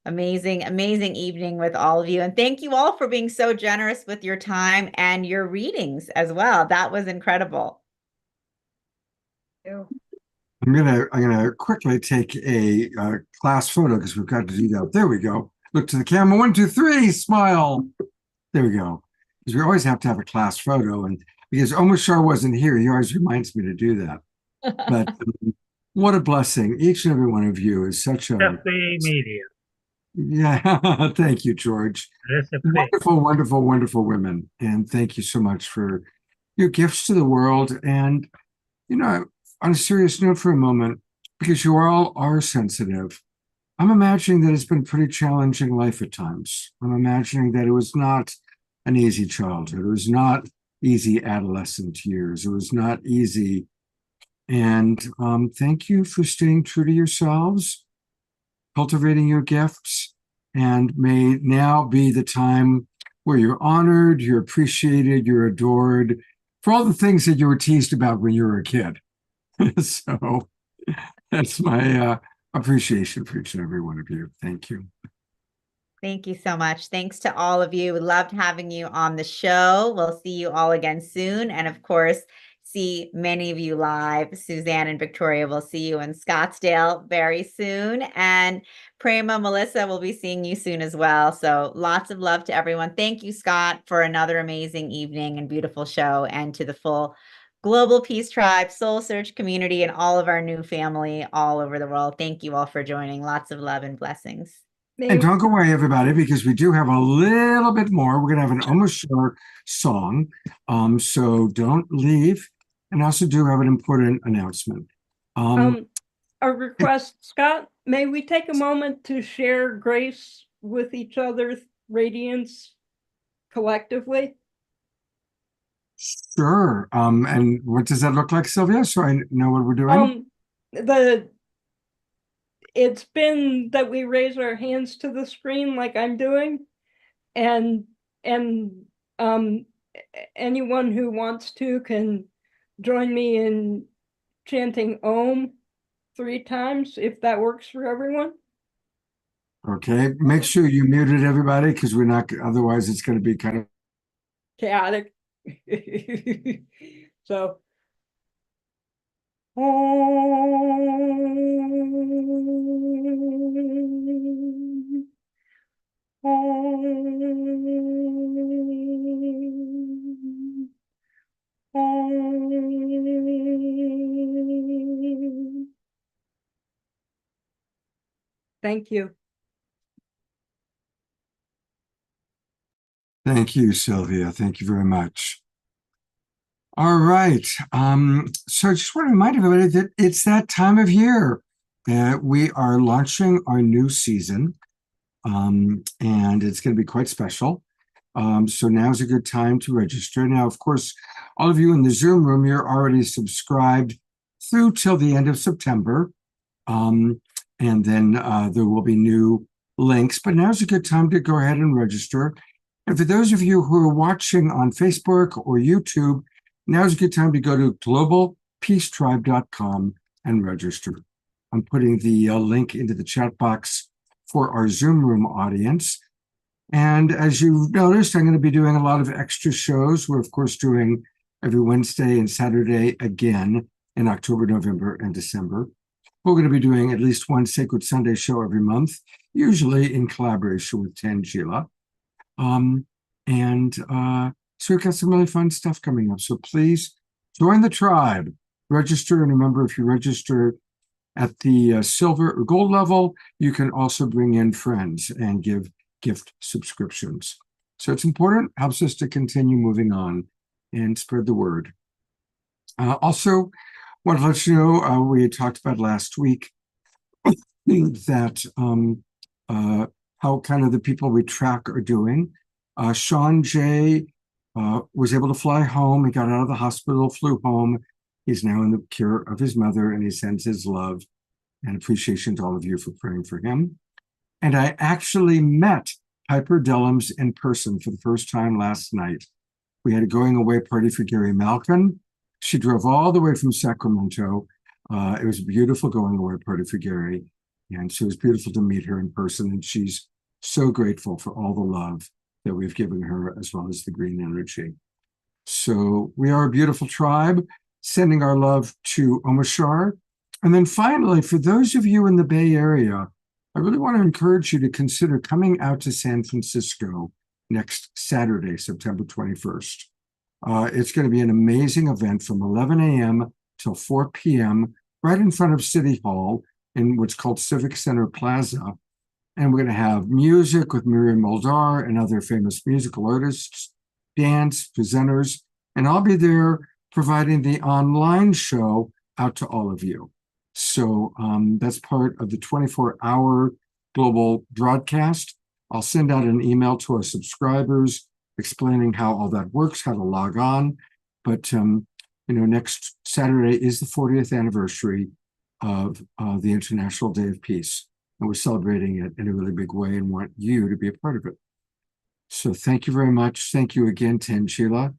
Amazing, amazing evening with all of you. And thank you all for being so generous with your time and your readings as well. That was incredible. I'm gonna quickly take a class photo because we've got to do that. There we go. Look to the camera. 1, 2, 3. Smile. There we go. Because we always have to have a class photo, and because Omashar wasn't here, he always reminds me to do that. But what a blessing! Each and every one of you is such a happy media. Yeah, thank you, George. Wonderful, wonderful, wonderful women, and thank you so much for your gifts to the world. And on a serious note for a moment, because you all are sensitive, I'm imagining that it's been pretty challenging life at times. I'm imagining that it was not an easy childhood. It was not easy adolescent years. It was not easy. And thank you for staying true to yourselves, cultivating your gifts, and may now be the time where you're honored, you're appreciated, you're adored for all the things that you were teased about when you were a kid. So that's my appreciation for each and every one of you. Thank you. Thank you so much. Thanks to all of you. We loved having you on the show. We'll see you all again soon. And of course, see many of you live. Suzanne and Victoria will see you in Scottsdale very soon. And Prema, Melissa will be seeing you soon as well. So lots of love to everyone. Thank you, Scott, for another amazing evening and beautiful show, and to the full Global Peace Tribe, Soul Search community, and all of our new family all over the world. Thank you all for joining. Lots of love and blessings. And don't go away, everybody, because we do have a little bit more. We're going to have an almost short song. So don't leave. And I also do have an important announcement. A request, Scott, may we take a moment to share grace with each other's radiance collectively? Sure. And what does that look like, Sylvia? So I know what we're doing. It's been that we raise our hands to the screen like I'm doing, and anyone who wants to can join me in chanting Om 3 times if that works for everyone. Okay. Make sure you muted everybody, because we're not, otherwise it's going to be kind of chaotic. So thank you. Thank you, Sylvia. Thank you very much. All right. So I just want to remind everybody that it's that time of year that we are launching our new season, and it's going to be quite special. So now's a good time to register. Now, of course, all of you in the Zoom room, you're already subscribed through till the end of September. And then there will be new links, but now's a good time to go ahead and register. And for those of you who are watching on Facebook or YouTube, now's a good time to go to globalpeacetribe.com and register. I'm putting the link into the chat box for our Zoom room audience. And as you've noticed, I'm going to be doing a lot of extra shows. We're, of course, doing every Wednesday and Saturday again in October, November, and December. We're going to be doing at least one Sacred Sunday show every month, usually in collaboration with Tangela. And so we've got some really fun stuff coming up. So please join the tribe, register. And remember, if you register at the silver or gold level, you can also bring in friends and give gift subscriptions. So it's important, helps us to continue moving on and spread the word. Also, want to let you know, we had talked about last week that how kind of the people we track are doing. Sean J. Was able to fly home. He got out of the hospital, flew home. He's now in the care of his mother, and he sends his love and appreciation to all of you for praying for him. And I actually met Piper Dellums in person for the first time last night. We had a going away party for Gary Malkin. She drove all the way from Sacramento. It was a beautiful going away party for Gary. And so it was beautiful to meet her in person. And she's so grateful for all the love that we've given her, as well as the green energy. So we are a beautiful tribe, sending our love to Omashar. And then finally, for those of you in the Bay Area, I really want to encourage you to consider coming out to San Francisco next Saturday, September 21st. It's going to be an amazing event from 11 a.m. till 4 p.m. right in front of City Hall in what's called Civic Center Plaza. And we're going to have music with Miriam Moldar and other famous musical artists, dance, presenters, and I'll be there providing the online show out to all of you. So that's part of the 24-hour global broadcast. I'll send out an email to our subscribers explaining how all that works, how to log on. But, next Saturday is the 40th anniversary of the International Day of Peace. And we're celebrating it in a really big way and want you to be a part of it. So thank you very much. Thank you again, Sheila.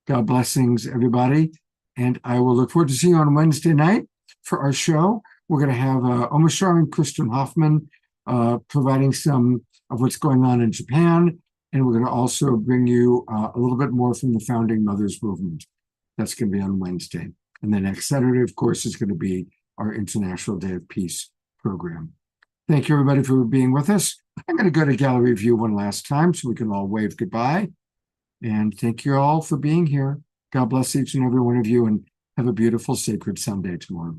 God blessings, everybody. And I will look forward to seeing you on Wednesday night for our show. We're going to have Omashar and Kristen Hoffman providing some of what's going on in Japan. And we're going to also bring you a little bit more from the Founding Mothers Movement. That's going to be on Wednesday. And the next Saturday, of course, is going to be our International Day of Peace program. Thank you, everybody, for being with us. I'm going to go to gallery view one last time so we can all wave goodbye. And thank you all for being here. God bless each and every one of you, and have a beautiful, sacred Sunday tomorrow.